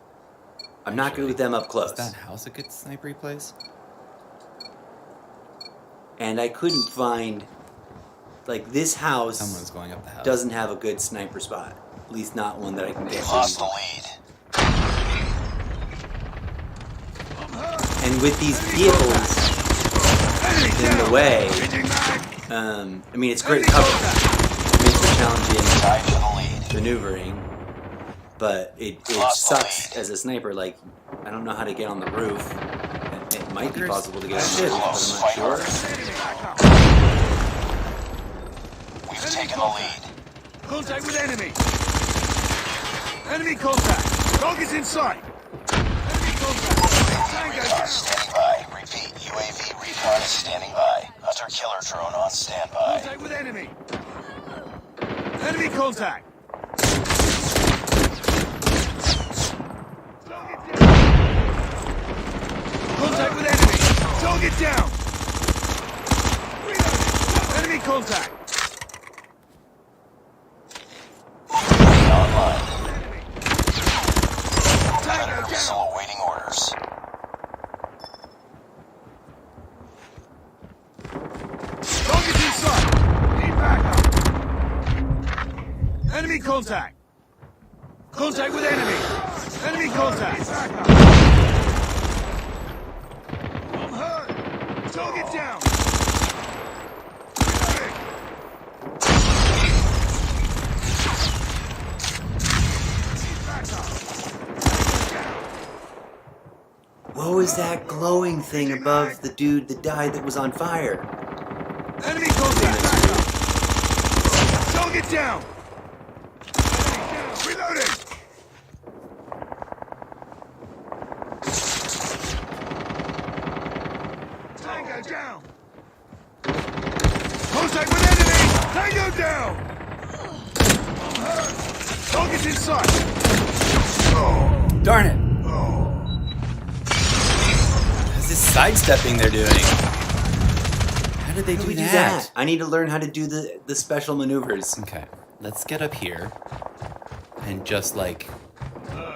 Speaker 6: I'm not good with them up
Speaker 5: Is
Speaker 6: close.
Speaker 5: that house a good snipery place?
Speaker 6: And I couldn't find, like, this house
Speaker 5: Someone's going up the house.
Speaker 6: doesn't have a good sniper spot. At least not one that I can get
Speaker 4: Lost the
Speaker 6: to.
Speaker 4: lead.
Speaker 6: And with these vehicles in the way, I mean, it's great cover. It makes for challenging
Speaker 4: Tied for the lead.
Speaker 6: maneuvering, but it
Speaker 4: Lost the
Speaker 6: sucks
Speaker 4: lead.
Speaker 6: as a sniper. Like, I don't know how to get on the roof. It might be possible to get on the
Speaker 5: Shit.
Speaker 6: roof,
Speaker 4: Close
Speaker 6: but I'm
Speaker 4: fight
Speaker 6: not
Speaker 4: orders.
Speaker 6: sure.
Speaker 4: We've taken the lead.
Speaker 3: Contact with enemy. Enemy contact. Dog is in sight. Enemy contact. Tango
Speaker 4: Recon
Speaker 3: down.
Speaker 4: standing by. Repeat, UAV recon is standing by. Hunter-killer drone on standby.
Speaker 3: Contact with enemy. Enemy contact. Contact with enemy. Target down. Enemy contact.
Speaker 4: UAV online.
Speaker 3: Tango
Speaker 4: Predator
Speaker 3: down.
Speaker 4: missile awaiting orders.
Speaker 3: Target in sight. Need backup. Enemy contact. Contact with enemy. Enemy contact. I'm hurt. Target down.
Speaker 6: What was that glowing thing above the dude that died that was on fire?
Speaker 3: Enemy contact. Backup. Target down. Reloading. Tango down! Contact with enemy! Tango down! I'm hurt! Target's in sight!
Speaker 5: Darn it! How's this sidestepping they're doing? How did they do that?
Speaker 6: I need to learn how to do the special maneuvers.
Speaker 5: Okay, let's get up here and just like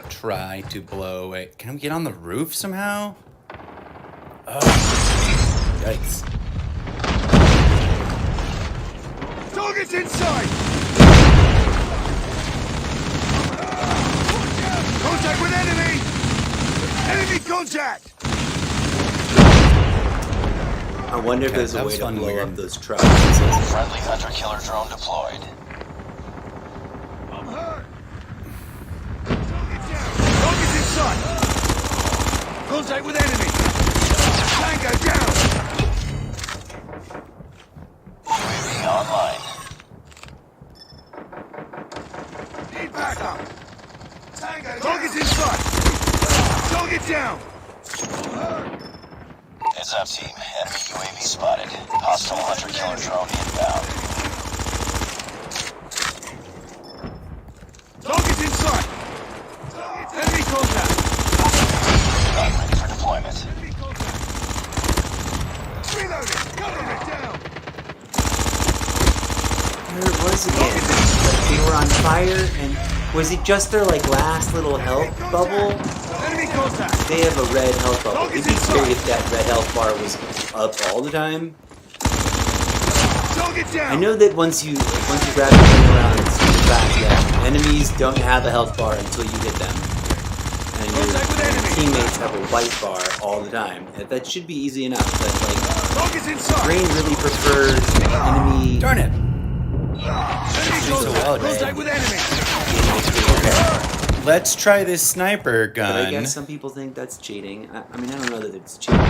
Speaker 5: try to blow away. Can we get on the roof somehow? Oh, yikes.
Speaker 3: Target's in sight! Contact with enemy! Enemy contact!
Speaker 6: I wonder if there's a
Speaker 5: that
Speaker 6: way
Speaker 5: was
Speaker 6: to
Speaker 5: fun,
Speaker 6: blow
Speaker 5: weird.
Speaker 6: up those trucks.
Speaker 4: Friendly hunter-killer drone deployed.
Speaker 3: I'm hurt! Target down! Target's in sight! Contact with enemy! Tango down!
Speaker 4: UAV online.
Speaker 3: Need backup! Tango target's in sight! Target down! I'm hurt!
Speaker 4: Heads up, team. Enemy UAV spotted. Hostile hunter-killer drone inbound.
Speaker 3: Target's in sight! Enemy contact!
Speaker 4: Not ready for deployment.
Speaker 3: Enemy contact! Reloading! Cover it down!
Speaker 6: There it was again. They were on fire, and was it just their like last little health bubble?
Speaker 3: Enemy contact!
Speaker 6: They have a red health bubble. It'd be scary if that red health bar was up all the time.
Speaker 3: Target down!
Speaker 6: I know that once you grab the thing around and swing it back, yeah, enemies don't have a health bar until you hit them. And your teammates have a white bar all the time. That should be easy enough, but like,
Speaker 3: Target's in sight!
Speaker 6: Brain really prefers enemy.
Speaker 5: Darn it!
Speaker 3: Enemy
Speaker 5: so well,
Speaker 3: contact!
Speaker 5: Ray.
Speaker 3: Contact with enemy!
Speaker 5: Let's try this sniper
Speaker 6: But I
Speaker 5: gun.
Speaker 6: guess some people think that's cheating. I mean, I don't know that it's cheating.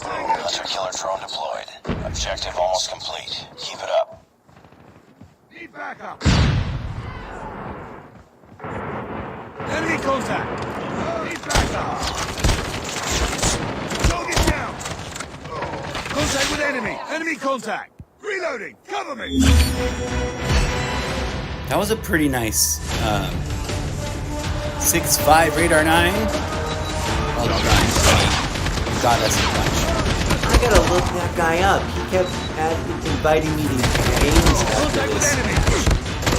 Speaker 4: Hunter-killer drone deployed. Objective almost complete. Keep it up.
Speaker 3: Need backup! Enemy contact! Need backup! Target down! Contact with enemy! Enemy contact! Reloading! Cover me!
Speaker 5: That was a pretty nice 6.5 radar 9. Well done, buddy. You got us a bunch.
Speaker 6: I gotta look that guy up. He kept inviting me to games after
Speaker 3: Contact with
Speaker 6: this.
Speaker 3: enemy!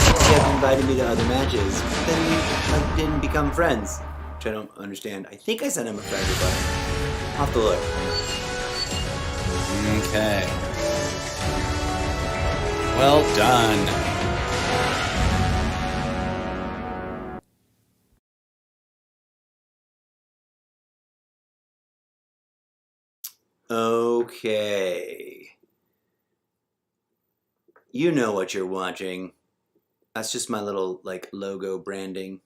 Speaker 6: He kept inviting me to other matches. But then we like didn't become friends, which I don't understand. I think I sent him a friend request. I'll have to look.
Speaker 5: Okay. Well done.
Speaker 6: Okay. You know what you're watching. That's just my little like logo branding.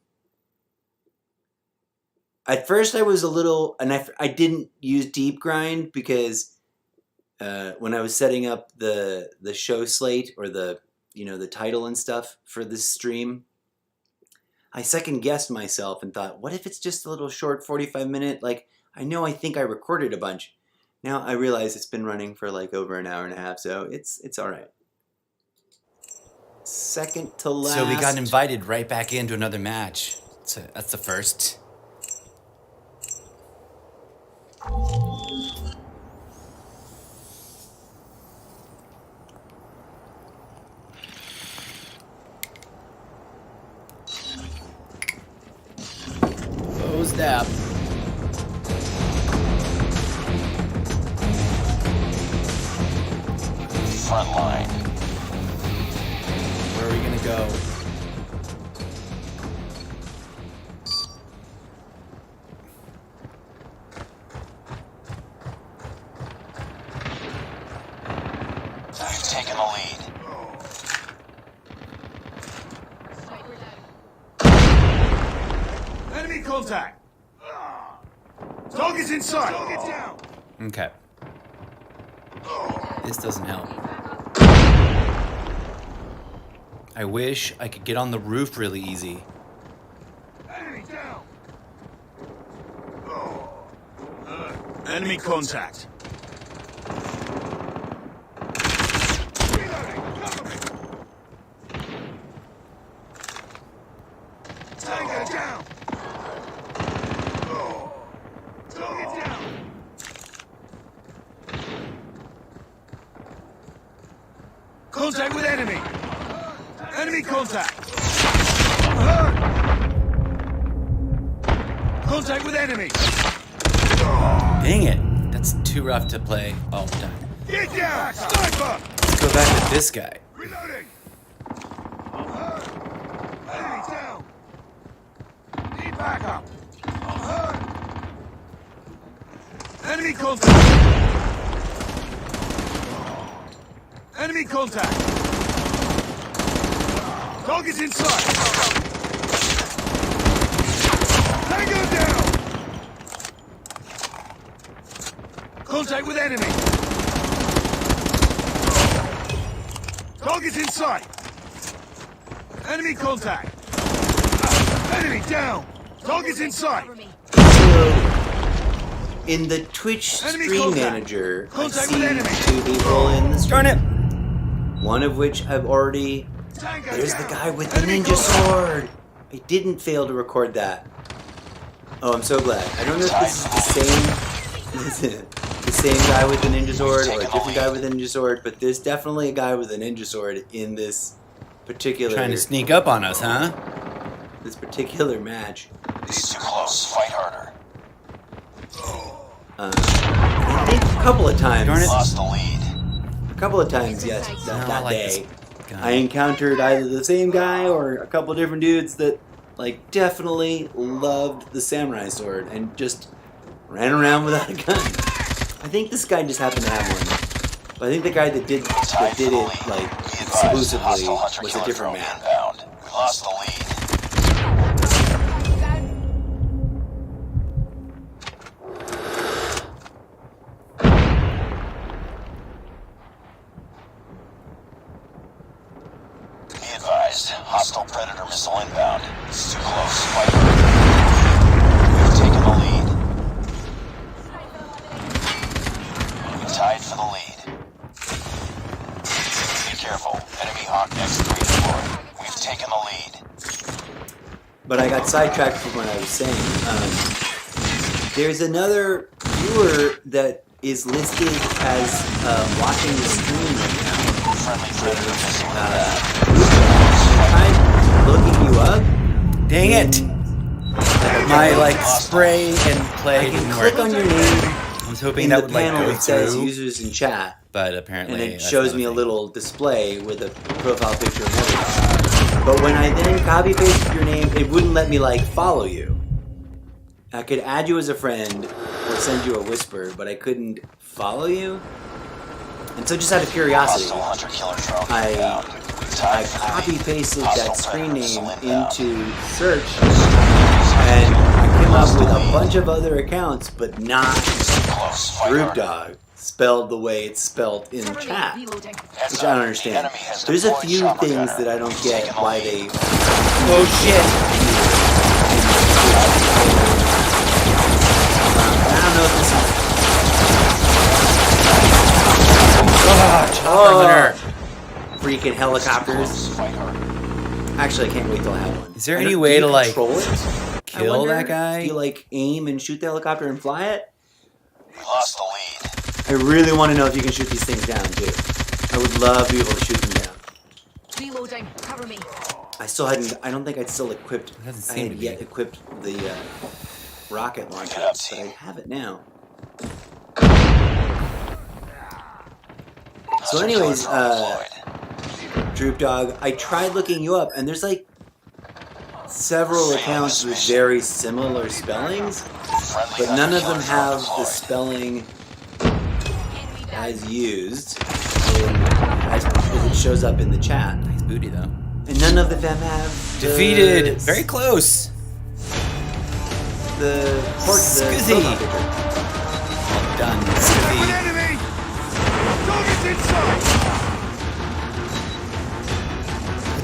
Speaker 6: At first I was a little, and I didn't use deep grind because when I was setting up the show slate or the title and stuff for this stream, I second guessed myself and thought, what if it's just a little short 45-minute? Like I think I recorded a bunch. Now I realize it's been running for like over an hour and a half, so it's all right. Second to last.
Speaker 5: So we got invited right back into another match. That's the first. Closed up.
Speaker 4: Front line.
Speaker 5: Where are we gonna go?
Speaker 4: You've taken the lead.
Speaker 3: Enemy contact! Target's in sight! Target down!
Speaker 5: Okay. This doesn't help. I wish I could get on the roof really easy.
Speaker 3: Enemy down! Enemy contact. Reloading. Cover me. Tango down. Target down. Contact with enemy. Enemy contact. I'm hurt. Contact with enemy.
Speaker 5: Dang it. That's too rough to play all the time.
Speaker 3: Get down. Sniper.
Speaker 5: Let's go back to this guy.
Speaker 3: Reloading. I'm hurt. Enemy down. Need backup. I'm hurt. Enemy contact. Enemy contact. Target's inside. Tango down. Contact with enemy. Target's inside. Enemy contact. Enemy down. Target's inside.
Speaker 7: Cover me.
Speaker 6: In the Twitch
Speaker 3: Enemy
Speaker 6: Stream
Speaker 3: contact.
Speaker 6: Manager, I
Speaker 3: Contact
Speaker 6: see
Speaker 3: with enemy.
Speaker 6: 2 people in the
Speaker 5: Darn
Speaker 6: stream.
Speaker 5: it.
Speaker 6: One of which I've already...
Speaker 3: Tango
Speaker 6: There's the
Speaker 3: down.
Speaker 6: guy with the
Speaker 3: Enemy
Speaker 6: ninja
Speaker 3: contact.
Speaker 6: sword! I didn't fail to record that. Oh, I'm so glad. I don't know if this is the same guy with the ninja sword or a different guy with a ninja sword, but there's definitely a guy with a ninja sword in this particular
Speaker 5: Trying to sneak up on us, huh?
Speaker 6: match.
Speaker 4: This is too close. Fight harder.
Speaker 6: I think a couple of times.
Speaker 5: Darn it.
Speaker 4: Lost the lead.
Speaker 6: A couple of times, yes, that
Speaker 5: I like
Speaker 6: day.
Speaker 5: this guy.
Speaker 6: I encountered either the same guy or a couple different dudes that, like, definitely loved the samurai sword and just ran around without a gun. I think this guy just happened to have one. But I think the guy that did it, like,
Speaker 4: Be advised,
Speaker 6: exclusively
Speaker 4: hostile
Speaker 6: was a
Speaker 4: hunter-killer
Speaker 6: different
Speaker 4: drone
Speaker 6: man.
Speaker 4: inbound. We lost the lead. Be advised, hostile predator missile inbound. This is too close. Fight harder. We've taken the lead. We tied for the lead. Be careful. Enemy Hawk X3 deployed. We've taken the lead.
Speaker 6: But I got sidetracked from what I was saying. There's another viewer that is listed as watching the stream right now.
Speaker 4: Friendly predator missile inbound.
Speaker 6: I'm looking you up.
Speaker 5: Dang it! My like spray and play
Speaker 6: I can
Speaker 5: didn't
Speaker 6: click
Speaker 5: work.
Speaker 6: on your name
Speaker 5: I was hoping
Speaker 6: in
Speaker 5: that
Speaker 6: the
Speaker 5: would like
Speaker 6: panel
Speaker 5: go
Speaker 6: that says
Speaker 5: through,
Speaker 6: users in chat,
Speaker 5: but apparently
Speaker 6: and it
Speaker 5: that's
Speaker 6: shows
Speaker 5: not
Speaker 6: me a
Speaker 5: thing.
Speaker 6: little display with a profile picture and everything. But when I then copy pasted your name, it wouldn't let me like follow you. I could add you as a friend or send you a whisper, but I couldn't follow you. And so, just out of curiosity,
Speaker 4: Hostile hunter-killer drone
Speaker 6: I
Speaker 4: inbound. We've tied for the
Speaker 6: copy
Speaker 4: lead.
Speaker 6: pasted
Speaker 4: Hostile
Speaker 6: that screen
Speaker 4: predator missile
Speaker 6: name
Speaker 4: inbound.
Speaker 6: into search, and I came up with a bunch of other accounts, but not
Speaker 4: Close. Fight
Speaker 6: Group
Speaker 4: harder.
Speaker 6: Dog, spelled the way it's spelled in
Speaker 7: Cover me.
Speaker 6: chat,
Speaker 7: Reloading.
Speaker 4: Heads
Speaker 6: which
Speaker 4: up,
Speaker 6: I don't
Speaker 4: the
Speaker 6: understand.
Speaker 4: enemy has
Speaker 6: There's a
Speaker 4: deployed
Speaker 6: few
Speaker 4: chopper
Speaker 6: things
Speaker 4: gunner.
Speaker 6: that I don't
Speaker 4: We've
Speaker 6: get
Speaker 4: taken the
Speaker 6: why
Speaker 4: lead.
Speaker 6: they.
Speaker 5: Oh shit!
Speaker 6: I don't know if this is.
Speaker 5: Chopper
Speaker 6: Freaking helicopters.
Speaker 4: Fight harder.
Speaker 6: Actually, I can't wait till I have one.
Speaker 5: Is there
Speaker 6: I
Speaker 5: any
Speaker 6: don't-
Speaker 5: way
Speaker 6: do you
Speaker 5: to, like,
Speaker 6: control it? I
Speaker 5: kill
Speaker 6: wonder?
Speaker 5: that guy?
Speaker 6: Do you like aim and shoot the helicopter and fly it?
Speaker 4: We lost the lead.
Speaker 6: I really want to know if you can shoot these things down too. I would love to be able to shoot them down.
Speaker 7: Reloading. Cover me.
Speaker 6: I still hadn't. I don't think I'd still equipped.
Speaker 5: doesn't
Speaker 6: I
Speaker 5: seem
Speaker 6: had
Speaker 5: to
Speaker 6: yet
Speaker 5: be.
Speaker 6: equipped the rocket launcher,
Speaker 4: Get up,
Speaker 6: but I
Speaker 4: team.
Speaker 6: have it now. So,
Speaker 4: Hunter-killer
Speaker 6: anyways,
Speaker 4: drone deployed.
Speaker 6: Droop Dog, I tried looking you up, and there's like several accounts with very similar spellings,
Speaker 4: Friendly
Speaker 6: but none of them
Speaker 4: hunter-killer drone
Speaker 6: have the
Speaker 4: deployed.
Speaker 6: spelling
Speaker 7: Enemy down.
Speaker 6: as used, as it shows up in the chat.
Speaker 5: Nice booty though.
Speaker 6: And none of them have the,
Speaker 5: Defeated. Very close.
Speaker 6: the port. The
Speaker 5: Scuzzy.
Speaker 6: profile picture.
Speaker 5: Well done,
Speaker 3: With
Speaker 5: Scuzzy.
Speaker 3: enemy! Target's inside!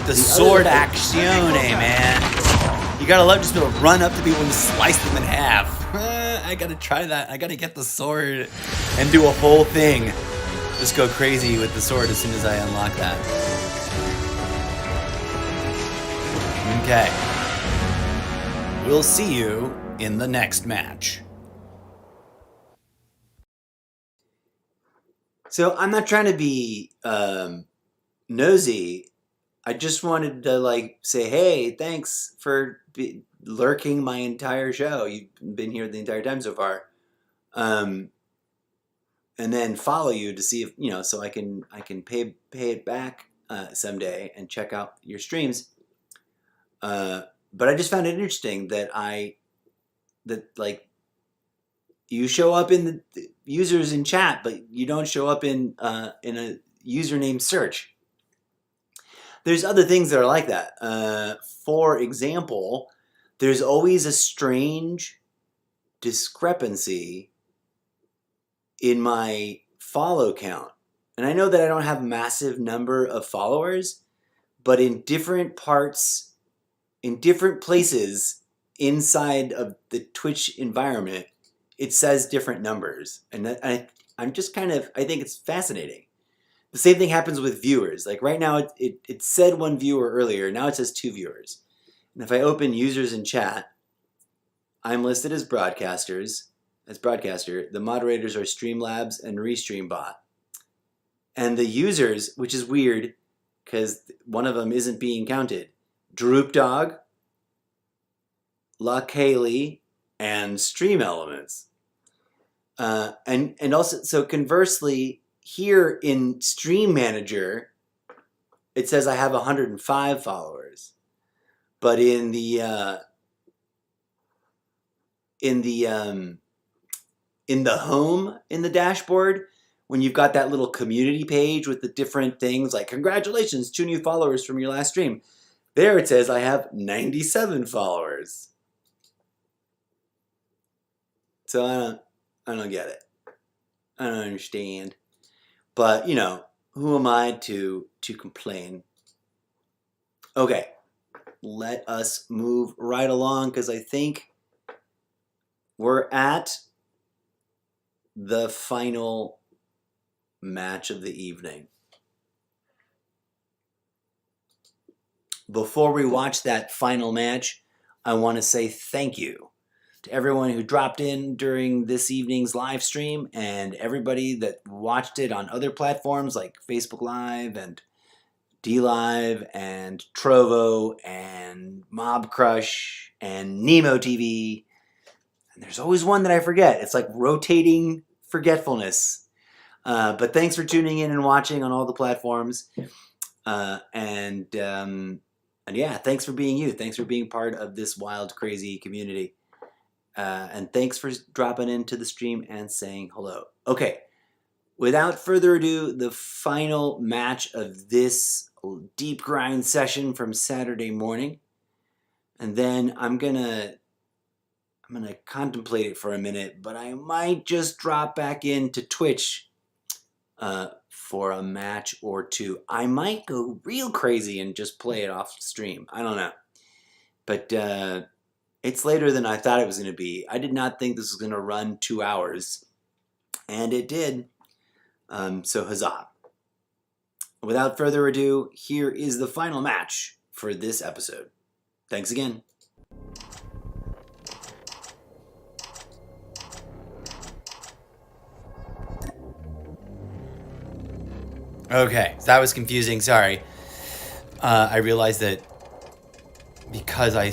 Speaker 5: The sword actione, man. You gotta love just be able to run up to people and slice them in half. I gotta try that. I gotta get the sword and do a whole thing. Just go crazy with the sword as soon as I unlock that. Okay. We'll see you in the next match.
Speaker 6: So I'm not trying to be nosy. I just wanted to like say, hey, thanks for lurking my entire show. You've been here the entire time so far, and then follow you to see if so I can pay it back someday and check out your streams. But I just found it interesting that like you show up in the users in chat, but you don't show up in a username search. There's other things that are like that. For example, there's always a strange discrepancy in my follow count. And I know that I don't have a massive number of followers, but in different parts, in different places inside of the Twitch environment, it says different numbers. And I'm just kind of, I think it's fascinating. The same thing happens with viewers. Like right now, it said 1 viewer earlier. Now it says 2 viewers. And if I open users in chat, I'm listed as broadcaster. The moderators are Streamlabs and ReStreamBot. And the users, which is weird because one of them isn't being counted, DroopDog, La Kaylee, and Stream Elements. And also, so conversely, here in Stream Manager, it says I have 105 followers, but in the home in the dashboard, when you've got that little community page with the different things like congratulations, 2 new followers from your last stream, there it says I have 97 followers. So I don't get it. I don't understand. But, who am I to complain? Okay, let us move right along because I think we're at the final match of the evening. Before we watch that final match, I want to say thank you to everyone who dropped in during this evening's live stream and everybody that watched it on other platforms like Facebook Live and Dlive and Trovo and Mobcrush and Nimo TV. And there's always one that I forget. It's like rotating forgetfulness. But thanks for tuning in and watching on all the platforms. And yeah, thanks for being you. Thanks for being part of this wild, crazy community. And thanks for dropping into the stream and saying hello. Okay, without further ado, the final match of this deep grind session from Saturday morning. And then I'm gonna contemplate it for a minute, but I might just drop back into Twitch for a match or two. I might go real crazy and just play it off stream. I don't know. But it's later than I thought it was going to be. I did not think this was going to run 2 hours, and it did. So huzzah. Without further ado, here is the final match for this episode. Thanks again.
Speaker 5: Okay, so that was confusing. Sorry. I realized that because I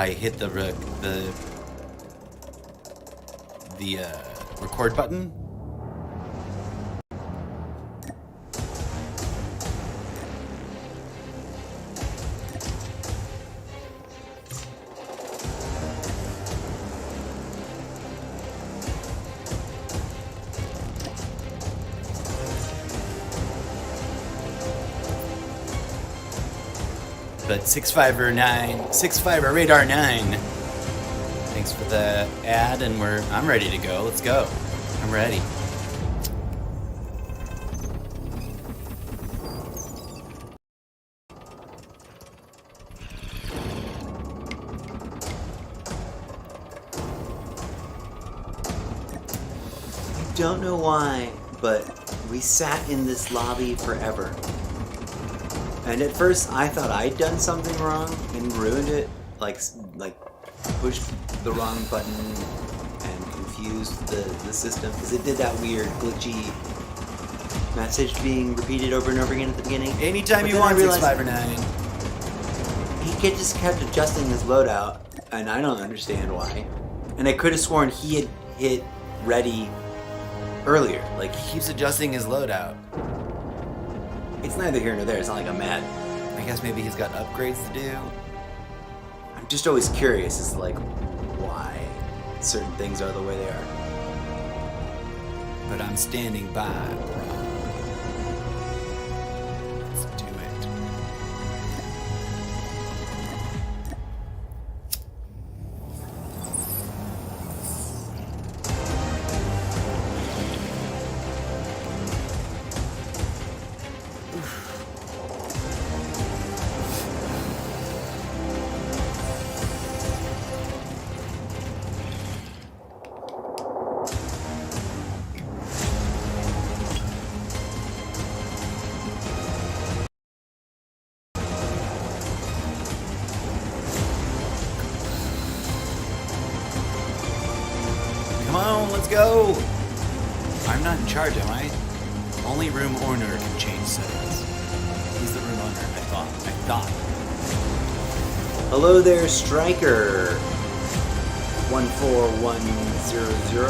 Speaker 5: hit the record button. But 65er Radar 9. Thanks for the ad, and I'm ready to go. Let's go. I'm ready.
Speaker 6: don't know why, but we sat in this lobby forever. And at first I thought I'd done something wrong and ruined it, like pushed the wrong button and confused the system, because it did that weird glitchy message being repeated over and over again at the beginning.
Speaker 5: Anytime you want 659.
Speaker 6: He just kept adjusting his loadout, and I don't understand why. And I could have sworn he had hit ready earlier. Like,
Speaker 5: He keeps adjusting his loadout.
Speaker 6: it's neither here nor there. It's not like I'm mad.
Speaker 5: I guess maybe he's got upgrades to do.
Speaker 6: I'm just always curious as to, like, why certain things are the way they are.
Speaker 5: But I'm standing by, bro. Let's do it. Come on, let's go! I'm not in charge, am I? Only room owner can change settings. He's the room owner, I thought.
Speaker 6: Hello there, Striker 14100.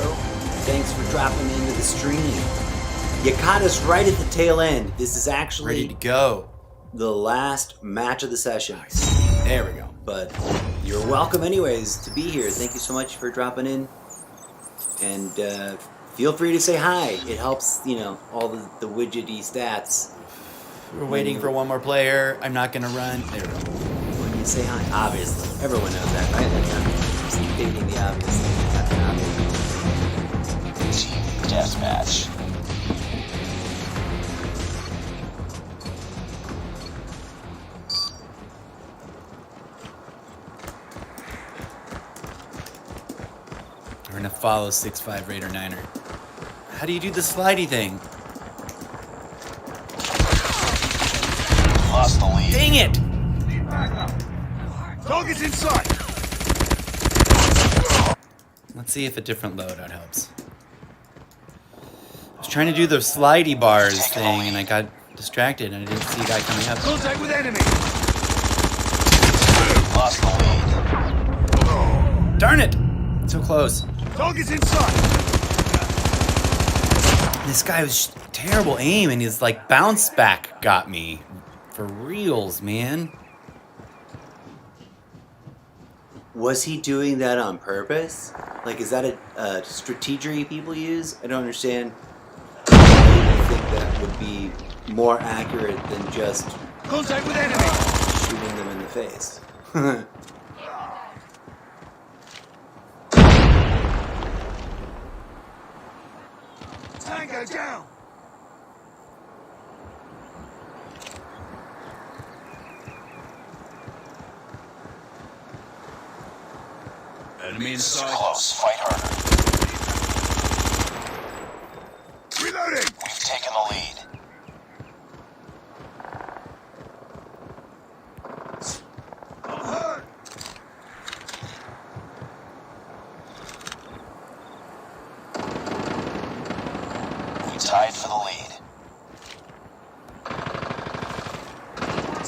Speaker 6: Thanks for dropping into the stream. You caught us right at the tail end. This is actually
Speaker 5: Ready to go.
Speaker 6: the last match of the session.
Speaker 5: There we go.
Speaker 6: But you're welcome anyways to be here. Thank you so much for dropping in. And feel free to say hi. It helps, all the widgety stats.
Speaker 5: We're waiting for one more player. I'm not gonna run. There we go.
Speaker 6: When you say hi, obviously. Everyone knows that, right? Like, I'm stating the obvious.
Speaker 4: Team deathmatch.
Speaker 5: We're gonna follow 6'5" Raider 9er. How do you do the slidey thing?
Speaker 4: Lost the lead.
Speaker 5: Dang it!
Speaker 3: Target's inside.
Speaker 5: Let's see if a different loadout helps. I was trying to do the slidey bars thing and I got distracted and I didn't see a guy coming up.
Speaker 3: Contact with enemy.
Speaker 4: Lost the lead.
Speaker 5: Darn it! So close.
Speaker 3: Target's inside.
Speaker 5: This guy was terrible aim and his bounce back got me. For reals, man.
Speaker 6: Was he doing that on purpose? Is that a strategy people use? I don't understand why you think that would be more accurate than just
Speaker 3: Contact with enemy.
Speaker 6: shooting them in the face.
Speaker 3: Tango down. Enemy inside.
Speaker 4: Close. Fight harder.
Speaker 3: Reloading.
Speaker 4: We've taken the lead.
Speaker 3: I'm hurt.
Speaker 4: We tied for the lead.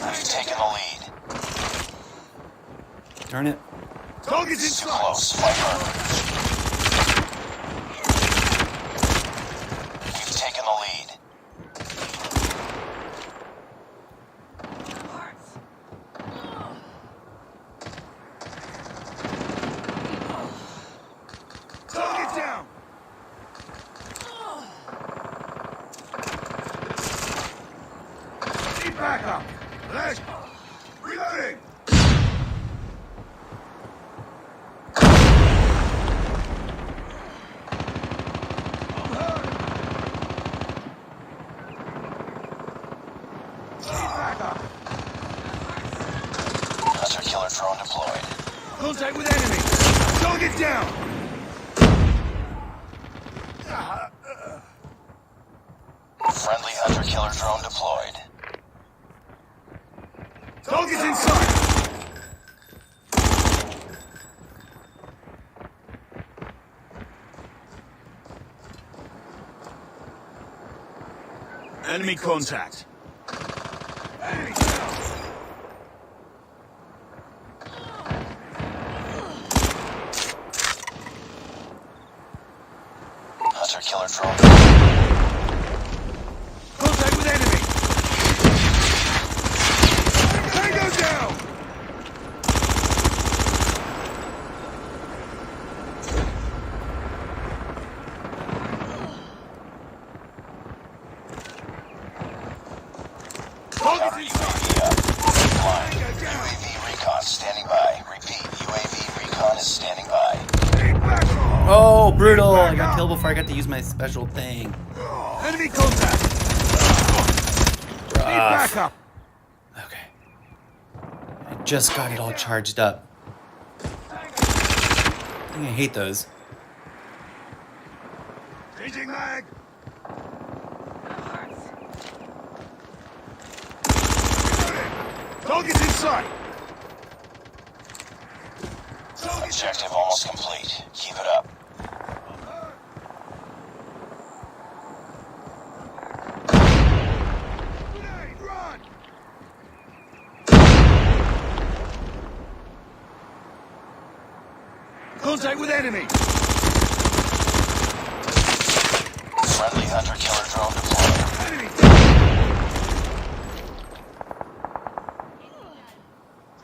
Speaker 4: We've taken the lead.
Speaker 5: Darn it.
Speaker 3: Target's
Speaker 4: Too
Speaker 3: inside.
Speaker 4: close. Fight harder. We've taken the lead.
Speaker 3: Target down. Need backup. Let's reloading. I'm hurt. Need backup.
Speaker 4: Hunter killer drone deployed.
Speaker 3: Contact with enemy. Target down.
Speaker 4: killer drone deployed.
Speaker 3: Target's inside. Enemy contact. Enemy down.
Speaker 4: Hunter killer drone.
Speaker 3: Contact with enemy. Tango down. Target's inside.
Speaker 4: Flying. UAV recon standing by. Repeat, UAV recon is standing by.
Speaker 3: Keep back off.
Speaker 5: Oh, brutal! I got killed before I got to use my special thing.
Speaker 3: Enemy contact. Need backup.
Speaker 5: Okay. I just got it all charged up. I hate those.
Speaker 3: Changing mag. Target's inside.
Speaker 4: Objective almost complete. Keep it up.
Speaker 3: Grenade, run. Contact with enemy.
Speaker 4: Friendly hunter killer drone deployed.
Speaker 3: Enemy.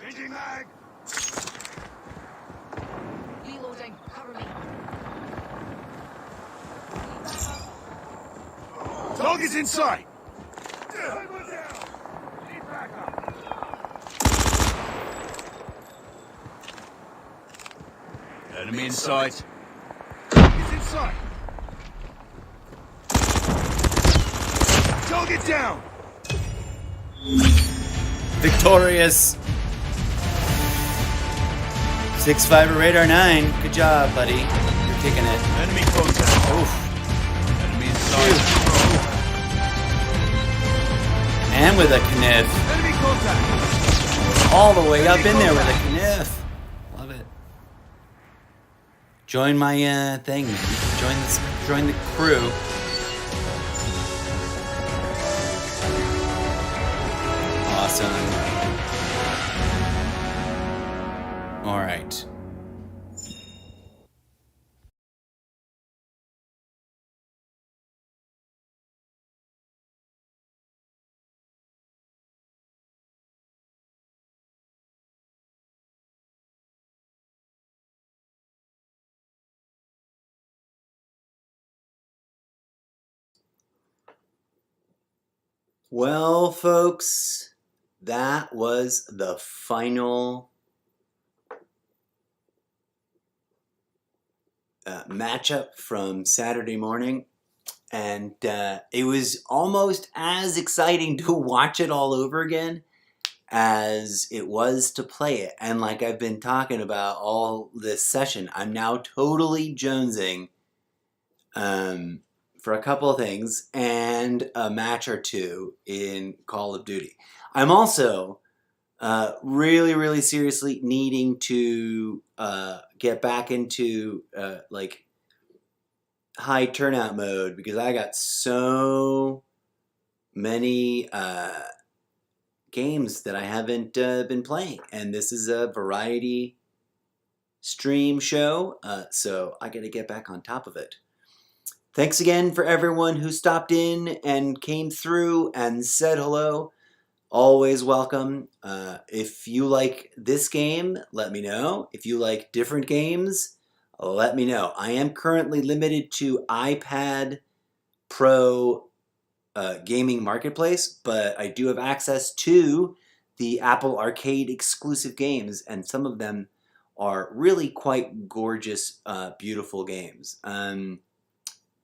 Speaker 3: Changing mag.
Speaker 7: Reloading. Cover me.
Speaker 3: Target's in sight. Need backup. Enemy in sight. Target's in sight. Target down.
Speaker 5: Victorious! 6-5 radar 9. Good job, buddy. You're kicking it.
Speaker 3: Enemy contact.
Speaker 5: Oof.
Speaker 3: Enemy in sight.
Speaker 5: And with a kniff.
Speaker 3: Enemy contact.
Speaker 5: All the way up in there with a kniff. Love it. Join my thing, man. Join the crew. Awesome. All right. Well, folks, that was the final matchup from Saturday morning, and it was almost as exciting to watch it all over again as it was to play it. And like I've been talking about all this session, I'm now totally jonesing for a couple of things and a match or two in Call of Duty. I'm also really, really seriously needing to get back into like high turnout mode because I got so many games that I haven't been playing, and this is a variety stream show, so I got to get back on top of it. Thanks again for everyone who stopped in and came through and said hello. Always welcome. If you like this game, let me know. If you like different games, let me know. I am currently limited to iPad Pro gaming marketplace, but I do have access to the Apple Arcade exclusive games, and some of them are really quite gorgeous, beautiful games.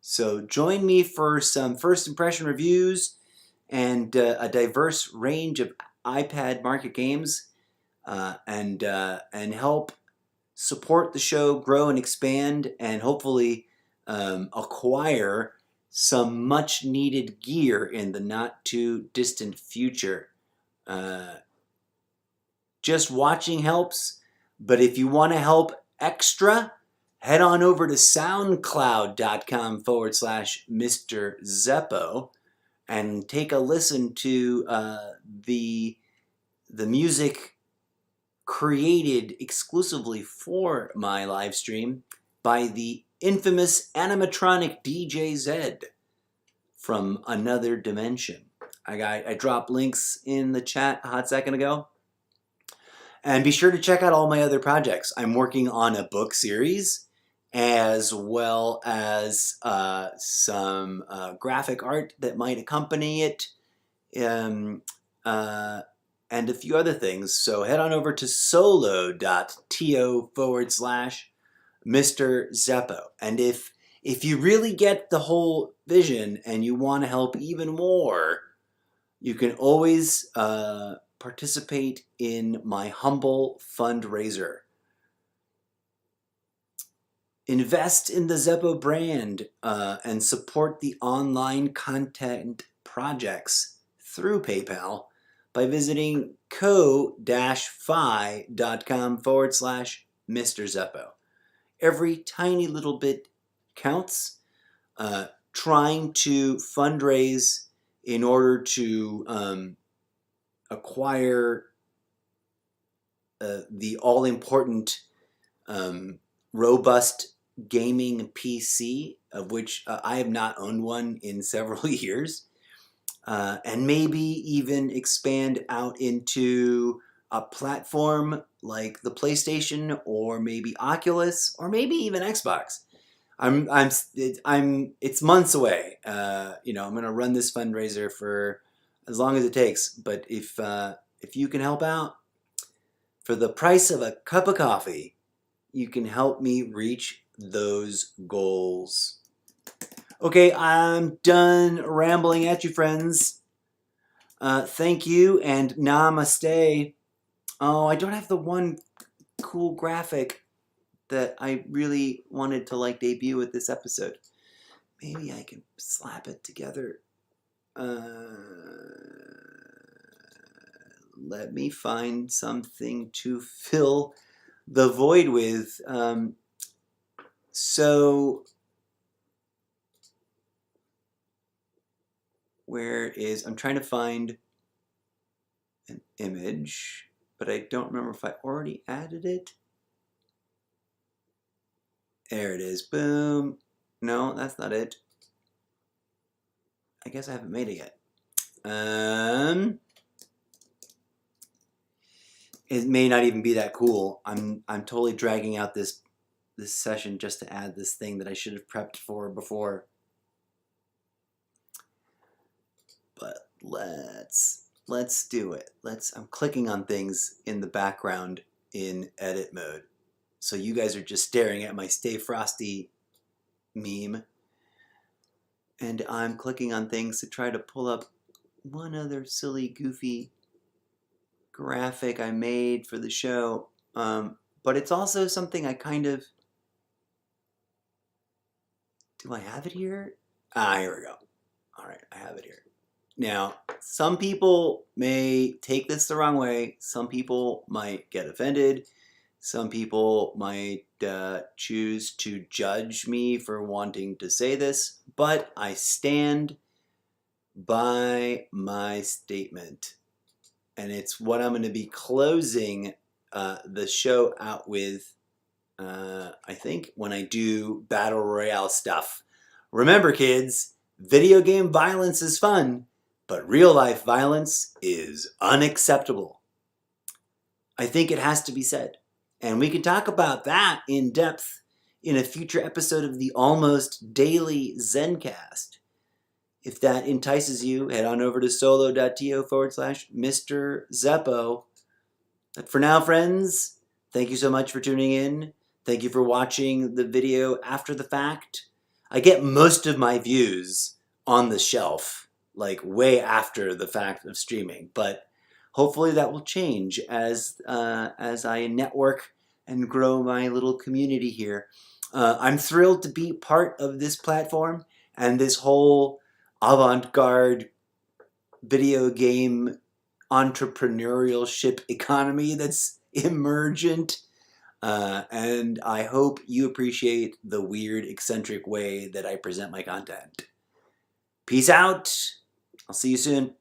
Speaker 5: So join me for some first impression reviews and a diverse range of iPad market games, and help support the show grow and expand, and hopefully acquire
Speaker 6: some much needed gear in the not too distant future. Just watching helps, but if you want to help extra, head on over to soundcloud.com/MrZeppo and take a listen to the music created exclusively for my live stream by the infamous animatronic DjZed from another dimension. I dropped links in the chat a hot second ago. And be sure to check out all my other projects. I'm working on a book series as well as some graphic art that might accompany it and a few other things. So head on over to solo.to/MrZeppo. And if you really get the whole vision and you want to help even more, you can always participate in my humble fundraiser. Invest in the Zeppo brand and support the online content projects through PayPal by visiting ko-fi.com/MrZeppo. Every tiny little bit counts. Trying to fundraise in order to acquire the all-important robust gaming PC, of which I have not owned one in several years, and maybe even expand out into a platform like the PlayStation or maybe Oculus or maybe even Xbox. It's months away. I'm gonna run this fundraiser for as long as it takes. But if you can help out for the price of a cup of coffee, you can help me reach those goals. Okay, I'm done rambling at you, friends. Thank you and namaste. Oh, I don't have the one cool graphic that I really wanted to debut with this episode. Maybe I can slap it together. Let me find something to fill the void with. So I'm trying to find an image, but I don't remember if I already added it. There it is. Boom. No, that's not it. I guess I haven't made it yet. It may not even be that cool. I'm totally dragging out this session just to add this thing that I should have prepped for before. But let's do it. I'm clicking on things in the background in edit mode. So you guys are just staring at my Stay Frosty meme. And I'm clicking on things to try to pull up one other silly, goofy graphic I made for the show. But it's also something I kind of... Do I have it here? Here we go. All right, I have it here. Now, some people may take this the wrong way. Some people might get offended. Some people might choose to judge me for wanting to say this, but I stand by my statement. And it's what I'm going to be closing the show out with, I think, when I do Battle Royale stuff. Remember, kids, video game violence is fun, but real-life violence is unacceptable. I think it has to be said. And we can talk about that in depth in a future episode of the almost daily Zencast. If that entices you, head on over to solo.to/MrZeppo. But for now, friends, thank you so much for tuning in. Thank you for watching the video after the fact. I get most of my views on the shelf, way after the fact of streaming, but hopefully that will change as I network and grow my little community here. I'm thrilled to be part of this platform, and this whole avant-garde video game entrepreneurship economy that's emergent. And I hope you appreciate the weird, eccentric way that I present my content. Peace out. I'll see you soon.